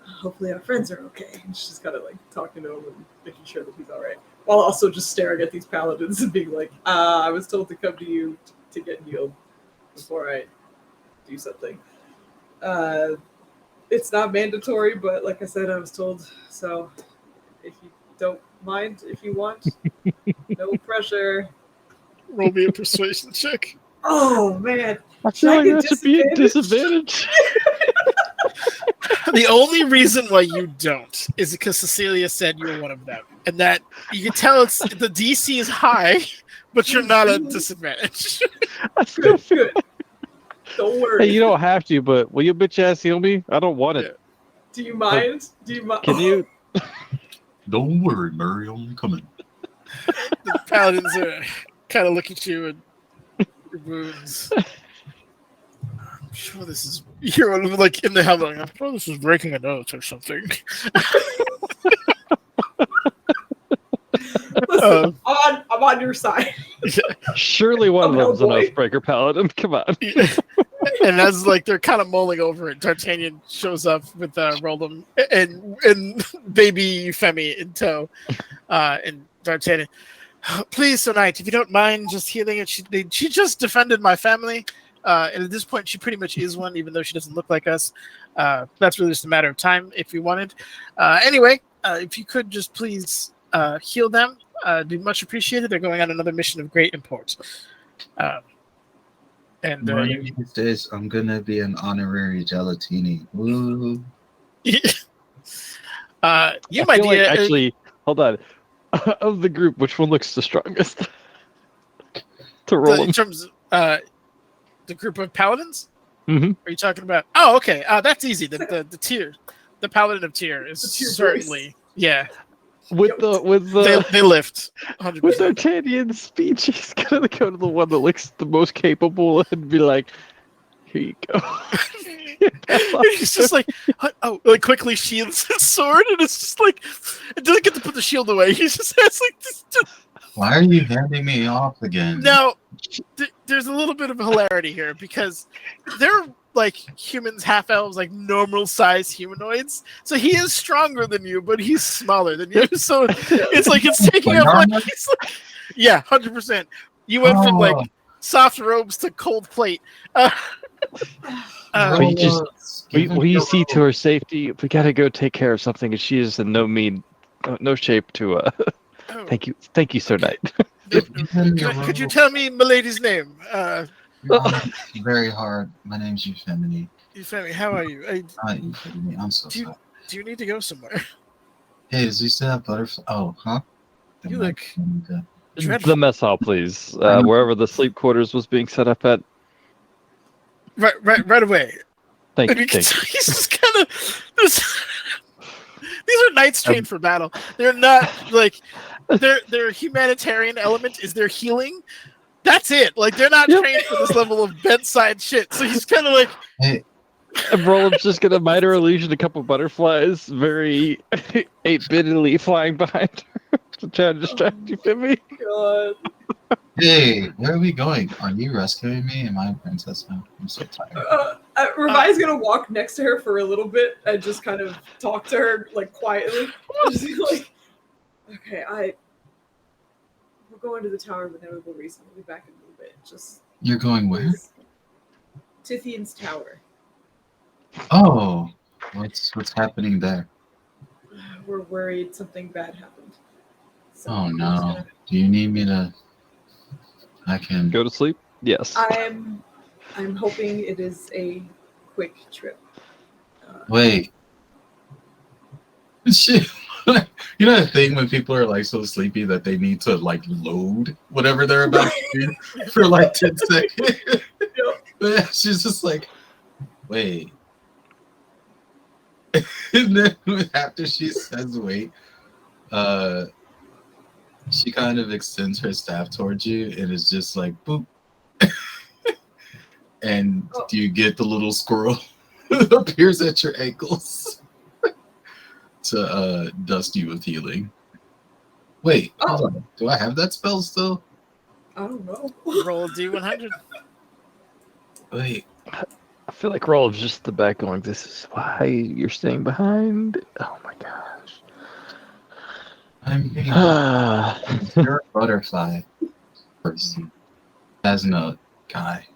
Hopefully, our friends are okay." And she's kind of like talking to him and making sure that he's all right, while also just staring at these paladins and being like, "I was told to come to you to get healed before I do something. It's not mandatory, but like I said, I was told. So if you don't mind, if you want, no pressure." Roll me a persuasion check. Oh man, I feel like that should be a disadvantage. The only reason why you don't is because Cecilia said you're one of them, and that you can tell it's the DC is high, but you're not at disadvantage. Good, good. Don't worry. Hey, you don't have to, but will you bitch ass heal me? I don't want it. Do you mind? Do you mind? Can you? Don't worry, Murray, I'm coming. The paladins are kind of look at you and your wounds. I'm sure this is you're like in the helmet. I'm sure this is breaking a nose or something. Listen, I'm on your side. Surely one of them's an Oathbreaker paladin. Come on. And as like they're kind of mulling over it, D'Artagnan shows up with Roldum and baby Femi in tow. And D'Artagnan, please, Sir Knight, if you don't mind just healing it. She just defended my family. And at this point, she pretty much is one, even though she doesn't look like us. That's really just a matter of time if you wanted. Anyway, if you could just please heal them, it'd be much appreciated. They're going on another mission of great import. And One of these days, I'm gonna be an honorary gelatini. Woo. you I might feel be like, actually, hold on. Of the group, which one looks the strongest? To roll in terms of the group of paladins. Mm-hmm. Are you talking about? Oh, okay. That's easy. The tier, the paladin of tier is certainly With the they lift. 100%. with D'Artagnan's speech, he's gonna go to the one that looks the most capable and be like, "Here you go." He's just like, like quickly sheathes his sword, and it's just like, it doesn't get to put the shield away. He just has like this. Why are you handing me off again? Now, there's a little bit of hilarity here because they're like humans, half elves, like normal size humanoids. So he is stronger than you, but he's smaller than you. So it's like it's taking up like he's like, 100%. You went from like soft robes to cold plate. We see to her safety. We gotta go take care of something, and she is in no shape to. Thank you, Sir Knight. Could you tell me Milady's name? Very hard. My name's Euphemini. Euphemini, how are you? Euphemini, I'm so sorry. Do you need to go somewhere? Hey, does he still have butterfly? Oh, huh? You look the mess hall, please. Wherever the sleep quarters was being set up at. Right away. Thank you. He's just kind of. These are knights trained for battle. They're not like their humanitarian element is their healing. That's it. Like they're not trained for this level of bedside shit. So he's kind of like, hey. And Roland's just gonna minor illusion a couple butterflies, very 8-bitedly flying behind her to try to distract you from me. God. Hey, where are we going? Are you rescuing me? Am I a princess now? I'm so tired. Ravai's gonna walk next to her for a little bit and just kind of talk to her like quietly. Just be like, okay, we're going to the Tower of Inevitable Reason. We'll be back in a little bit. Just You're going where? Tithian's Tower. Oh, what's happening there? We're worried something bad happened. So Oh no! Do you need me to? I can go to sleep. Yes. I'm hoping it is a quick trip. Wait. Shit. You know that thing when people are like so sleepy that they need to like load whatever they're about to do for like 10 seconds. Yep. She's just like, wait. And then after she says wait, she kind of extends her staff towards you and is just like boop. And do you get the little squirrel that appears at your ankles to dust you with healing? Wait, hold on. Do I have that spell still? I don't know. Roll a D100. Wait. I feel like Roland's just at the back going, this is why you're staying behind. Oh my gosh. You're a butterfly person. As no guy.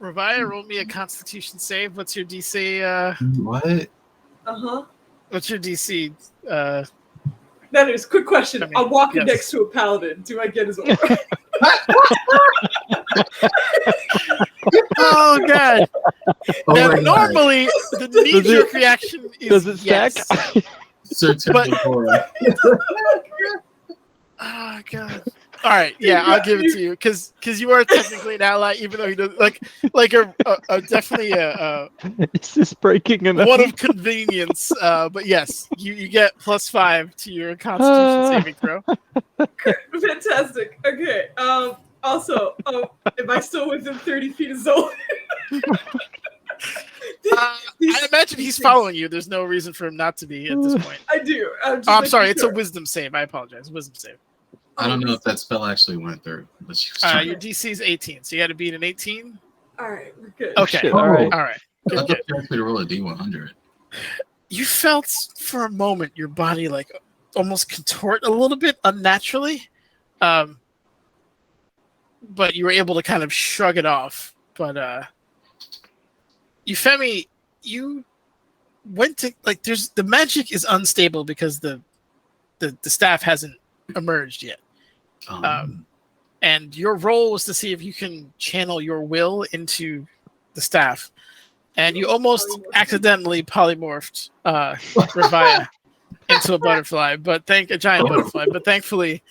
Ravaya, roll me a Constitution save. What's your DC? What? What's your DC? That is quick question. I'm walking next to a paladin. Do I get his aura? Oh god! Oh Now, my God. normally the knee-jerk reaction is Does it stack? yes. Certain But- horror. Oh god! All right, yeah, I'll give it to you because you are technically an ally, even though he does like a definitely a Is this breaking enough? one of convenience. But yes, you get +5 to your Constitution saving throw. Fantastic. Okay. Also, am I still within 30 feet of Zolan? I imagine he's following you. There's no reason for him not to be at this point. I do. I'm sorry. It's a wisdom save. I apologize. Wisdom save. I don't know if that spell actually went through, but she was trying. Your DC is 18, so you got to beat an 18. All right, we're good. Okay. Shit, all right. All right. I Good, thought good. you actually roll a D100. You felt for a moment your body like almost contort a little bit unnaturally, but you were able to kind of shrug it off. But Euphemi, you went to like the magic is unstable because the staff hasn't emerged yet. And your role was to see if you can channel your will into the staff. And you almost accidentally polymorphed Ravaya into a butterfly, a giant butterfly. But thankfully,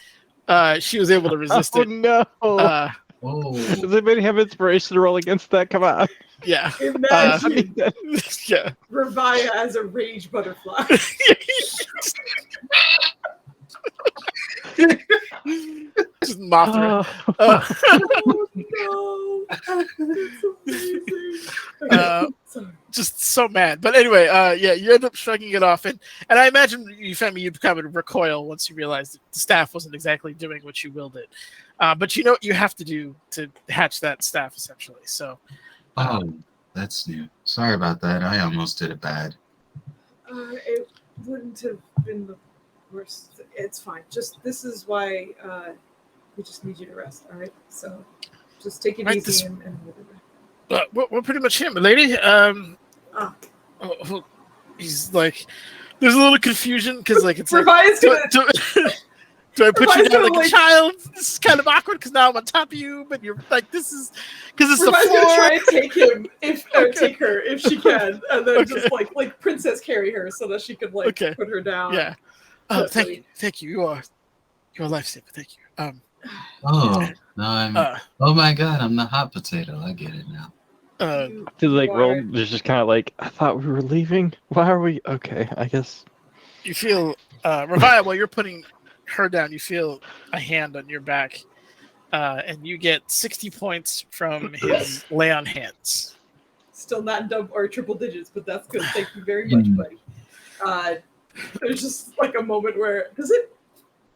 she was able to resist Oh it. no! oh, Does anybody have inspiration to roll against that? Come on. Yeah. Imagine Yeah. Ravaya as a rage butterfly. Just Mothra. Oh no! That's amazing. Sorry. Just so mad. But anyway, yeah, you end up shrugging it off, and I imagine you'd kind of recoil once you realized that the staff wasn't exactly doing what you willed it. But you know what you have to do to hatch that staff, essentially. So. oh, that's new. Sorry about that. I almost did it bad. It wouldn't have been the worst. It's fine. This is why we just need you to rest. All right. So just take it Right, easy and whatever. We're pretty much here, my lady. He's like, there's a little confusion because like it's like, Ravaya's gonna. do I put you Ravaya's down gonna, like a child? This is kind of awkward because now I'm on top of you, but you're like, this is because it's the Ravaya's gonna floor. try and take him Okay. take her if she can, and then Okay. just like princess carry her so that she could like Okay. put her down. Yeah. Oh, That's really- thank you. You're a lifesaver. Thank you. Oh, no, I'm. Uh, oh my God, I'm the hot potato. I get it now. You To like roll, are- there's just kind of like, I thought we were leaving. Why are we? Okay, I guess. you feel Ravaya, while you're putting her down, you feel a hand on your back, and you get 60 points from his lay on hands. Still not in double or triple digits, but that's good. Thank you very much, buddy. There's just like a moment where does it?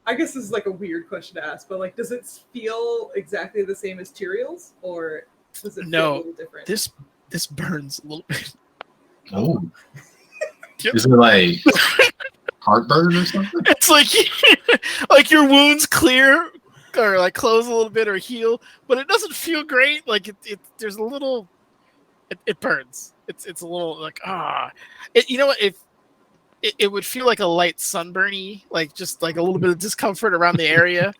I guess this is like a weird question to ask, but like, does it feel exactly the same as Tyrael's, or does it feel No, a little different? This burns a little bit. Oh, Yep. is it like heartburn or something? It's like like your wounds clear or like close a little bit or heal, but it doesn't feel great. Like it there's a little it burns. It's a little like you know what, if it would feel like a light sunburny, like just like a little bit of discomfort around the area,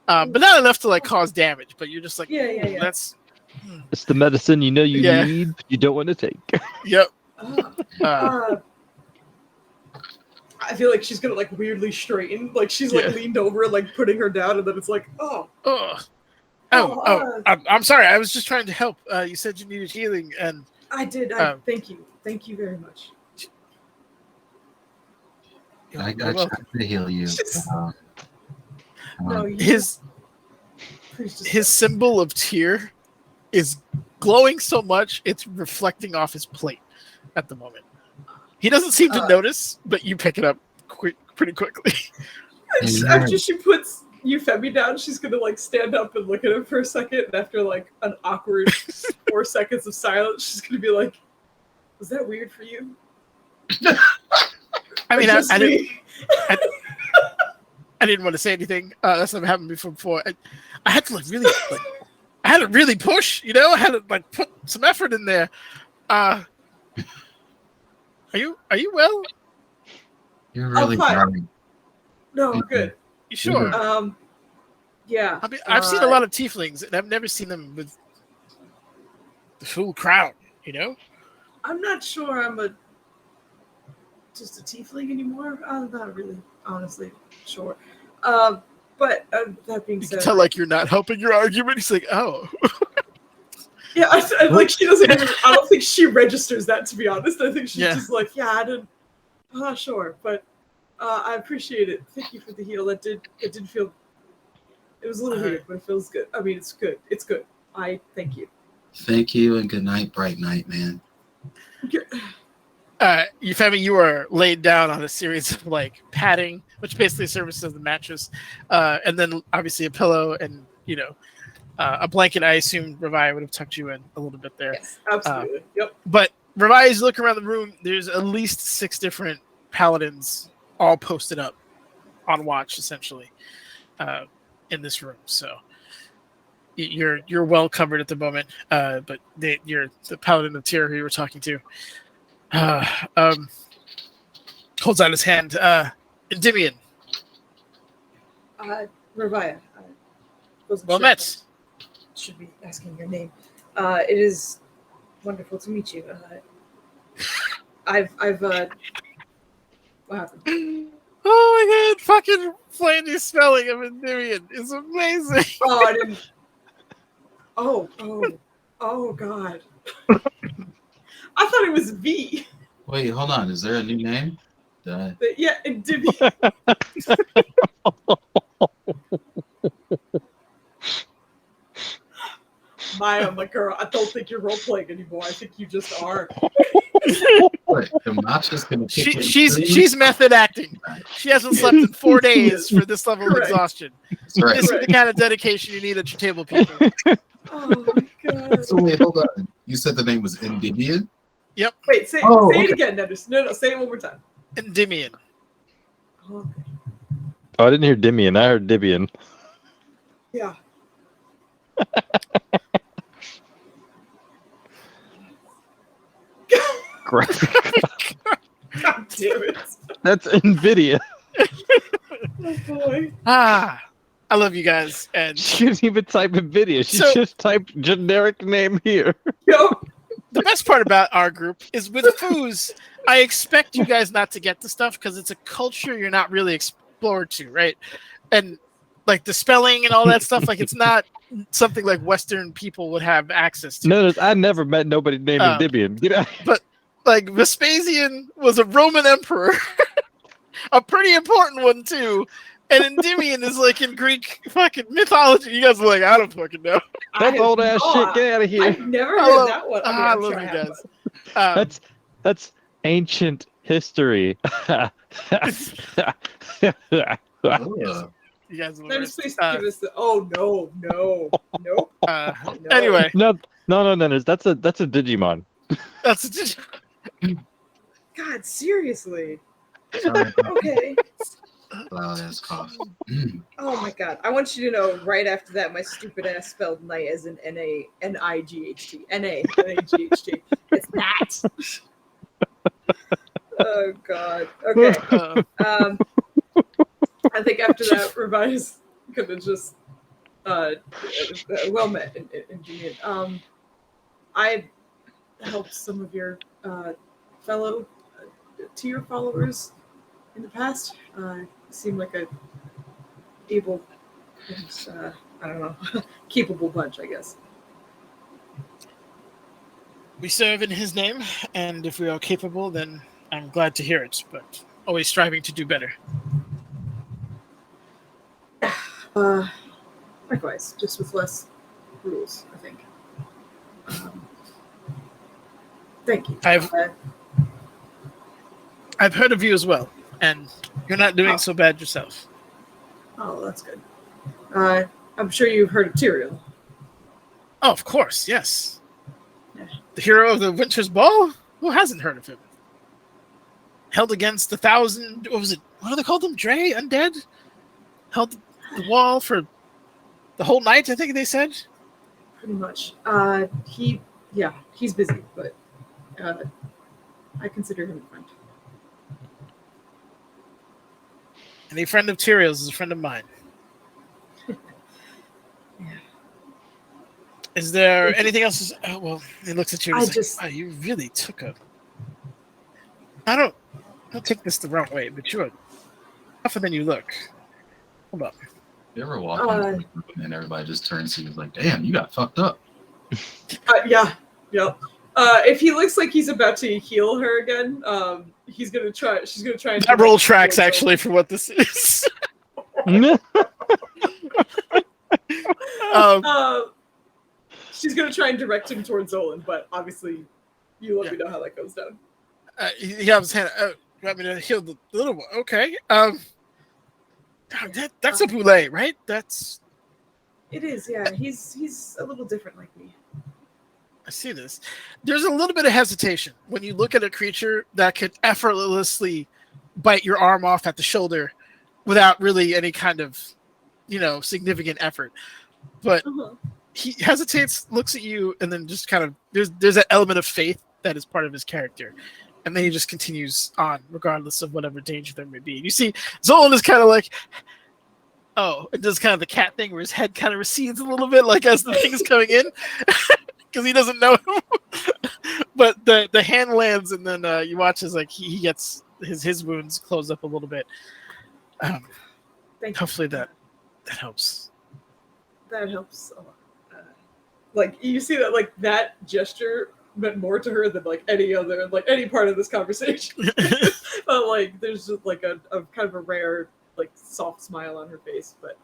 but not enough to like cause damage. But you're just like, Yeah. that's It's the medicine you know you Yeah. need, but you don't want to take. yep. I feel like she's gonna like weirdly straighten, like she's like Yeah. leaned over, like putting her down, and then it's like, oh, I'm sorry. I was just trying to help. You said you needed healing, and I did. Thank you very much. I you're got welcome. to heal you. No, you His please just his symbol of tear is glowing so much it's reflecting off his plate at the moment. He doesn't seem to notice, but you pick it up pretty quickly. After she puts Euphemi down, she's gonna like stand up and look at him for a second, and after like an awkward 4 seconds of silence, she's gonna be like, "Was that weird for you?" I mean, Just I didn't. me? I didn't want to say anything. That's never happened before. I had to like really, I had to really push. You know, I had to like put some effort in there. Are you well? You're really fine. sorry. No, I'm good. You sure? Yeah. I mean, I've seen a lot of tieflings, and I've never seen them with the full crown, you know? I'm not sure I'm just a tiefling anymore. I'm not really, honestly, sure. But that being You said, can tell like you're not helping your argument. He's like, oh. yeah, I like she doesn't even. I don't think she registers that, to be honest. I think she's just like, yeah, I didn't. I'm not sure, but I appreciate it. Thank you for the heal. It did feel. It was a little weird, but it feels good. I mean, it's good. It's good. I thank you. Thank you and good night, bright night, man. Femi, you are laid down on a series of like padding, which basically serves as the mattress, and then obviously a pillow and a blanket. I assume Revi would have tucked you in a little bit there. Yes, absolutely. Yep. But Revi, as you look around the room, there's at least 6 different paladins all posted up on watch, essentially, in this room. So you're well covered at the moment. But you're the paladin of Tyr who you were talking to. Holds out his hand. Endymion. Ravaya. Well met. Should be asking your name. It is wonderful to meet you. I've what happened? Oh my god, fucking Flandy's spelling of Endymion is amazing. Oh, I didn't. Oh god. I thought it was V. Wait, hold on. Is there a new name? Yeah, Endymion. Maya, my girl, I don't think you're role playing anymore. I think you just are. Wait, I'm not just gonna. She's method acting. She hasn't slept in 4 days for this level of exhaustion. Right. This is the kind of dedication you need at your table, people. Oh my god. So wait, hold on. You said the name was Endymion? Yep. Wait, say it again, Nedis. No, say it one more time. Endymion. Oh, I didn't hear Dimian. I heard Dibian. yeah. God damn it. That's NVIDIA. Oh boy. I love you guys. And She didn't even type NVIDIA. She just typed generic name here. Yo. The best part about our group is with Foos, I expect you guys not to get the stuff because it's a culture you're not really explored to, right? And like the spelling and all that stuff, like it's not something like Western people would have access to. Notice I never met nobody named Dibian. Get out. But like Vespasian was a Roman emperor, a pretty important one too. And Endymion is like in Greek fucking mythology. You guys are like, I don't fucking know. That's old ass shit. Get out of here. I've never heard that one. I love you guys. That's ancient history. Oh. You guys are the Just worst. please give us the. Oh no. No. Anyway, no. That's a Digimon. that's a God, seriously. Sorry. Okay. Loud ass cough. Oh my god. I want you to know right after that my stupid ass spelled night as in N-A-N-I-G-H-T. N-A-N-A-G-H-T. It's that. Oh god. Okay. I think after that Revi's gonna just well met in I helped some of your fellow tier followers in the past. Seemed like a able, I don't know, capable bunch, I guess. We serve in his name, and if we are capable, then I'm glad to hear it, but always striving to do better. Likewise, just with less rules, I think. Thank you. I've heard of you as well, and you're not doing so bad yourself. Oh, that's good. I'm sure you've heard of Tyrael. Oh, of course, yes. Yeah. The hero of the Winter's Ball? Who hasn't heard of him? Held against 1,000, what was it? What do they call them? Dre? Undead? Held the wall for the whole night, I think they said? Pretty much. He's busy, but I consider him a friend. Any friend of Tyrael's is a friend of mine. Yeah. Is there anything else? Oh, well, he looks at you and I he's just- like, oh, you really took a... don't take this the wrong way, but you're tougher than you look. Hold up. You ever walk into a group and everybody just turns to you like, damn, you got fucked up. Yeah. If he looks like he's about to heal her again, she's gonna try and That roll tracks actually for what this is. She's gonna try and direct him towards Zolan, but obviously you let me know how that goes down. He has his hand. You want me to heal the little one? Okay. That's a boulet, right? It is, yeah. He's a little different like me. I see this. There's a little bit of hesitation when you look at a creature that could effortlessly bite your arm off at the shoulder without really any kind of, significant effort. But he hesitates, looks at you, and then just kind of there's that element of faith that is part of his character. And then he just continues on, regardless of whatever danger there may be. You see, Zolan is kind of like, it does kind of the cat thing where his head kind of recedes a little bit, like as the thing is coming in, because he doesn't know him. But the hand lands, and then you watch as like he gets his wounds closed up a little bit. Hopefully that helps. That helps a lot. Like you see that like that gesture meant more to her than like any part of this conversation. But like there's just like a kind of a rare like soft smile on her face, but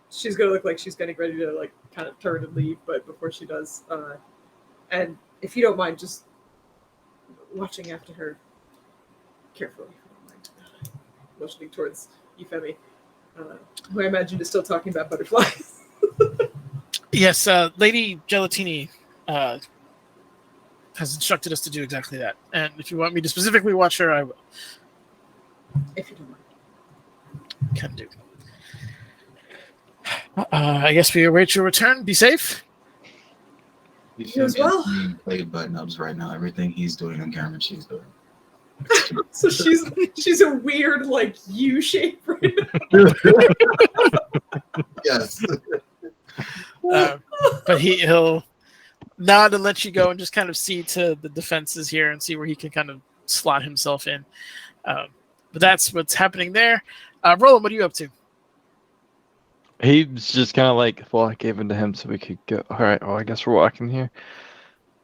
she's gonna look like she's getting ready to like kind of turn and leave, but before she does, and if you don't mind just watching after her carefully, if you don't mind, motioning towards Euphemie, who I imagine is still talking about butterflies. Yes, Lady Gelatini has instructed us to do exactly that. And if you want me to specifically watch her, I will. If you don't mind. Can do. I guess we await your return. Be safe. You as well. Being played by Nubs right now. Everything he's doing on camera, she's doing. So she's a weird like U shape right now. Yes. But he'll nod and let you go and just kind of see to the defenses here and see where he can kind of slot himself in. But that's what's happening there. Roland, what are you up to? He's just kind of like, well, I gave in to him so we could go. All right, well, I guess we're walking here.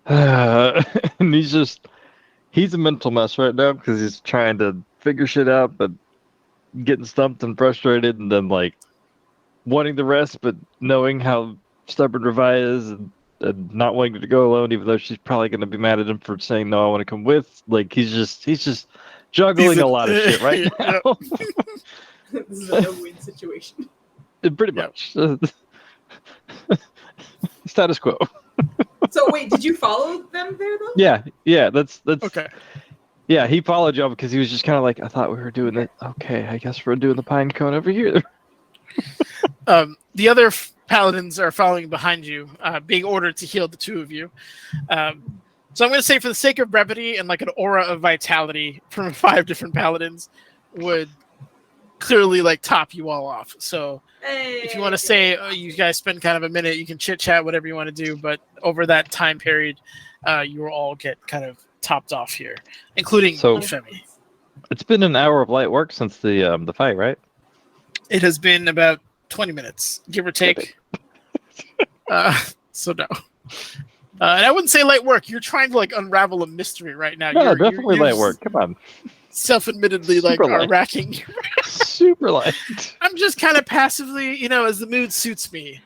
And he's a mental mess right now because he's trying to figure shit out, but getting stumped and frustrated, and then like wanting the rest, but knowing how stubborn Revia is, and not wanting to go alone, even though she's probably going to be mad at him for saying no, I want to come with. Like he's just juggling a lot of shit right now. This is a no-win situation. Pretty much. Status quo. So wait, did you follow them there though? Yeah, that's Okay. Yeah, he followed y'all because he was just kind of like, I thought we were doing it. Okay, I guess we're doing the pine cone over here. The other paladins are following behind you, being ordered to heal the two of you. So I'm going to say, for the sake of brevity and like an aura of vitality from 5 different paladins would clearly like top you all off. So if you want to say, you guys spend kind of a minute, you can chit chat, whatever you want to do. But over that time period, you will all get kind of topped off here, including Euphemie. It's been an hour of light work since the fight, right? It has been about 20 minutes, give or take. So no. And I wouldn't say light work. You're trying to like unravel a mystery right now. No, definitely light work. Come on. Self-admittedly, like, are racking. Super light. I'm just kind of passively, as the mood suits me.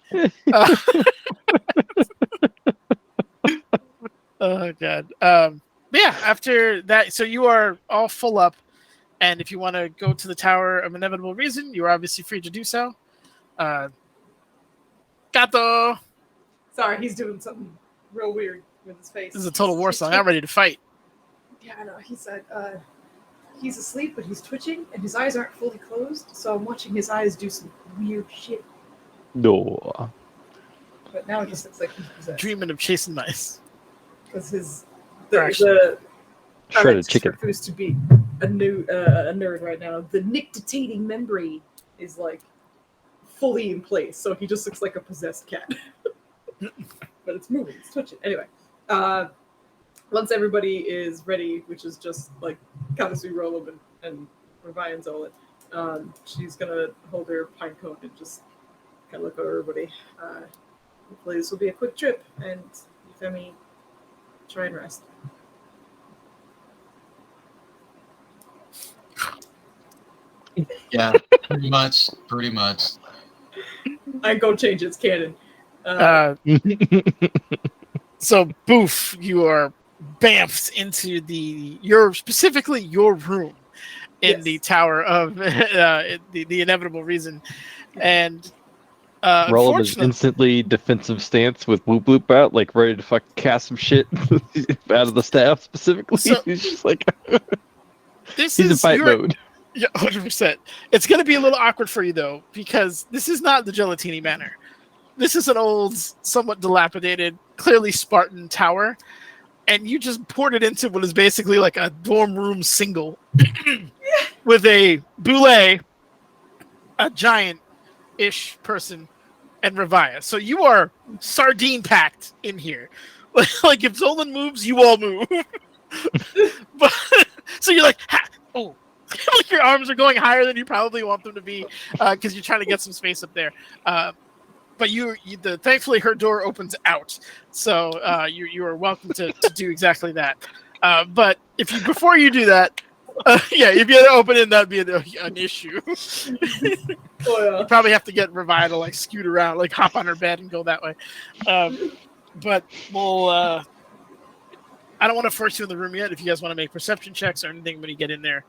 Oh god. Yeah. After that, so you are all full up, and if you want to go to the Tower of Inevitable Reason, you are obviously free to do so. Gato. Sorry, he's doing something real weird with his face. This is a total war song. I'm ready to fight. Yeah, I know. He said he's asleep, but he's twitching, and his eyes aren't fully closed, so I'm watching his eyes do some weird shit. No. But now it just looks like he's possessed. Dreaming of chasing mice. Because Shredded chicken. Supposed to be a nerd right now. The nictitating membrane is like fully in place, so he just looks like a possessed cat. but it's moving. It's twitching. Anyway, once everybody is ready, which is just like Kamasu, Rolub, and Revi and Zolan, she's gonna hold her pine cone and just kind of look at everybody. Hopefully this will be a quick trip, and Femi, try and rest. Yeah, pretty much. I go change its canon. So, Boof, you are bamfed into specifically your room in the Tower of the Inevitable Reason, and Roll is instantly defensive stance with Whoop Loop out, like ready to fucking cast some shit out of the staff specifically. So, he's just like he's in fight mode. Yeah, 100%. It's going to be a little awkward for you though, because this is not the Gelatini Manor. This is an old, somewhat dilapidated, clearly Spartan tower, and you just poured it into what is basically like a dorm room single with a boule, a giant-ish person, and Revia. So you are sardine-packed in here. Like, if Zolan moves, you all move. But, so you're like, oh. Like your arms are going higher than you probably want them to be because you're trying to get some space up there. But thankfully her door opens out, so you are welcome to do exactly that. But before you do that, if you had to open it, that'd be an issue. You probably have to get Revi to like scoot around, like hop on her bed and go that way. But we'll. I don't want to force you in the room yet. If you guys want to make perception checks or anything when you get in there,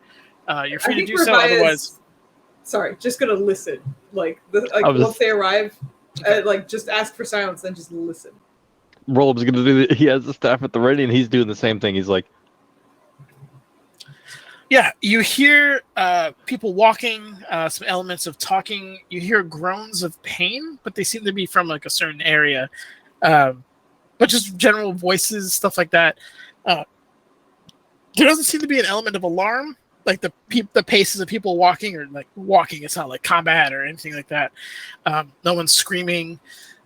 you're free to do so. Otherwise, sorry, just gonna listen. Like once they arrive, just ask for silence, then just listen. Rollup's gonna do he has the staff at the ready, and he's doing the same thing. He's like, yeah, you hear people walking, some elements of talking. You hear groans of pain, but they seem to be from like a certain area. But just general voices, stuff like that. There doesn't seem to be an element of alarm, like the paces of people walking, or like walking. It's not like combat or anything like that. No one's screaming.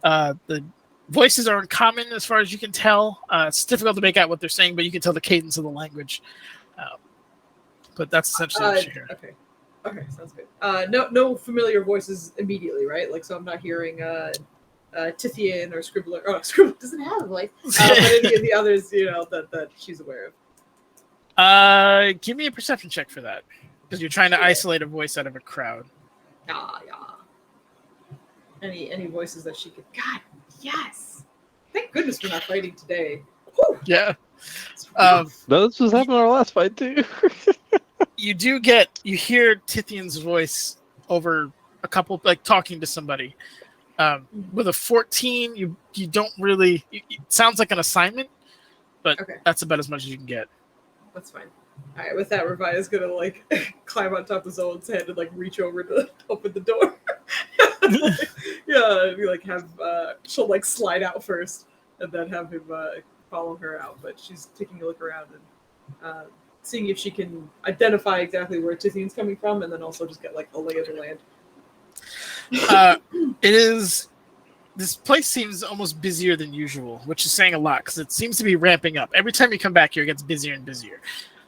The voices are uncommon as far as you can tell. It's difficult to make out what they're saying, but you can tell the cadence of the language. But that's essentially what you hear. Okay, sounds good. No familiar voices immediately, right? Like, so I'm not hearing Tithian or Scribbler. Oh, Scribbler doesn't have a voice. But any of the others, that she's aware of. Give me a perception check for that, because you're trying to isolate a voice out of a crowd. Yeah. Any voices that she could? God, yes. Thank goodness we're not fighting today. Whew. Yeah. this was happening in our last fight too. You hear Tithian's voice over a couple, like talking to somebody. With a 14, you don't really. It sounds like an assignment, but that's about as much as you can get. That's fine. All right, with that, Revia's gonna like climb on top of Zolan's head and like reach over to open the door. She'll like slide out first and then have him follow her out. But she's taking a look around and seeing if she can identify exactly where Tithian's coming from, and then also just get like a lay of the land. This place seems almost busier than usual, which is saying a lot because it seems to be ramping up. Every time you come back here, it gets busier and busier.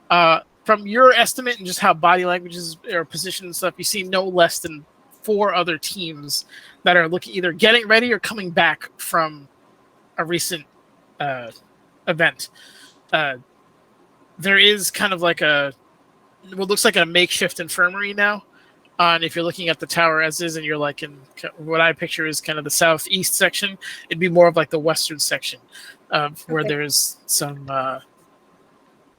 From your estimate and just how body languages are positioned and stuff, you see no less than 4 other teams that are either getting ready or coming back from a recent event. There is kind of like what looks like a makeshift infirmary now. And if you're looking at the tower as is, and you're like in what I picture is kind of the southeast section, it'd be more of like the western section where there's some.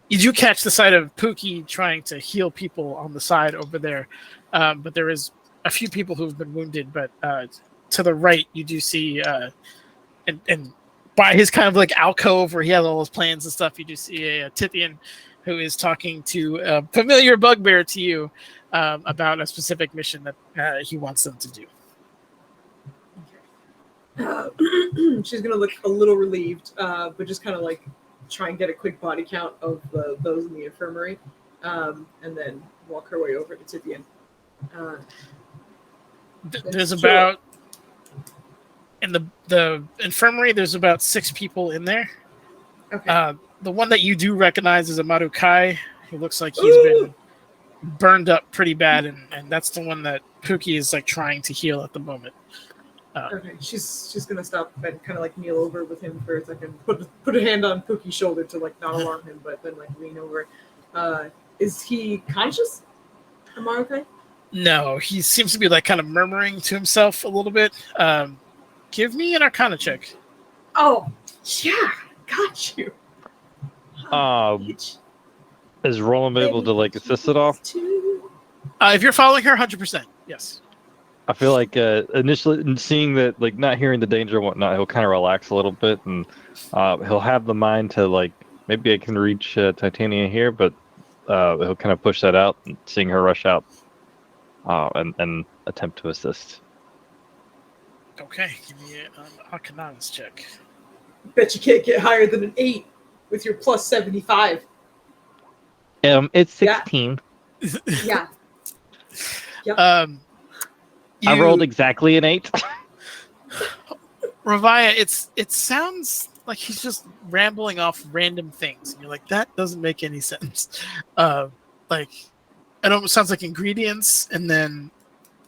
You do catch the sight of Pookie trying to heal people on the side over there, but there is a few people who've been wounded. But to the right, you do see, and by his kind of like alcove where he has all his plans and stuff, you do see a Tithian who is talking to a familiar bugbear to you. About a specific mission that he wants them to do. She's going to look a little relieved, but just kind of like try and get a quick body count of those in the infirmary, and then walk her way over to Tithian. There's about, in the infirmary, there's about 6 people in there. Okay. The one that you do recognize is a Marukai, who looks like he's been burned up pretty bad, and that's the one that Pookie is like trying to heal at the moment. Okay, she's gonna stop and kind of like kneel over with him for a second, put a hand on Pookie's shoulder to like not alarm him, but then like lean over. Is he conscious? Amarukai? No, he seems to be like kind of murmuring to himself a little bit. Give me an Arcana check. Oh, yeah, got you. Is Roland able to like assist at all? If you're following her, 100%, yes. I feel like initially seeing that, like not hearing the danger and whatnot, he'll kind of relax a little bit, and he'll have the mind to like, maybe I can reach Titania here, but he'll kind of push that out, and seeing her rush out, and attempt to assist. Okay, give me an Arcana's check. Bet you can't get higher than an 8 with your plus 75. It's 16. Yeah. Yep. I rolled exactly an 8. Ravaya, it sounds like he's just rambling off random things, and you're like, that doesn't make any sense. Like, it almost sounds like ingredients, and then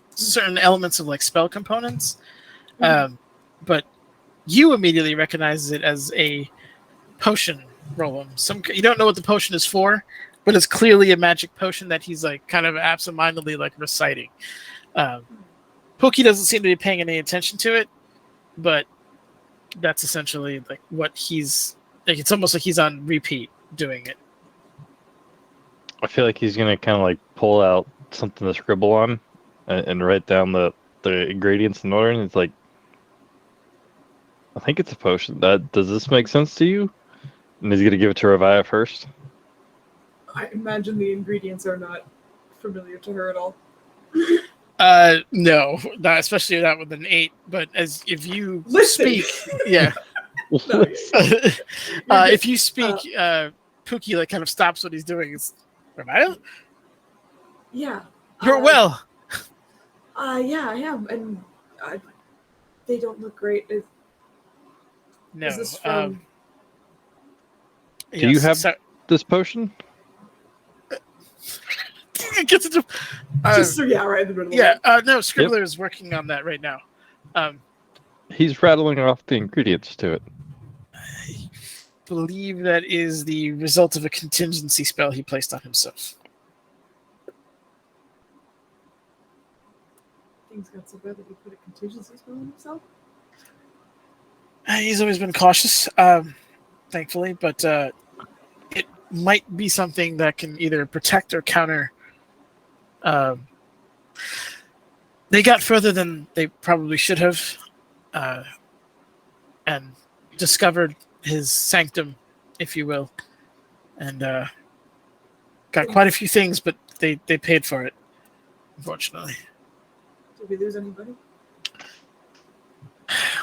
certain elements of like spell components. But you immediately recognize it as a potion, Roland. You don't know what the potion is for, but it's clearly a magic potion that he's like kind of absentmindedly like reciting. Pookie doesn't seem to be paying any attention to it, but that's essentially like what he's like. It's almost like he's on repeat doing it. I feel like he's gonna kind of like pull out something to scribble on and write down the ingredients in order, and it's like, I think it's a potion. Does this make sense to you? And he's gonna give it to Ravaya first. I imagine the ingredients are not familiar to her at all. No, not especially not with an 8. But if you Listen. speak, yeah. No, If you speak, Pookie like kind of stops what he's doing. It's Ravaya? Yeah. You're well. Yeah, I am, and they don't look great. No. Is this from? Do you have this potion? Gets into, Just yeah, right in the middle. yeah. No, Scribbler is working on that right now. He's rattling off the ingredients to it. I believe that is the result of a contingency spell he placed on himself. Things got so bad that he put a contingency spell on himself. He's always been cautious, thankfully, but it might be something that can either protect or counter. They got further than they probably should have, and discovered his sanctum, if you will, and got quite a few things, but they paid for it, unfortunately. Did we lose anybody?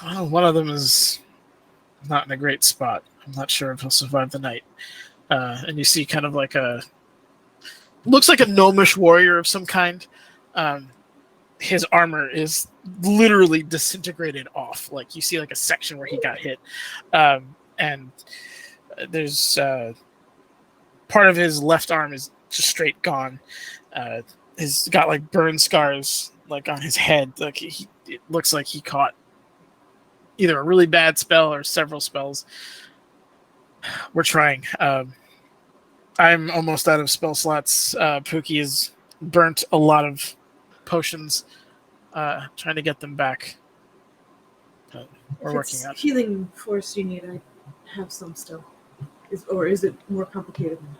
Well, one of them is not in a great spot. I'm not sure if he'll survive the night. And you see kind of like looks like a gnomish warrior of some kind. His armor is literally disintegrated off. Like you see like a section where he got hit. And there's part of his left arm is just straight gone. He's got like burn scars like on his head. Like it looks like he caught either a really bad spell or several spells. We're trying. I'm almost out of spell slots. Pookie has burnt a lot of potions, trying to get them back. We're working on it. Healing force you need. I have some still. Is it more complicated than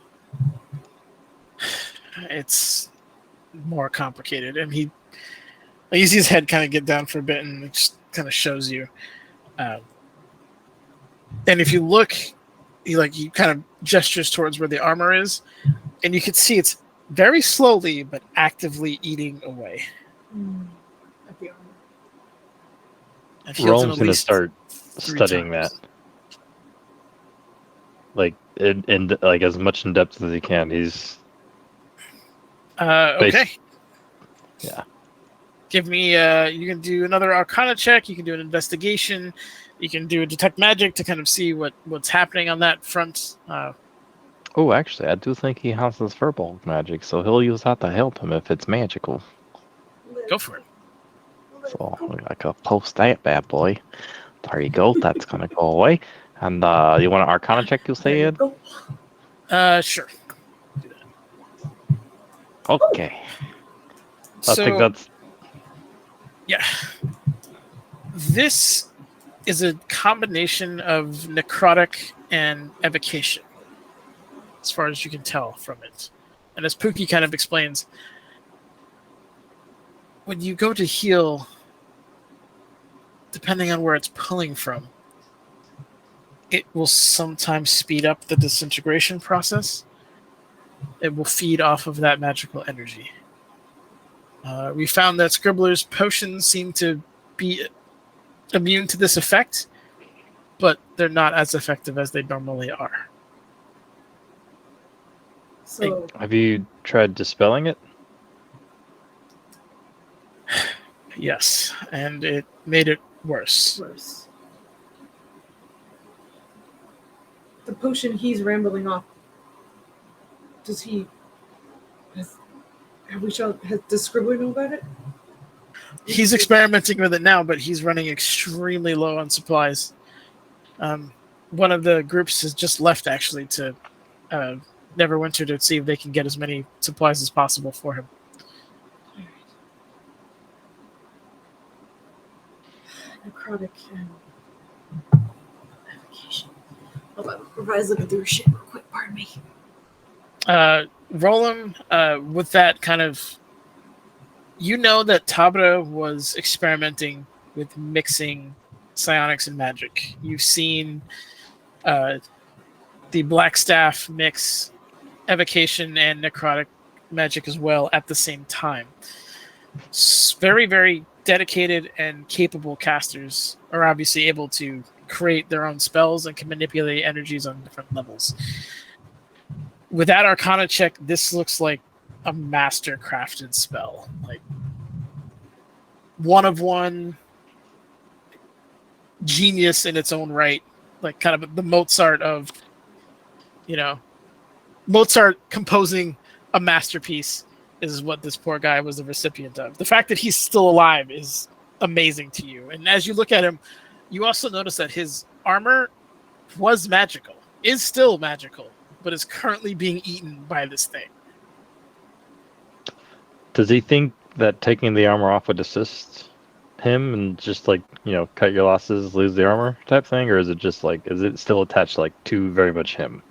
that? It's more complicated, and you see his head kind of get down for a bit, and it just kind of shows you. And if you look, he kind of gestures towards where the armor is, and you can see it's very slowly but actively eating away. At the armor. I've healed him Rome's at gonna least start 3 studying times. that, like in like as much in depth as he can. He's Okay. Yeah. give me. You can do another Arcana check. You can do an investigation. You can do a detect magic to kind of see what's happening on that front. Oh, actually, I do think he has his verbal magic, so he'll use that to help him if it's magical. Go for it. So I can post that bad boy. There you go. That's gonna go away. And you want an Arcana check? You say it? Sure. Okay. I think that's. Yeah. This is a combination of necrotic and evocation, as far as you can tell from it. And as Pookie kind of explains, when you go to heal, depending on where it's pulling from, it will sometimes speed up the disintegration process. It will feed off of that magical energy. We found that Scribbler's potions seem to be immune to this effect, but they're not as effective as they normally are. So Have you tried dispelling it? Yes, and it made it worse. The potion he's rambling off. Does he? Does Scribbler know about it? He's experimenting with it now, but he's running extremely low on supplies. One of the groups has just left, actually, to Neverwinter to see if they can get as many supplies as possible for him. Necrotic and evocation. Hold on, Revi's looking through shit real quick. Pardon me. Roland, with that kind of, you know that Tabra was experimenting with mixing psionics and magic. You've seen the Black Staff mix evocation and necrotic magic as well at the same time. Very, very dedicated and capable casters are obviously able to create their own spells and can manipulate energies on different levels. With that Arcana check, this looks like a master crafted spell. Like one of one, genius in its own right. Like kind of the Mozart of, Mozart composing a masterpiece is what this poor guy was the recipient of. The fact that he's still alive is amazing to you. And as you look at him, you also notice that his armor was magical, is still magical, but is currently being eaten by this thing. Does he think that taking the armor off would assist him and just cut your losses, lose the armor type thing? Or is it just is it still attached to very much him?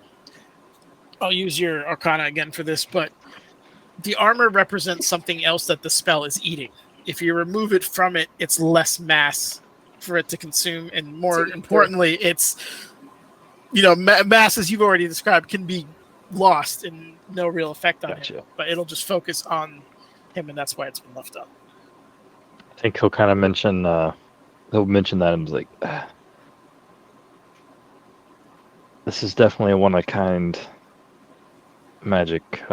I'll use your Arcana again for this, but the armor represents something else that the spell is eating. If you remove it from it, it's less mass for it to consume, and more importantly, it's mass, as you've already described, can be lost and no real effect on him. But it'll just focus on him, and that's why it's been left up. I think he'll kind of mention that and was this is definitely a one-of-a-kind magic.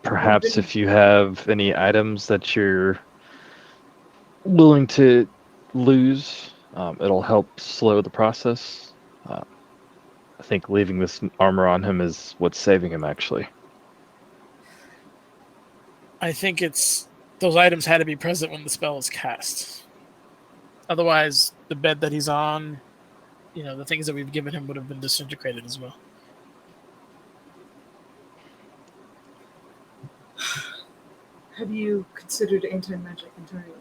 Perhaps if you have any items that you're willing to lose, it'll help slow the process. I think leaving this armor on him is what's saving him, actually. I think those items had to be present when the spell is cast. Otherwise, the bed that he's on, the things that we've given him would have been disintegrated as well. Have you considered anti-magic entirely?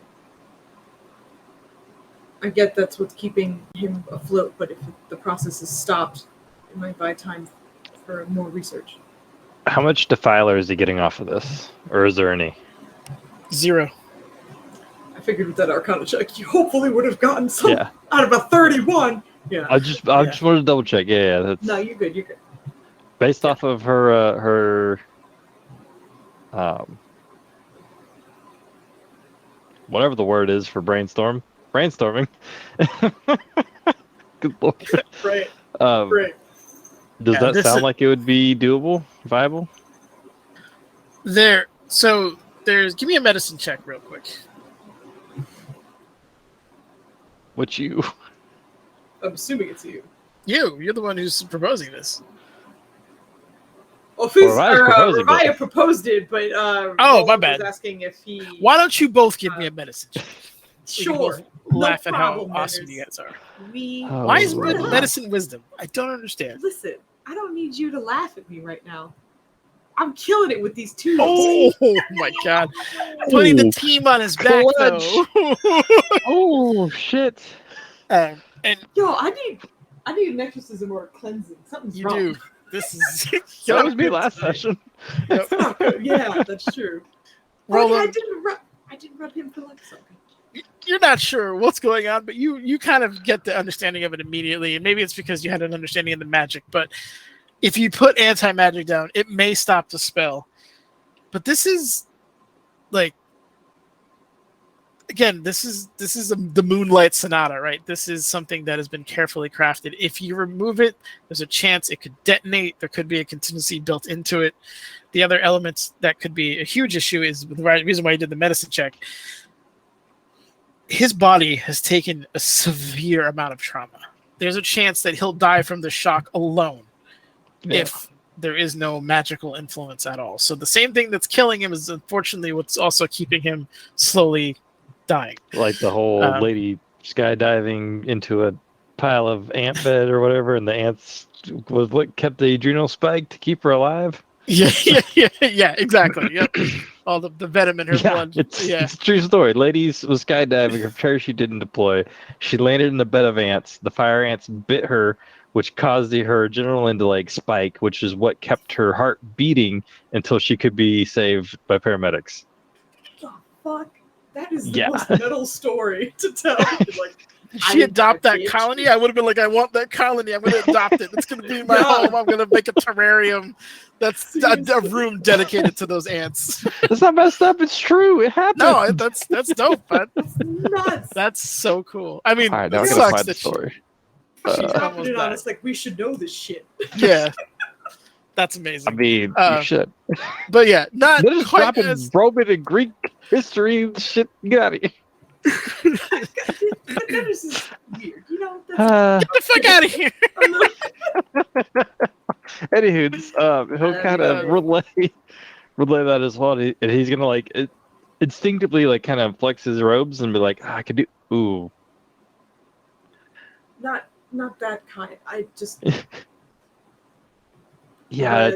I get that's what's keeping him afloat, but if the process is stopped, it might buy time for more research. How much Defiler is he getting off of this? Or is there any? 0. I figured with that Arcana check, you hopefully would have gotten some out of a 31. Yeah. I just wanted to double check. Yeah. That's... No, you're good. Based off of her whatever the word is for brainstorming. Good lord. Right. Does that sound like it would be doable, viable? There's give me a medicine check real quick. What you? I'm assuming it's you. You're the one who's proposing this. Well, Revaya proposed it, but my Roland bad. was asking if he. Why don't you both give me a medicine check? Sure. Laugh No at problem, how awesome Dennis. you guys are. Why is medicine wisdom? I don't understand. Listen, I don't need you to laugh at me right now. I'm killing it with these two. Oh my god. Putting the team on his back though. Oh shit. And Yo, I need an exorcism or a cleansing. Something's you wrong. do. This is That was me last session. It's not good. Yeah, that's true. Roland, I didn't rub him for like something. you're not sure what's going on, but you kind of get the understanding of it immediately, and maybe it's because you had an understanding of the magic, but if you put anti-magic down, it may stop the spell. But this is like, again, this is the Moonlight Sonata, right? This is something that has been carefully crafted. If you remove it, there's a chance it could detonate. There could be a contingency built into it. The other elements that could be a huge issue is the reason why he did the medicine check. His body has taken a severe amount of trauma. There's a chance that he'll die from the shock alone. Yeah. If there is no magical influence at all. So the same thing that's killing him is unfortunately what's also keeping him slowly dying. Like the whole lady skydiving into a pile of ant bed or whatever, and the ants was what kept the adrenal spike to keep her alive. Yeah, exactly. Yep. All the venom in her blood. It's a true story. Ladies was skydiving, her parachute didn't deploy. She landed in a bed of ants. The fire ants bit her, which caused her adrenaline to like spike, which is what kept her heart beating until she could be saved by paramedics. Oh, fuck. That is the most metal story to tell. Like, if she adopt that colony, I would have been like, I want that colony. I'm going to adopt it. It's going to be my home. I'm going to make a terrarium. That's a room dedicated to those ants. It's not messed up. It's true. It happened. No, that's dope. That's nuts. That's so cool. I mean, all right, now it we're gonna sucks find the that story. She's dropping it on us like we should know this shit. Yeah, that's amazing. I mean, you should. But yeah, not They're just quite dropping as... Roman and Greek history shit. Get out of here. But this is weird, you know. Get the fuck out of here. Anywho, he'll kind of relay that as well, and he's gonna like instinctively like kind of flex his robes and be like, I could do. Ooh. Not that kind. I just. Yeah,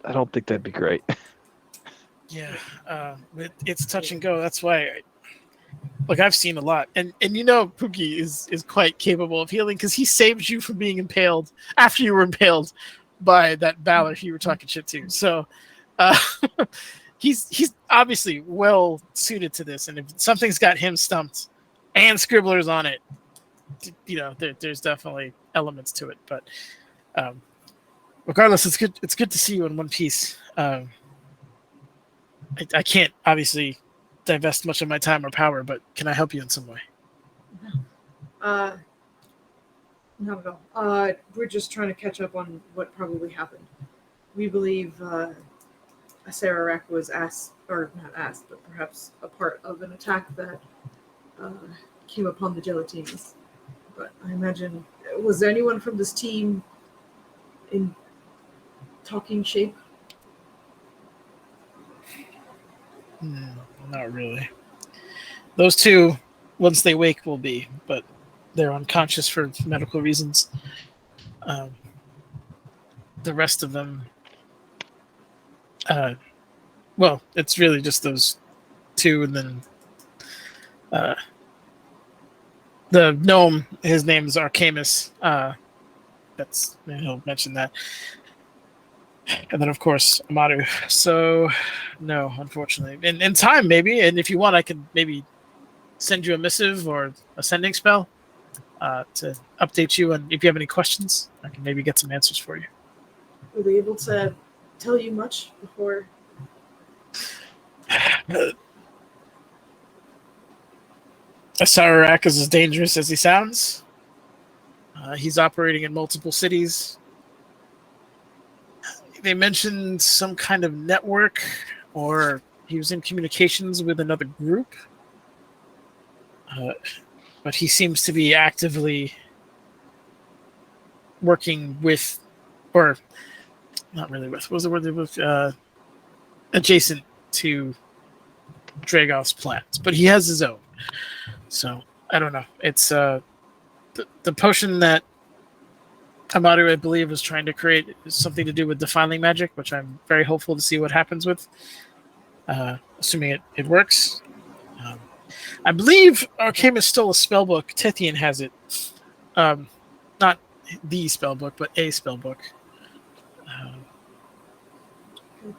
I don't think that'd be great. Yeah, it's touch and go. That's why. Look, I've seen a lot, and you know, Pookie is quite capable of healing because he saved you from being impaled after you were impaled by that Ballard you were talking shit to. So, he's obviously well suited to this, and if something's got him stumped and Scribbler's on it, you know, there's definitely elements to it. But regardless, it's good. It's good to see you in one piece. I can't obviously divest much of my time or power, but can I help you in some way? Not at all. We're just trying to catch up on what probably happened. We believe Sararak was not asked, but perhaps a part of an attack that came upon the Gelatines. But I imagine, was there anyone from this team in talking shape? Not really. Those two, once they wake, will be, but they're unconscious for medical reasons. The rest of them, well, it's really just those two, and then the gnome. His name is Arcamus. He'll mention that. And then, of course, Amaru. So, no, unfortunately. In time, maybe. And if you want, I can maybe send you a missive or a sending spell to update you. And if you have any questions, I can maybe get some answers for you. Were they able to tell you much before? Sararak is as dangerous as he sounds. He's operating in multiple cities. they mentioned some kind of network, or he was in communications with another group. But he seems to be actively working with, or not really with, what was the word? With adjacent to Dragoth's plans, but he has his own. So I don't know. It's the potion that Amaru, I believe, was trying to create is something to do with defiling magic, which I'm very hopeful to see what happens with, assuming it works. I believe Arcamus stole a spellbook. Tithian has it. Not the spellbook, but a spellbook.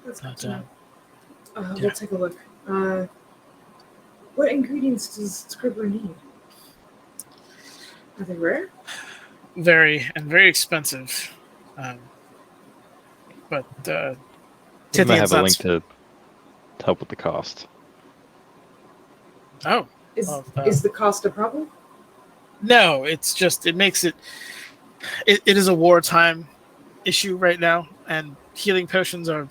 That's But, good to know. yeah. We'll take a look. What ingredients does Scribbler need? Are they rare? Very expensive. But We might have Tithian's a not. link to help with the cost. Oh Is the cost a problem? no! It's just it makes it. It is a wartime issue right now, and healing potions are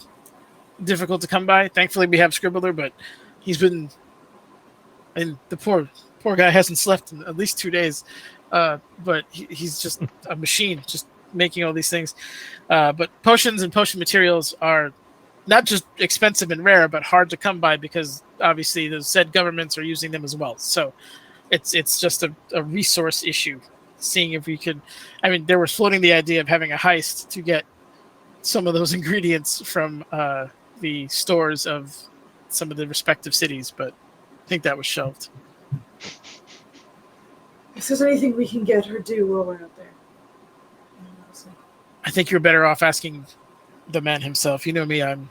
difficult to come by. Thankfully, we have Scribbler, but he's been. And the poor guy hasn't slept in at least 2 days. But he's just a machine, just making all these things. But potions and potion materials are not just expensive and rare, but hard to come by because obviously the said governments are using them as well. So it's just a resource issue. Seeing if we could, I mean, they were floating the idea of having a heist to get some of those ingredients from the stores of some of the respective cities, but I think that was shelved. If there's anything we can get or do while we're out there. I think you're better off asking the man himself. You know me, I'm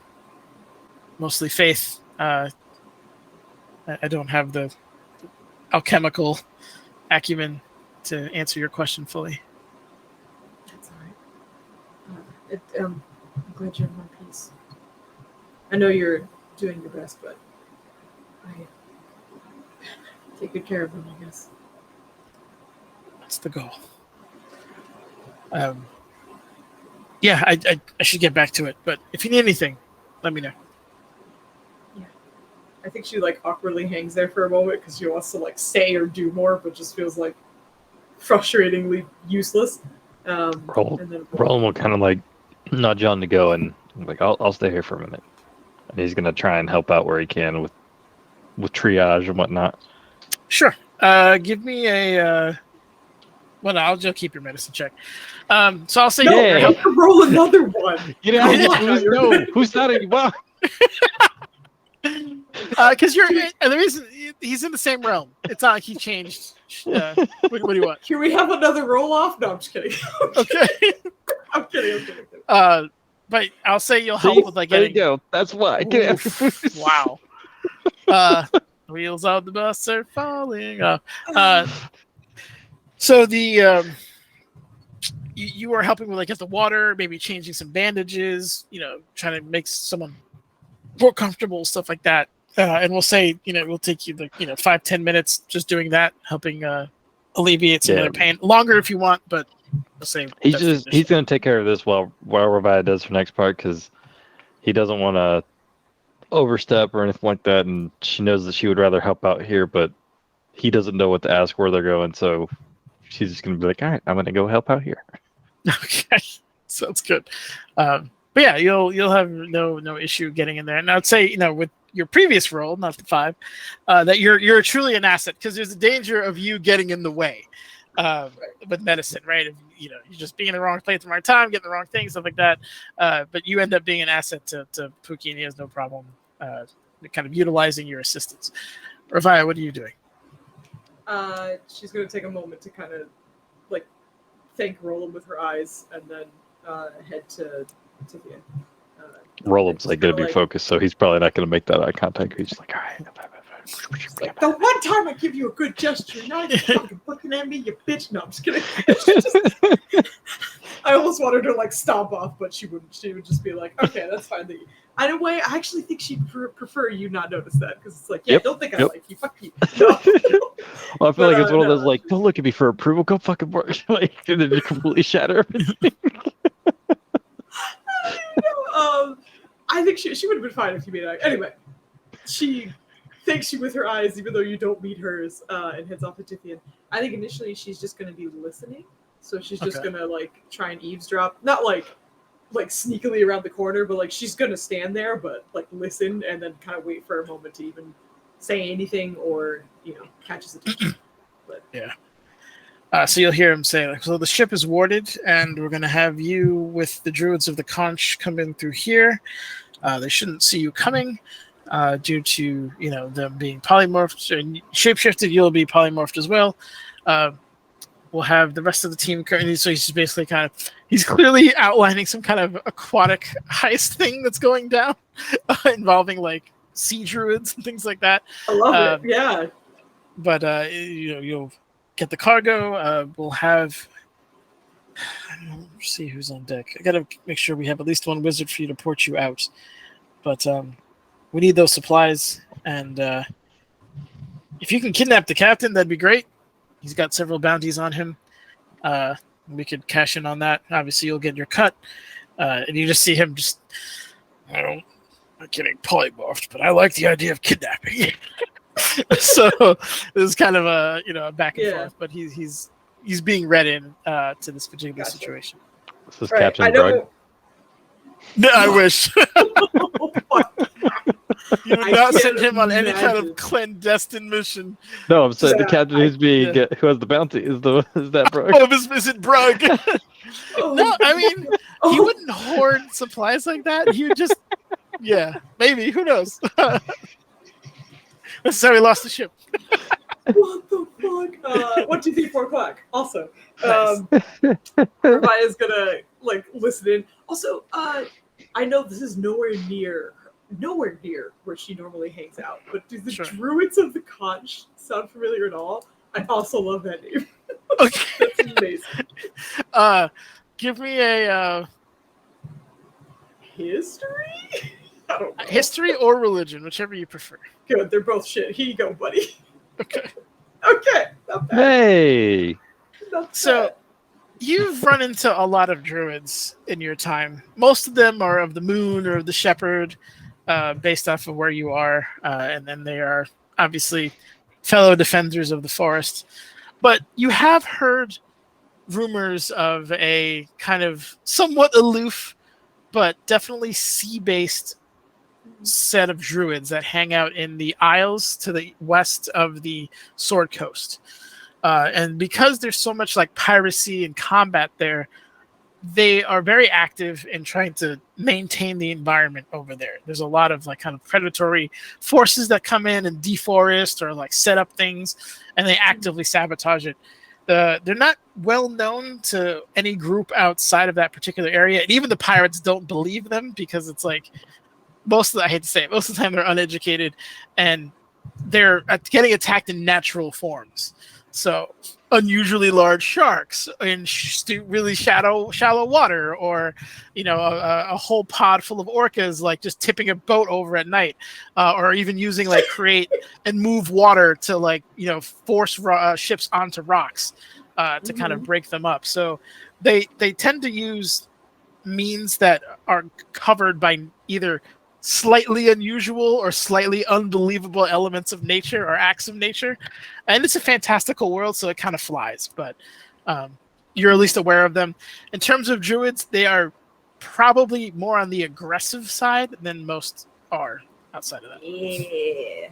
mostly faith. I don't have the alchemical acumen to answer your question fully. That's all right. I'm glad you're in one piece. I know you're doing your best, but I take good care of them, I guess. That's the goal. Yeah, I should get back to it, but if you need anything, let me know. Yeah. I think she like awkwardly hangs there for a moment because she wants to like say or do more, but just feels like frustratingly useless. Roland will kind of like nudge on to go and like I'll stay here for a minute, and he's gonna try and help out where he can with triage and whatnot. Sure. Give me a. Well, no, I'll just keep your medicine check. So I'll say No, Yeah. I have to roll another one. You know, Come on. who's not any well? Because you're and the reason he's in the same realm. It's not like he changed. What do you want? Can we have another roll off? No, I'm just kidding. Okay. I'm kidding. But I'll say you'll help with like there getting. you go. That's why. Oof, wow. Wheels on the bus are falling off. So the you are helping with like get the water, maybe changing some bandages, trying to make someone more comfortable, stuff like that. And we'll say, we'll take you like 5-10 minutes just doing that, helping alleviate some of their pain. Longer if you want, but we'll say he's gonna take care of this while Ravaya does her next part because he doesn't want to overstep or anything like that, and she knows that she would rather help out here, but he doesn't know what to ask where they're going, so she's just gonna be like, all right, I'm gonna go help out here. Okay, sounds good. But yeah, you'll have no issue getting in there. And I'd say with your previous role, not the 5, that you're truly an asset because there's a danger of you getting in the way with medicine, right? If, you're just being in the wrong place at the right time, getting the wrong thing, stuff like that. But you end up being an asset to Pookie, and he has no problem kind of utilizing your assistance. Ravaya, what are you doing? She's gonna take a moment to kind of like thank Roland with her eyes, and then head to the end. Roland's like gonna be focused, so he's probably not gonna make that eye contact. He's just like, all right. Like, the one time I give you a good gesture, now you're fucking looking at me, you bitch. No, I'm just kidding. I almost wanted her to like stomp off, but she wouldn't. She would just be like, okay, that's fine. In a way, I actually think she'd prefer you not notice that because it's like, don't think I like you. Fuck you. No. Well, I feel like it's one of those like, don't look at me for approval. Go fucking work. Like, and then you completely shatter everything. I think she would have been fine if you made it. Anyway, she thanks you with her eyes, even though you don't meet hers, and heads off to Tithian. I think initially she's just going to be listening. So she's just going to, like, try and eavesdrop. Not, like sneakily around the corner, but, like, she's going to stand there, but, like, listen and then kind of wait for a moment to even say anything or, catch his attention. But yeah. So you'll hear him say, like, so the ship is warded, and we're going to have you with the druids of the conch come in through here. They shouldn't see you coming due to, them being polymorphed. And shapeshifted, you'll be polymorphed as well. We'll have the rest of the team. So he's just basically he's clearly outlining some kind of aquatic heist thing that's going down involving, like, sea druids and things like that. I love it, yeah. But, you'll get the cargo. We'll have... Let's see who's on deck. I got to make sure we have at least one wizard for you to port you out. But we need those supplies. And if you can kidnap the captain, that'd be great. He's got several bounties on him. We could cash in on that. Obviously, you'll get your cut. And you just see him just... I'm not getting polymorphed, but I like the idea of kidnapping. So this is kind of a back and forth, but he's being read in to this particular situation. This is Captain Brugg. No, I wish. You would not send him on any kind of clandestine mission. No, I'm saying the captain who has the bounty is that Brugg. Oh, is it Brugg? No, I mean he wouldn't hoard supplies like that. He would just, maybe. Who knows? That's how he lost the ship. What the fuck? 1, 2, 3, 4 o'clock. Also, Ravia's gonna listen in. Also, I know this is nowhere near where she normally hangs out, but do the Druids of the Conch sound familiar at all? I also love that name. Okay. That's amazing. Give me a history? I don't know. History or religion, whichever you prefer. Good, they're both shit. Here you go, buddy. Okay. Okay. Not bad. Hey. So you've run into a lot of druids in your time. Most of them are of the moon or the shepherd, based off of where you are, and then they are obviously fellow defenders of the forest. But you have heard rumors of a kind of somewhat aloof, but definitely sea-based set of druids that hang out in the Isles to the west of the Sword Coast. And because there's so much piracy and combat there, they are very active in trying to maintain the environment over there. There's a lot of kind of predatory forces that come in and deforest or set up things, and they actively sabotage it. They're not well known to any group outside of that particular area, and even the pirates don't believe them because it's I hate to say it, most of the time they're uneducated and they're getting attacked in natural forms. So unusually large sharks in really shallow water, or a whole pod full of orcas just tipping a boat over at night, or even using create and move water to force ships onto rocks to kind of break them up. So they tend to use means that are covered by either slightly unusual or slightly unbelievable elements of nature or acts of nature, and it's a fantastical world, so it kind of flies, but you're at least aware of them. In terms of druids, they are probably more on the aggressive side than most are outside of that. Yeah.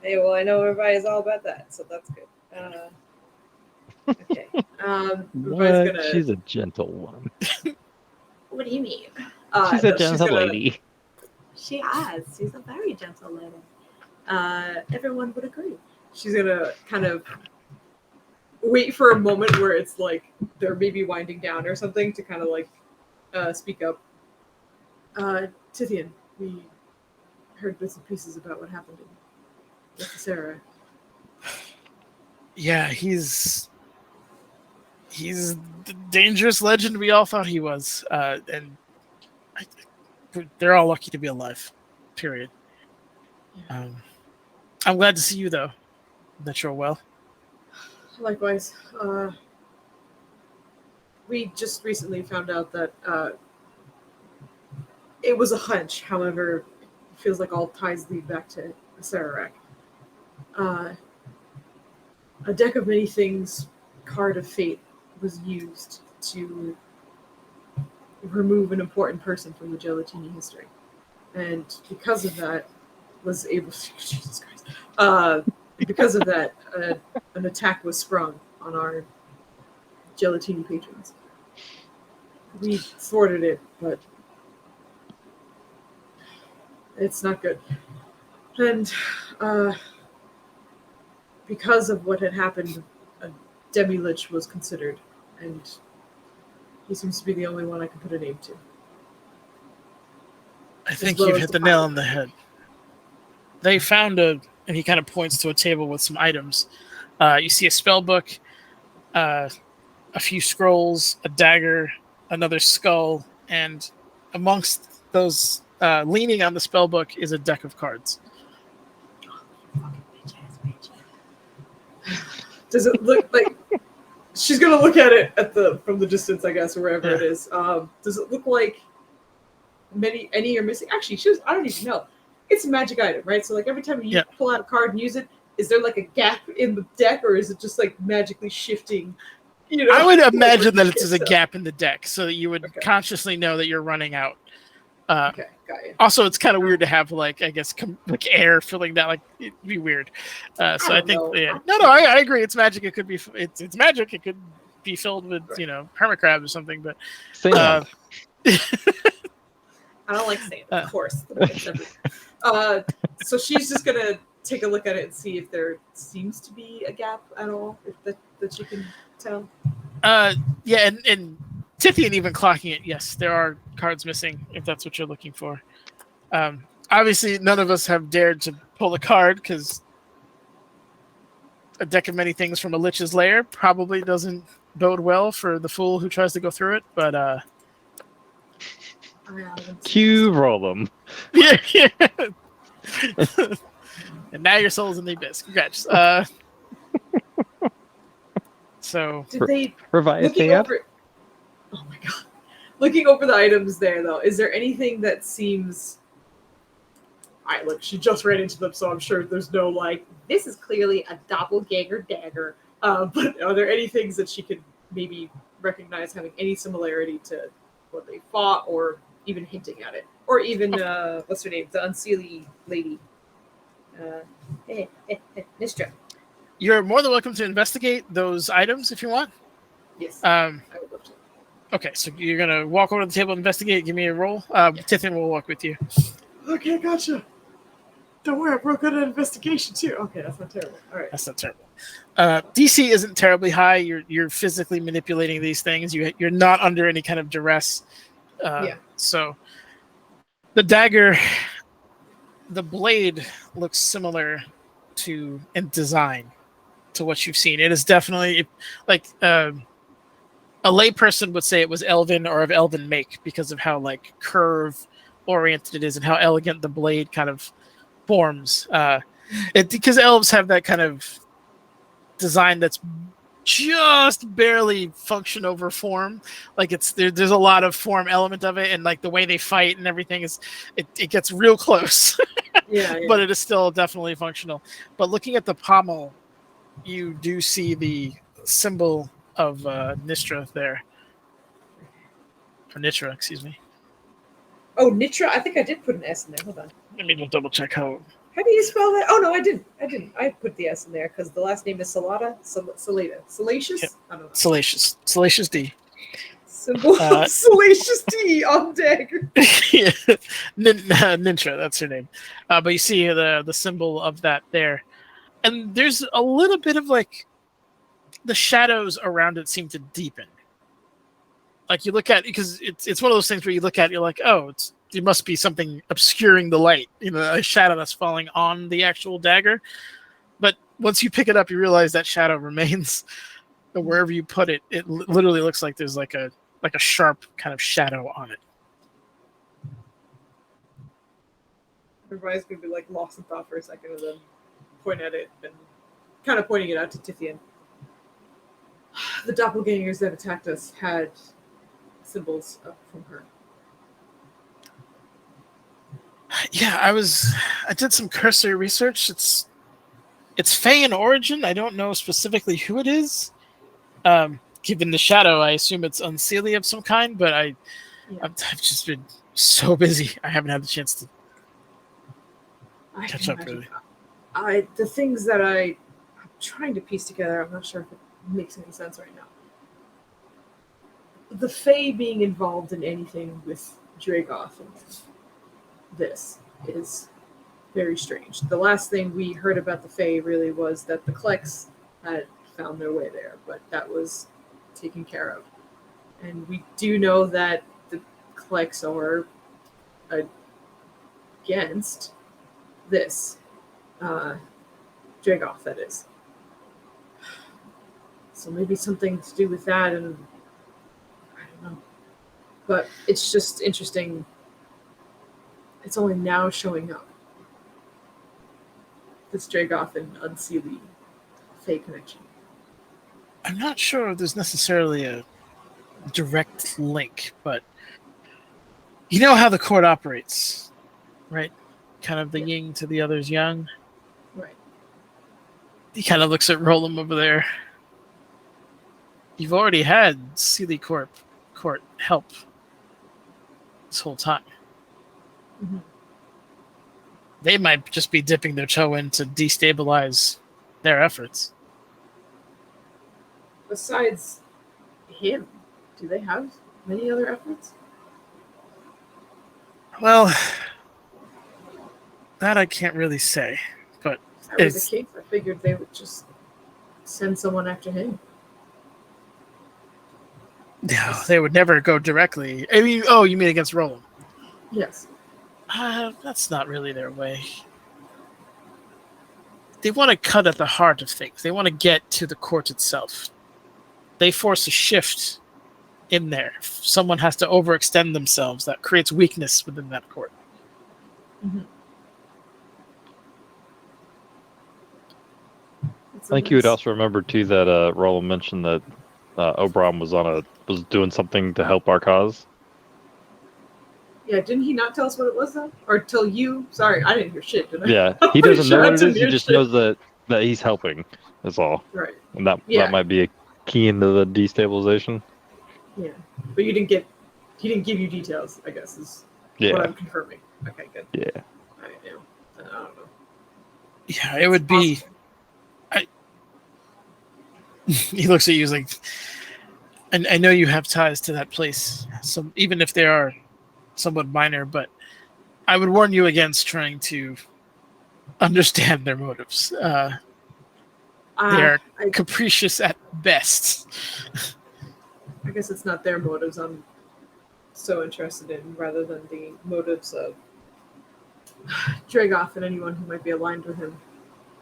Hey, well, I know everybody's all about that, so that's good. Okay. What? She's a gentle one. What do you mean? She's a gentle lady. She's a very gentle lady. Everyone would agree. She's gonna kind of wait for a moment where it's they're maybe winding down or something to kind of speak up. Tithian, we heard bits and pieces about what happened with Sarah. Yeah, he's the dangerous legend we all thought he was, and they're all lucky to be alive. Period. I'm glad to see you, though. That you're well. Likewise. We just recently found out that It was a hunch. However, it feels like all ties lead back to Sararak. A deck of many things, card of fate, was used to remove an important person from the Gelatini history, and because of that, was able. Jesus Christ! Because of that, an attack was sprung on our Gelatini patrons. We thwarted it, but it's not good. And because of what had happened, a demi-lich was considered, and he seems to be the only one I can put a name to. I think you've hit the nail on the head. They found and he kind of points to a table with some items. You see a spell book, a few scrolls, a dagger, another skull, and amongst those, leaning on the spell book, is a deck of cards. Does it look like she's gonna look at it from the distance, I guess, or wherever it is? Does it look like any are missing? Actually, I don't even know. It's a magic item, right? So like every time you pull out a card and use it, is there like a gap in the deck, or is it just like magically shifting? You know, I would imagine that it's a gap in the deck, so that you would consciously know that you're running out. Okay, got you. Also, it's kind of weird to have like like air filling that. Like it'd be weird. So I think I agree. It's magic. It could be it's magic. It could be filled with permacrabs or something. But I don't like sand, of course. So she's just gonna take a look at it and see if there seems to be a gap at all, if that you can tell. Yeah, and Tithian even clocking it. Yes, there are cards missing, if that's what you're looking for. Obviously, none of us have dared to pull a card because a deck of many things from a Lich's lair probably doesn't bode well for the fool who tries to go through it. But Cue roll them. Yeah. And now your soul's in the abyss. Congrats. So did they revise looking over? Oh my god! Looking over the items there, though, is there anything that seems? All right, look, she just ran into them, so I'm sure there's no like. This is clearly a doppelganger dagger. But are there any things that she could maybe recognize having any similarity to what they fought, or even hinting at it, or even what's her name, the unseelie lady, Nistra? You're more than welcome to investigate those items if you want. Yes, I would love to. Okay, so you're gonna walk over to the table and investigate. Give me a roll. Tithian will walk with you. Okay, gotcha. Don't worry, I'm real good at investigation too. Okay, that's not terrible. All right, that's not terrible. DC isn't terribly high. You're physically manipulating these things. You're not under any kind of duress. So the dagger, the blade looks similar to in design to what you've seen. It is definitely like a layperson would say it was elven or of elven make because of how like curve oriented it is and how elegant the blade kind of forms. Because elves have that kind of design that's just barely function over form. Like there's a lot of form element of it, and like the way they fight and everything is it gets real close. Yeah. But it is still definitely functional. But looking at the pommel, you do see the symbol of Nistra there. Or Nitra, excuse me. Oh, Nitra? I think I did put an S in there. Hold on. Let me just double check how. How do you spell that? Oh, no, I didn't. I put the S in there because the last name is Salata. Salata. Salacious? Yeah. I don't know. Salacious. Salacious D. Symbol Salacious D on dagger. Yeah. Nintra, that's her name. But you see the symbol of that there. And there's a little bit of like the shadows around it seem to deepen. Like you look at, because it's one of those things where you look at it, you're like, oh, there must be something obscuring the light, a shadow that's falling on the actual dagger. But once you pick it up, you realize that shadow remains. And wherever you put it, it literally looks like there's like a sharp kind of shadow on it. Everybody's gonna be like lost in thought for a second, and then point at it and kind of pointing it out to Tithian. The doppelgangers that attacked us had symbols from her. Yeah, I did some cursory research. It's Fey in origin. I don't know specifically who it is. Given the shadow, I assume it's unseelie of some kind, but I've just been so busy. I haven't had the chance to I catch can up, imagine. really. The things that I'm trying to piece together, I'm not sure if it makes any sense right now. The Fae being involved in anything with Dragoth and this is very strange. The last thing we heard about the Fae really was that the Klex had found their way there, but that was taken care of. And we do know that the Klex are against this. Dragoth, that is. So maybe something to do with that, and I don't know. But it's just interesting. It's only now showing up. This Dragoth and Unseelie Fae connection. I'm not sure if there's necessarily a direct link, but you know how the court operates, right? Kind of the yin to the other's yang. Right. He kind of looks at Roland over there. You've already had Sealy court help this whole time. Mm-hmm. They might just be dipping their toe in to destabilize their efforts. Besides him, do they have many other efforts? Well, that I can't really say, but If that was the case, I figured they would just send someone after him. no, they would never go directly. I mean, oh, you mean against Roland? Yes. That's not really their way. They want to cut at the heart of things. They want to get to the court itself. They force a shift in there. If someone has to overextend themselves, that creates weakness within that court. Mm-hmm. I think you would also remember too that Roland mentioned that Oberon was doing something to help our cause. Yeah, didn't he not tell us what it was though? Or tell you? Sorry, I didn't hear shit, did I? Yeah, he doesn't know what it is. He just knows that he's helping. That's all. Right. And that might be a key into the destabilization. Yeah, but he didn't give you details, I guess, is what I'm confirming. Okay, good. Yeah. I don't know. Yeah, it would be. He looks at you like, and I know you have ties to that place, so even if they are somewhat minor, but I would warn you against trying to understand their motives. They're capricious at best. I guess it's not their motives I'm so interested in, rather than the motives of Dragoth and anyone who might be aligned with him.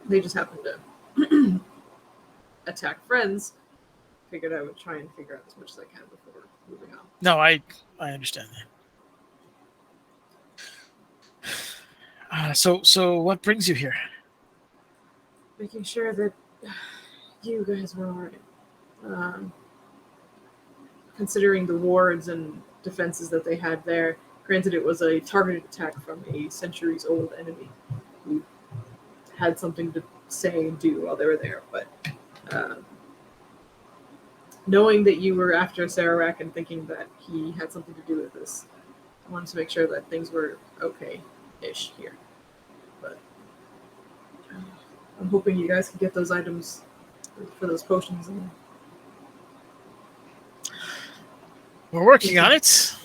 They just happen to attack friends. Figured I would try and figure out as much as I can before moving on. No, I understand that. So what brings you here? Making sure that you guys were alright. Considering the wards and defenses that they had there, granted it was a targeted attack from a centuries-old enemy who had something to say and do while they were there, but knowing that you were after Sarawak and thinking that he had something to do with this, I wanted to make sure that things were okay-ish here. But I'm hoping you guys can get those items for those potions. And we're working on it.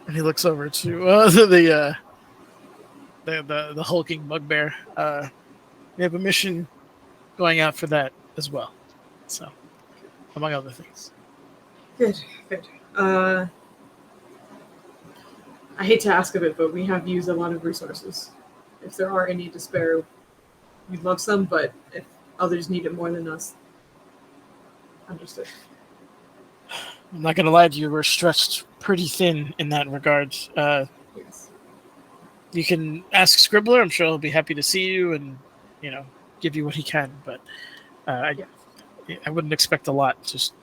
And he looks over to the hulking bugbear. We have a mission going out for that as well. So, among other things. Good. I hate to ask of it, but we have used a lot of resources. If there are any to spare, we'd love some, but if others need it more than us, understood. I'm not going to lie to you, we're stretched pretty thin in that regard. Yes. You can ask Scribbler, I'm sure he'll be happy to see you and, give you what he can, but I wouldn't expect a lot, just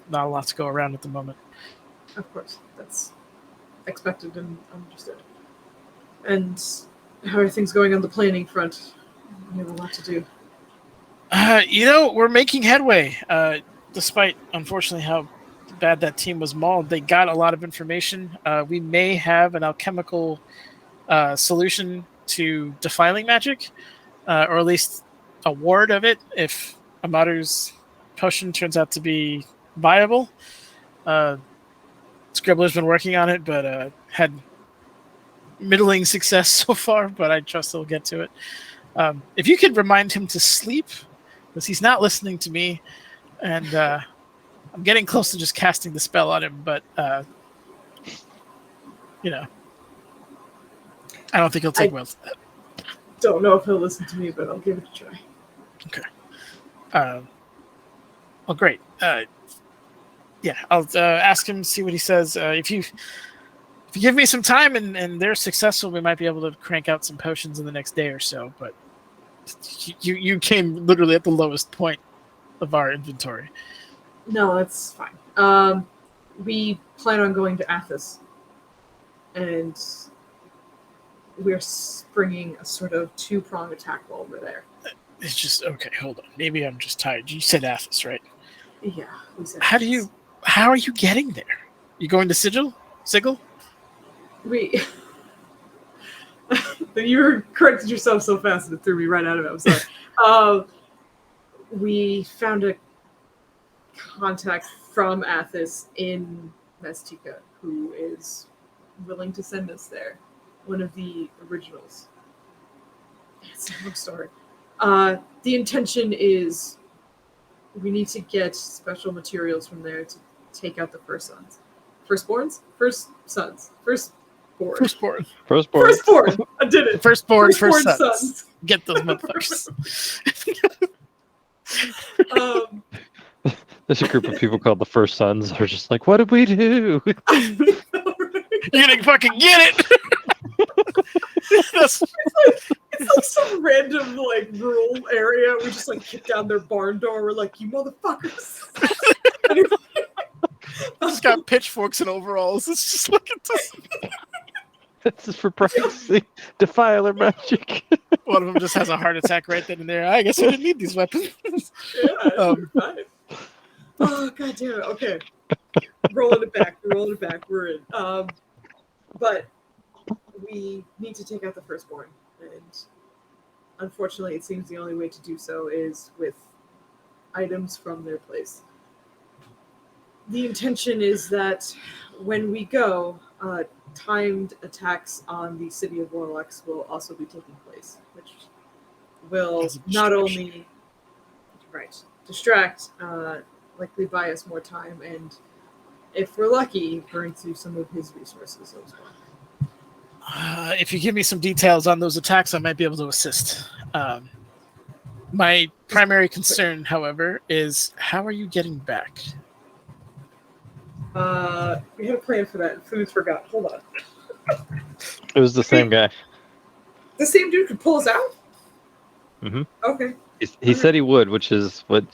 not a lot to go around at the moment. Of course, that's expected and understood. And how are things going on the planning front? We have a lot to do. We're making headway. Despite, unfortunately, how bad that team was mauled, they got a lot of information. We may have an alchemical solution to defiling magic, or at least a ward of it if Amaru's potion turns out to be viable. Scribbler's been working on it, but had middling success so far, but I trust he'll get to it. If you could remind him to sleep, because he's not listening to me, and I'm getting close to just casting the spell on him, but I don't think he'll take well to that. Don't know if he'll listen to me, but I'll give it a try. Okay. Well, great. I'll ask him, see what he says. If you give me some time and they're successful, we might be able to crank out some potions in the next day or so. But you came literally at the lowest point of our inventory. No, that's fine. We plan on going to Athos, and we're springing a sort of two-pronged attack while we're there. It's just okay. Hold on. Maybe I'm just tired. You said Athos, right? Yeah. We said How Athos. are you getting there? You going to Sigil? You corrected yourself so fast that it threw me right out of it. I'm sorry. We found a contact from Athos in Mestica who is willing to send us there. One of the originals. It's a long story. The intention is we need to get special materials from there to take out the firstborns. I did it. Firstborn Firstborn sons. Get those motherfuckers. There's a group of people called the First Sons. They're just like, what did we do? You're gonna fucking get it. It's like some random rural area. We just kick down their barn door. We're like, you motherfuckers. Just got pitchforks and overalls. It's just looking to. This is for practicing defiler magic. One of them just has a heart attack right then and there. I guess I didn't need these weapons. Yeah, fine. Oh, god damn it. Okay. Rolling it back. We're in. But we need to take out the firstborn. And unfortunately, it seems the only way to do so is with items from their place. The intention is that when we go, timed attacks on the city of Warlocks will also be taking place, which will not only distract, likely buy us more time, and if we're lucky, burn through some of his resources as well. If you give me some details on those attacks, I might be able to assist. My primary concern, however, is how are you getting back? We had a plan for that. Food forgot. Hold on. It was the same guy. The same dude could pull us out? Mm-hmm. Okay. He said he would, which is what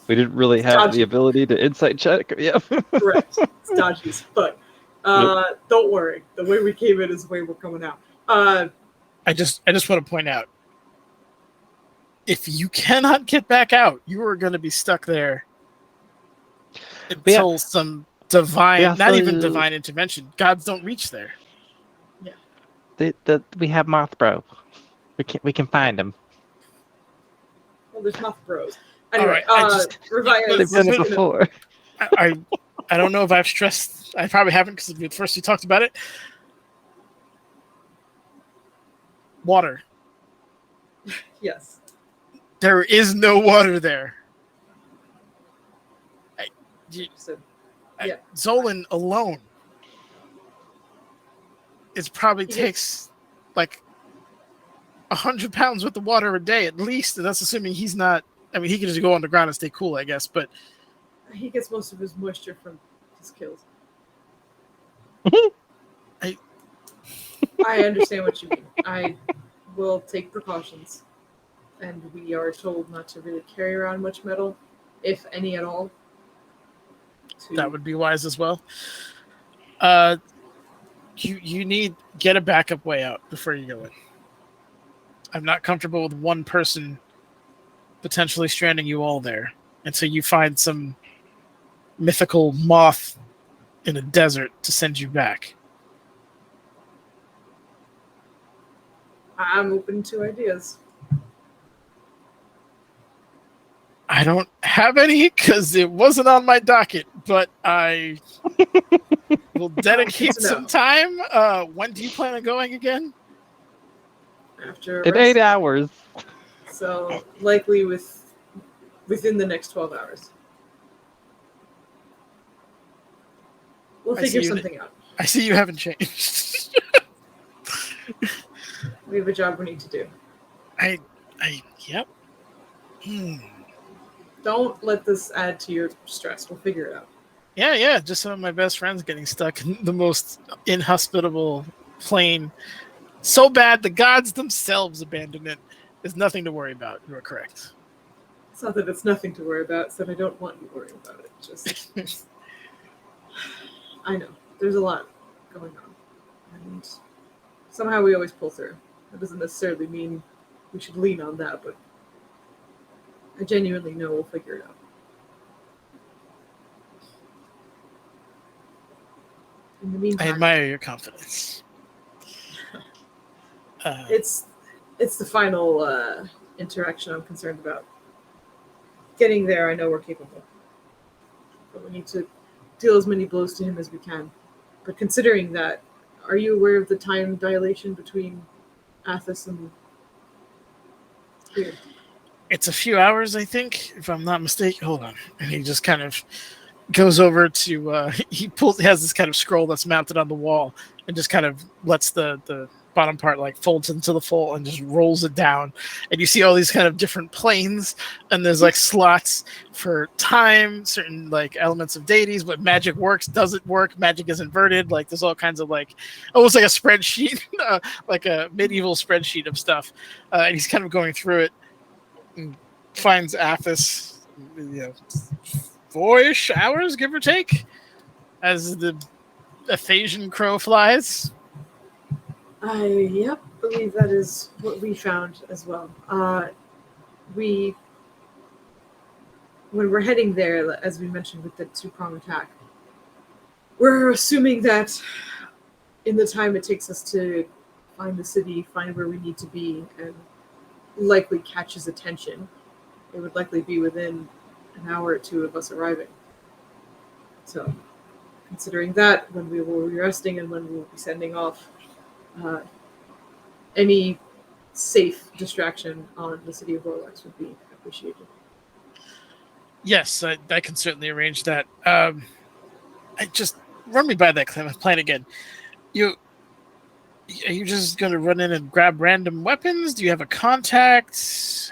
we didn't really have the ability to insight check. Yeah. Correct. It's dodgies. But don't worry. The way we came in is the way we're coming out. I just want to point out, if you cannot get back out, you are going to be stuck there until some divine, not even divine intervention. Gods don't reach there. Yeah. We have Moth Bro. We can find him. Well, there's Moth Bros. Anyway, all right, they've done it before. I don't know if I've stressed. I probably haven't because at first we talked about it. Water. Yes. There is no water there. Zolan alone, it probably takes 100 pounds worth of water a day at least, and that's assuming he's not. I mean, he can just go underground and stay cool, I guess. But he gets most of his moisture from his kills. I understand what you mean. I will take precautions, and we are told not to really carry around much metal, if any at all. That would be wise as well. You need get a backup way out before you go in. I'm not comfortable with one person potentially stranding you all there until you find some mythical moth in a desert to send you back. I'm open to ideas. I don't have any because it wasn't on my docket, but I will dedicate some time. When do you plan on going again? After In rest. 8 hours. So likely within the next 12 hours. We'll figure something out. I see you haven't changed. We have a job we need to do. Yep. Don't let this add to your stress. We'll figure it out. Yeah. Just some of my best friends getting stuck in the most inhospitable plane. So bad the gods themselves abandoned it. There's nothing to worry about. You are correct. It's not that it's nothing to worry about. It's that I don't want you to worry about it. Just, I know. There's a lot going on. And somehow we always pull through. That doesn't necessarily mean we should lean on that, but I genuinely know we'll figure it out. In the meantime, I admire your confidence. It's the final interaction I'm concerned about. Getting there, I know we're capable. But we need to deal as many blows to him as we can. But considering that, are you aware of the time dilation between Athos and here? It's a few hours, I think, if I'm not mistaken. Hold on. And he just kind of goes over to, he has this kind of scroll that's mounted on the wall and just kind of lets the bottom part like folds into the full and just rolls it down. And you see all these kind of different planes, and there's like slots for time, certain like elements of deities, but magic works, doesn't work, magic is inverted, like there's all kinds of like almost like a spreadsheet, like a medieval spreadsheet of stuff. And he's kind of going through it and finds Athos, 4-ish hours, give or take, as the Athasian crow flies. I believe that is what we found as well. When we're heading there, as we mentioned with the two-prong attack, we're assuming that in the time it takes us to find the city, find where we need to be, and likely catch his attention, it would likely be within an hour or two of us arriving. So, considering that, when we will be resting and when we will be sending off, any safe distraction on the city of Warlocks would be appreciated. Yes, I can certainly arrange that. I just run me by that plan again. Are you just going to run in and grab random weapons? Do you have a contact?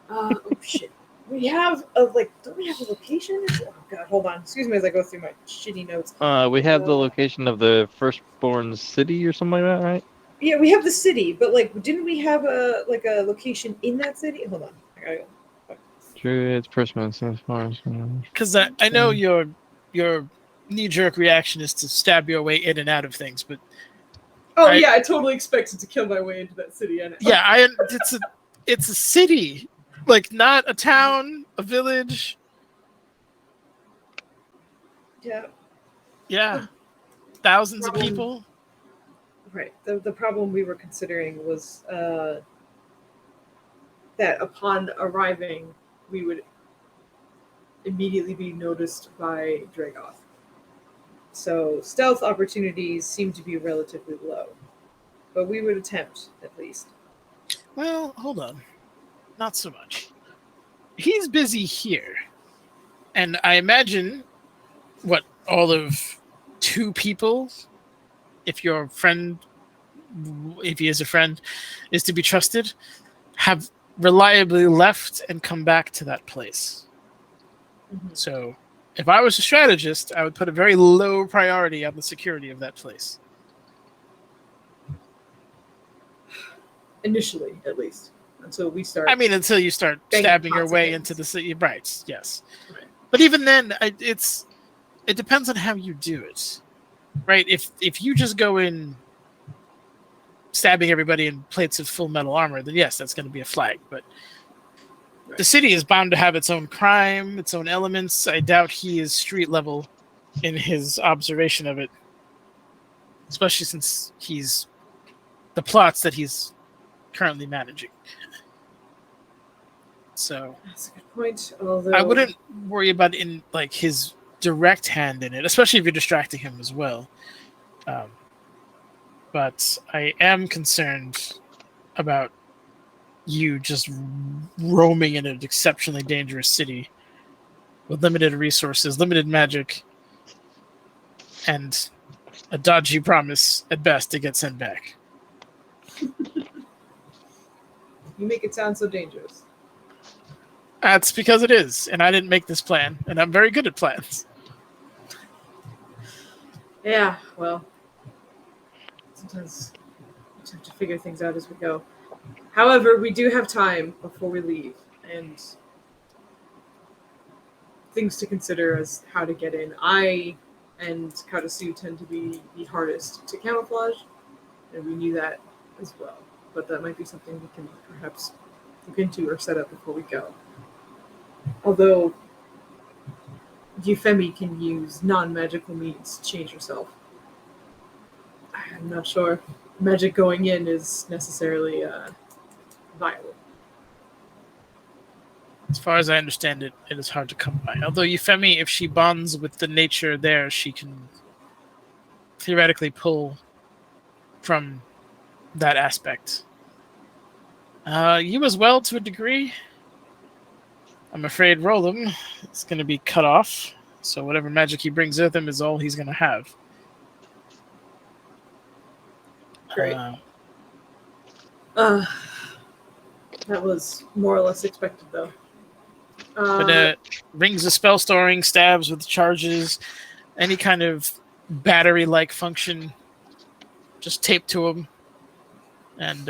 Oh shit. We have don't we have a location? Oh god, hold on. Excuse me as I go through my shitty notes. We have the location of the firstborn city or something like that, right? Yeah, we have the city, but didn't we have a location in that city? Hold on. I gotta go. True, it's Prisman. Because I know your knee-jerk reaction is to stab your way in and out of things, but I totally expected to kill my way into that city. Yeah, it's a city, like not a town, a village. Yeah, thousands of people. Right. The problem we were considering was that upon arriving, we would immediately be noticed by Dragoth. So stealth opportunities seem to be relatively low, but we would attempt at least. Well, hold on. Not so much. He's busy here. And I imagine, all of 2 people, if your friend, if he is a friend, is to be trusted, have reliably left and come back to that place. Mm-hmm. So if I was a strategist, I would put a very low priority on the security of that place. Initially, at least. Until you start stabbing your way into the city. Right, yes. Right. But even then, it depends on how you do it. right? If you just go in stabbing everybody in plates of full metal armor, then yes, that's going to be a flag. But the city is bound to have its own crime, its own elements. I doubt he is street level in his observation of it, especially since he's the plots that he's currently managing. So That's a good point. Although I wouldn't worry about in like his direct hand in it, especially if you're distracting him as well. But I am concerned about you just roaming in an exceptionally dangerous city with limited resources, limited magic, and a dodgy promise at best to get sent back. you make it sound so dangerous. That's because it is, and I didn't make this plan, and I'm very good at plans. Yeah, well, sometimes we just have to figure things out as we go. However, we do have time before we leave, and things to consider as how to get in. I and Katasu tend to be the hardest to camouflage, and we knew that as well. But that might be something we can perhaps look into or set up before we go. Although Euphemi can use non-magical means to change herself. I'm not sure magic going in is necessarily viable. As far as I understand it, it is hard to come by. Although Euphemi, if she bonds with the nature there, she can theoretically pull from that aspect. You as well, to a degree. I'm afraid Roland is going to be cut off, so whatever magic he brings with him is all he's going to have. Great. That was more or less expected, though. But rings of spell storing, stabs with charges, any kind of battery-like function, just taped to him. And,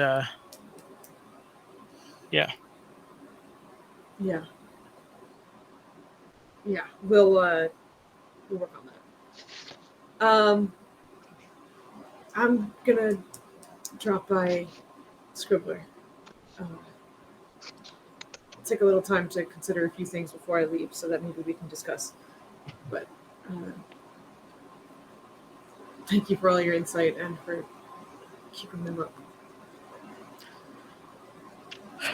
yeah. Yeah. Yeah, we'll work on that. I'm gonna drop by Scribbler. Take a little time to consider a few things before I leave, so that maybe we can discuss. But thank you for all your insight and for keeping them up.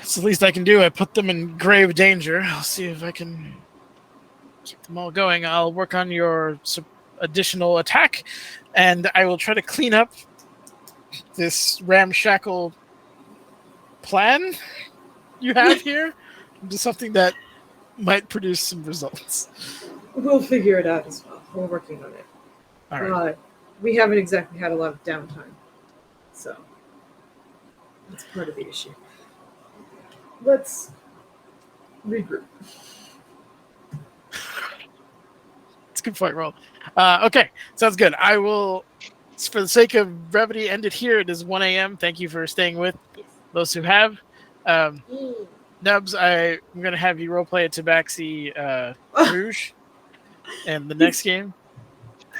It's the least I can do. I put them in grave danger. I'll see if I can keep them all going. I'll work on your additional attack, and I will try to clean up this ramshackle plan you have here into something that might produce some results. We'll figure it out as well. We're working on it. All right. We haven't exactly had a lot of downtime, so that's part of the issue. Let's regroup. It's a good point, Roll. Okay, sounds good. I will, for the sake of brevity, end it here. It is 1 a.m. Thank you for staying with those who have. Nubs, I'm going to have you roleplay a Tabaxi Rouge in the next game.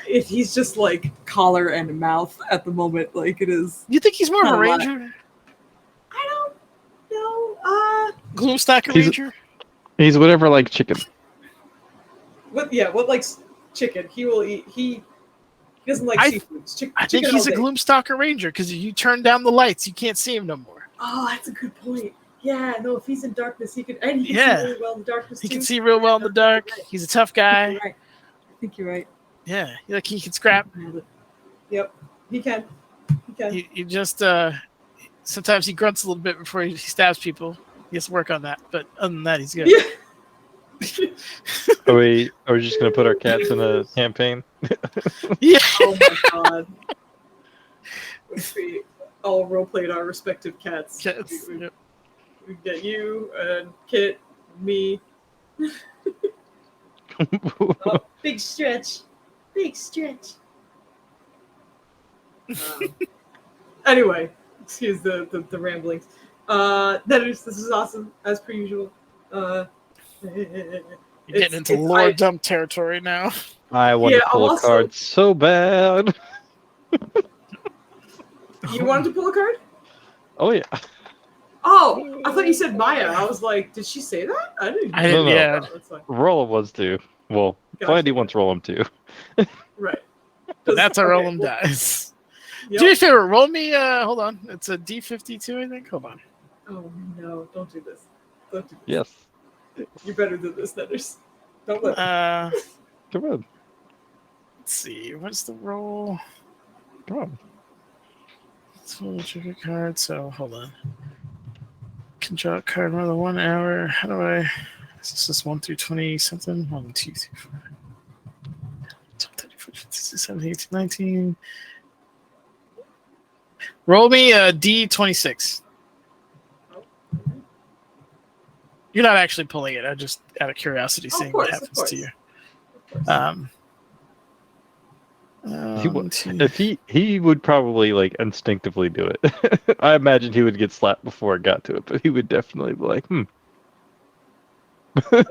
If he's just like collar and mouth at the moment, like it is. You think he's more of a ranger? I don't know. Gloomstalker Ranger? He's whatever like chicken. What likes chicken? He will eat. He doesn't like seafood. I think he's a Gloomstalker Ranger because you turn down the lights, you can't see him no more. Oh, that's a good point. Yeah, no, if he's in darkness, he can see really well in the darkness. He can see real well in the dark. He's a tough guy. I think you're right. Yeah, he can scrap. Yep, he can. He just sometimes he grunts a little bit before he stabs people. He has to work on that, but other than that, he's good. Yeah. Are we just gonna put our cats in a campaign? Yeah. Oh my god. We all roleplayed our respective cats. We get you and Kit, me. Oh, big stretch. Anyway, excuse the ramblings. This is awesome as per usual. You're getting into lore dump territory now. I want to pull a card so bad. You wanted to pull a card? Oh yeah. Oh, I thought you said Maya. I was like, did she say that? I didn't. No. Yeah. Oh, that's fine. Roll 'em was too. Well, Blandy wants roll 'em too. Right. That's a roll 'em dice. Do me a favor, roll me. Hold on. It's a D52, I think. Hold on. Oh no! Don't do this. Don't do this. Yes. You're better than this, Netters. Don't let. Come on. Let's see. What's the roll? Come on. It's full of trigger card. So hold on. Can draw a card more than 1 hour. How do I? Is this 1 through 20 something? 1, 2, 3, 4. 34, 15, 17, 18, 19. Roll me a D26. You're not actually pulling it. I just out of curiosity seeing what happens to you. He would probably like instinctively do it. I imagine he would get slapped before it got to it, but he would definitely be like,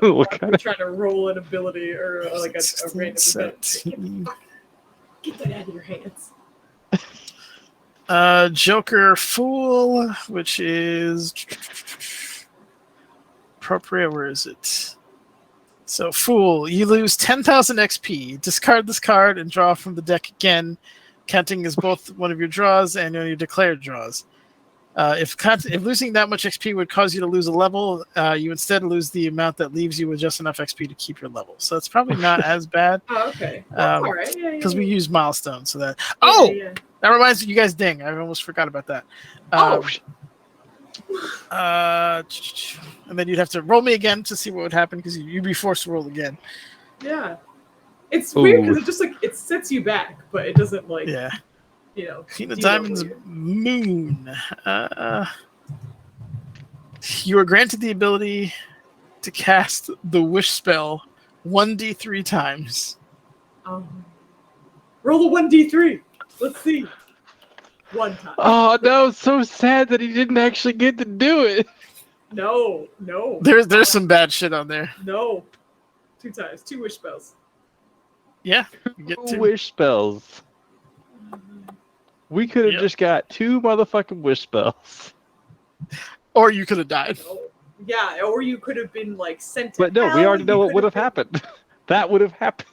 what kind of trying to roll an ability or like a random event. Get that out of your hands. Joker Fool, which is appropriate. Where is it? So, Fool, you lose 10,000 XP. Discard this card and draw from the deck again, counting as both one of your draws and your declared draws. If losing that much XP would cause you to lose a level, you instead lose the amount that leaves you with just enough XP to keep your level. So it's probably not as bad. Oh, okay. That's all right. Because we use milestones. So that. That reminds me, you guys. Dang, I almost forgot about that. And then you'd have to roll me again to see what would happen because you'd be forced to roll again. Yeah, it's weird because it just like it sets you back, but it doesn't like. Yeah. You know, Tina Diamond's Moon. You are granted the ability to cast the Wish spell 1d3 times. Roll a 1d3. Let's see. One time. Oh no! It's so sad that he didn't actually get to do it. No. There's some bad shit on there. No. 2 times. 2 wish spells. Yeah. You get 2 wish spells. We could have just got 2 motherfucking wish spells. Or you could have died. Yeah, or you could have been like sent to But no, hell. we already know what would have happened. That would have happened.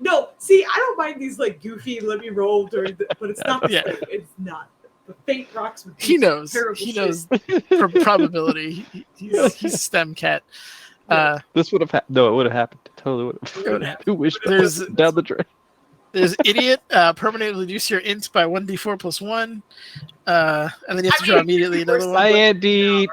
No, see, I don't mind these like goofy let me roll during but it's not the same. It's not. The fate rocks with he knows for probability. He's a STEM cat. This would have happened. No, it would have happened. It totally would have. 2 wish spells down the drain. There's Idiot, permanently reduce your int by 1d4 plus 1. And then you have to draw immediately another one. Hi, Andy.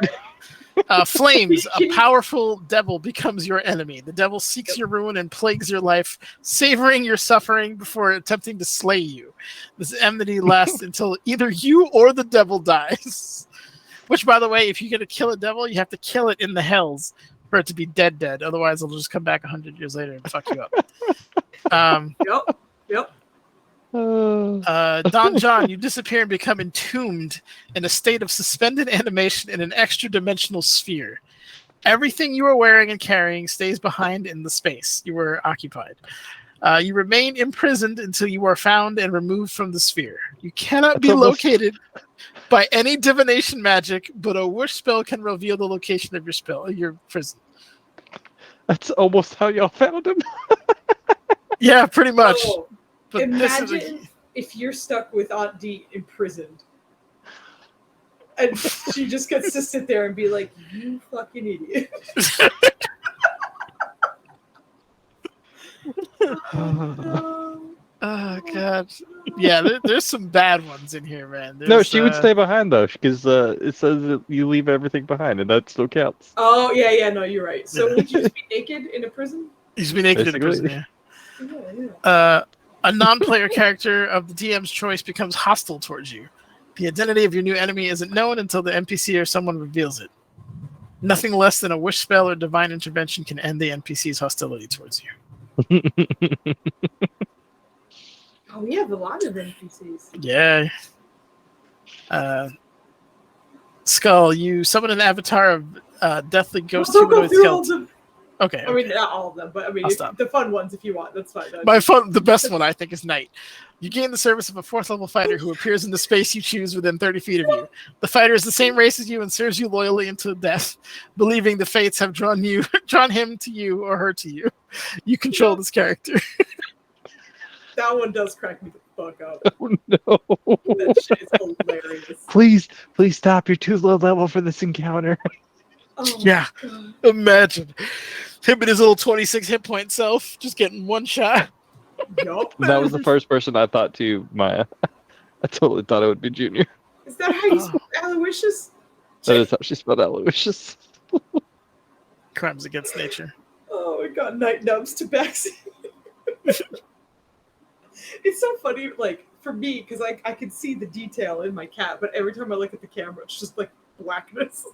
Flames, a powerful devil becomes your enemy. The devil seeks your ruin and plagues your life, savoring your suffering before attempting to slay you. This enmity lasts until either you or the devil dies. Which, by the way, if you're going to kill a devil, you have to kill it in the hells for it to be dead. Otherwise, it'll just come back 100 years later and fuck you up. Yep. Don John, you disappear and become entombed in a state of suspended animation in an extra-dimensional sphere. Everything you are wearing and carrying stays behind in the space you were occupied. You remain imprisoned until you are found and removed from the sphere. You cannot be located by any divination magic, but a wish spell can reveal the location of your prison. That's almost how y'all found him. Yeah, pretty much. Oh. But imagine if you're stuck with Aunt D imprisoned. And she just gets to sit there and be like, you fucking idiot. Oh, God. Yeah, there's some bad ones in here, man. No, she would stay behind, though, because it says that you leave everything behind, and that still counts. Oh, yeah, no, you're right. So would you just be naked in a prison? You just be naked in a prison, yeah. A non-player character of the DM's choice becomes hostile towards you. The identity of your new enemy isn't known until the NPC or someone reveals it. Nothing less than a wish spell or divine intervention can end the NPC's hostility towards you. Oh, we have a lot of NPCs. Yeah. Skull, you summon an avatar of deathly ghost humanoid skeleton. Okay. I mean, not all of them, but I mean, I'll stop. the fun ones if you want. That's fine. The best one I think is Knight. You gain the service of a 4th level fighter who appears in the space you choose within 30 feet of you. The fighter is the same race as you and serves you loyally until death, believing the fates have drawn him to you or her to you. You control this character. That one does crack me the fuck up. Oh no! That shit is hilarious. Please stop. You're too low level for this encounter. Oh, Yeah. God. Imagine him and his little 26 hit point self just getting one shot. Yup. That was the first person I thought too, Maya. I totally thought it would be Junior. Is that how you spell Aloysius? That is how she spelled Aloysius. Crimes against nature. Oh my god, night nubs to Baxi. It's so funny, like, for me, because I can see the detail in my cat, but every time I look at the camera, it's just like blackness.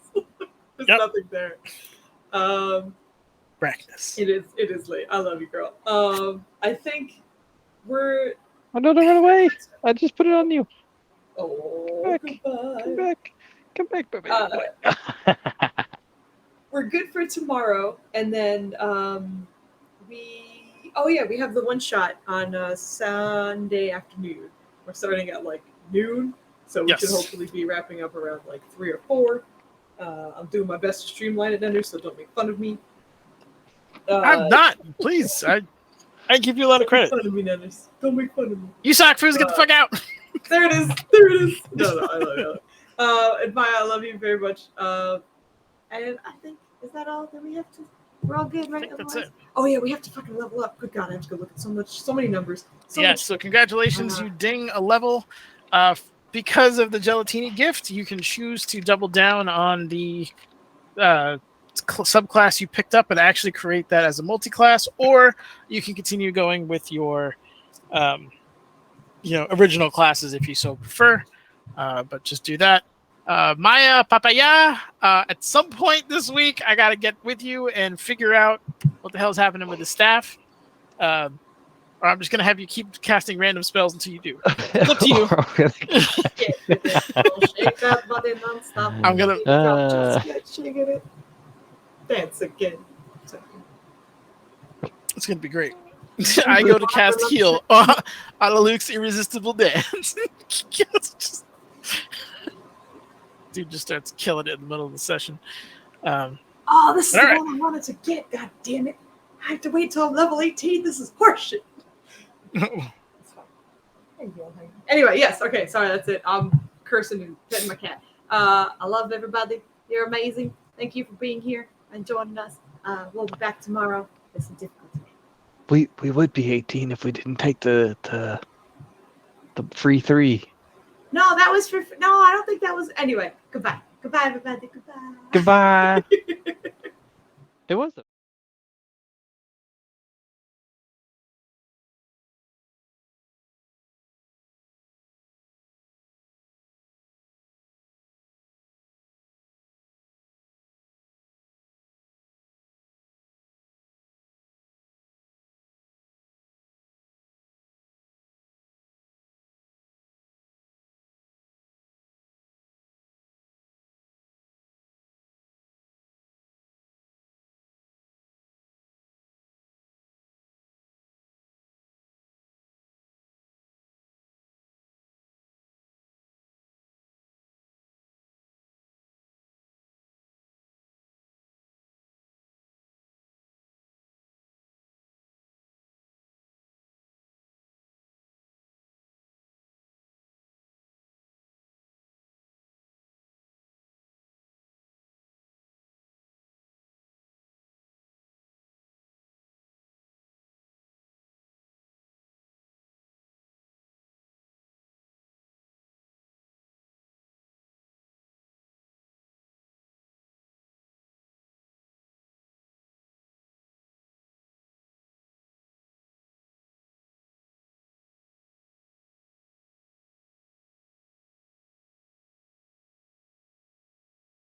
There's nothing there. Blackness. It is late. I love you, girl. I think we're... Oh no, don't run away! I just put it on you. Oh, goodbye. Come back, baby. We're good for tomorrow, and then we have the one shot on Sunday afternoon. We're starting at like noon, so we should hopefully be wrapping up around like 3 or 4. I'm doing my best to streamline it, Ender, so don't make fun of me. I'm not. Please, I give you a lot of credit. Don't make fun of me, Nenders. Don't make fun of me. You suck, Foozca. Get the fuck out. There it is. There it is. No, I love you. And Maya, I love you very much. And I think, is that all that we have to? We're all good, right? I think that's it. Oh yeah, we have to fucking level up. Good God, I have to go look at so many numbers. So congratulations, you ding a level. Because of the Gelatini gift, you can choose to double down on the subclass you picked up and actually create that as a multi-class, or you can continue going with your original classes if you so prefer. But just do that. Maya, Papaya, at some point this week, I got to get with you and figure out what the hell's happening with the staff. Or I'm just going to have you keep casting random spells until you do. It's up to you. Shake that body non-stop. I'm going to... Shake it. Dance again. It's going to be great. I go to cast heal on Luke's irresistible dance. Dude just starts killing it in the middle of the session. This is the one I wanted to get. God damn it. I have to wait till I'm level 18. This is horseshit. Anyway, yes. Okay, sorry, that's it. I'm cursing and petting my cat. I love everybody. You're amazing. Thank you for being here and joining us. We'll be back tomorrow. It's a difficult day. We would be 18 if we didn't take the free 3. No, that was for... No, I don't think that was... Anyway, goodbye. Goodbye, everybody. Goodbye. Goodbye. It was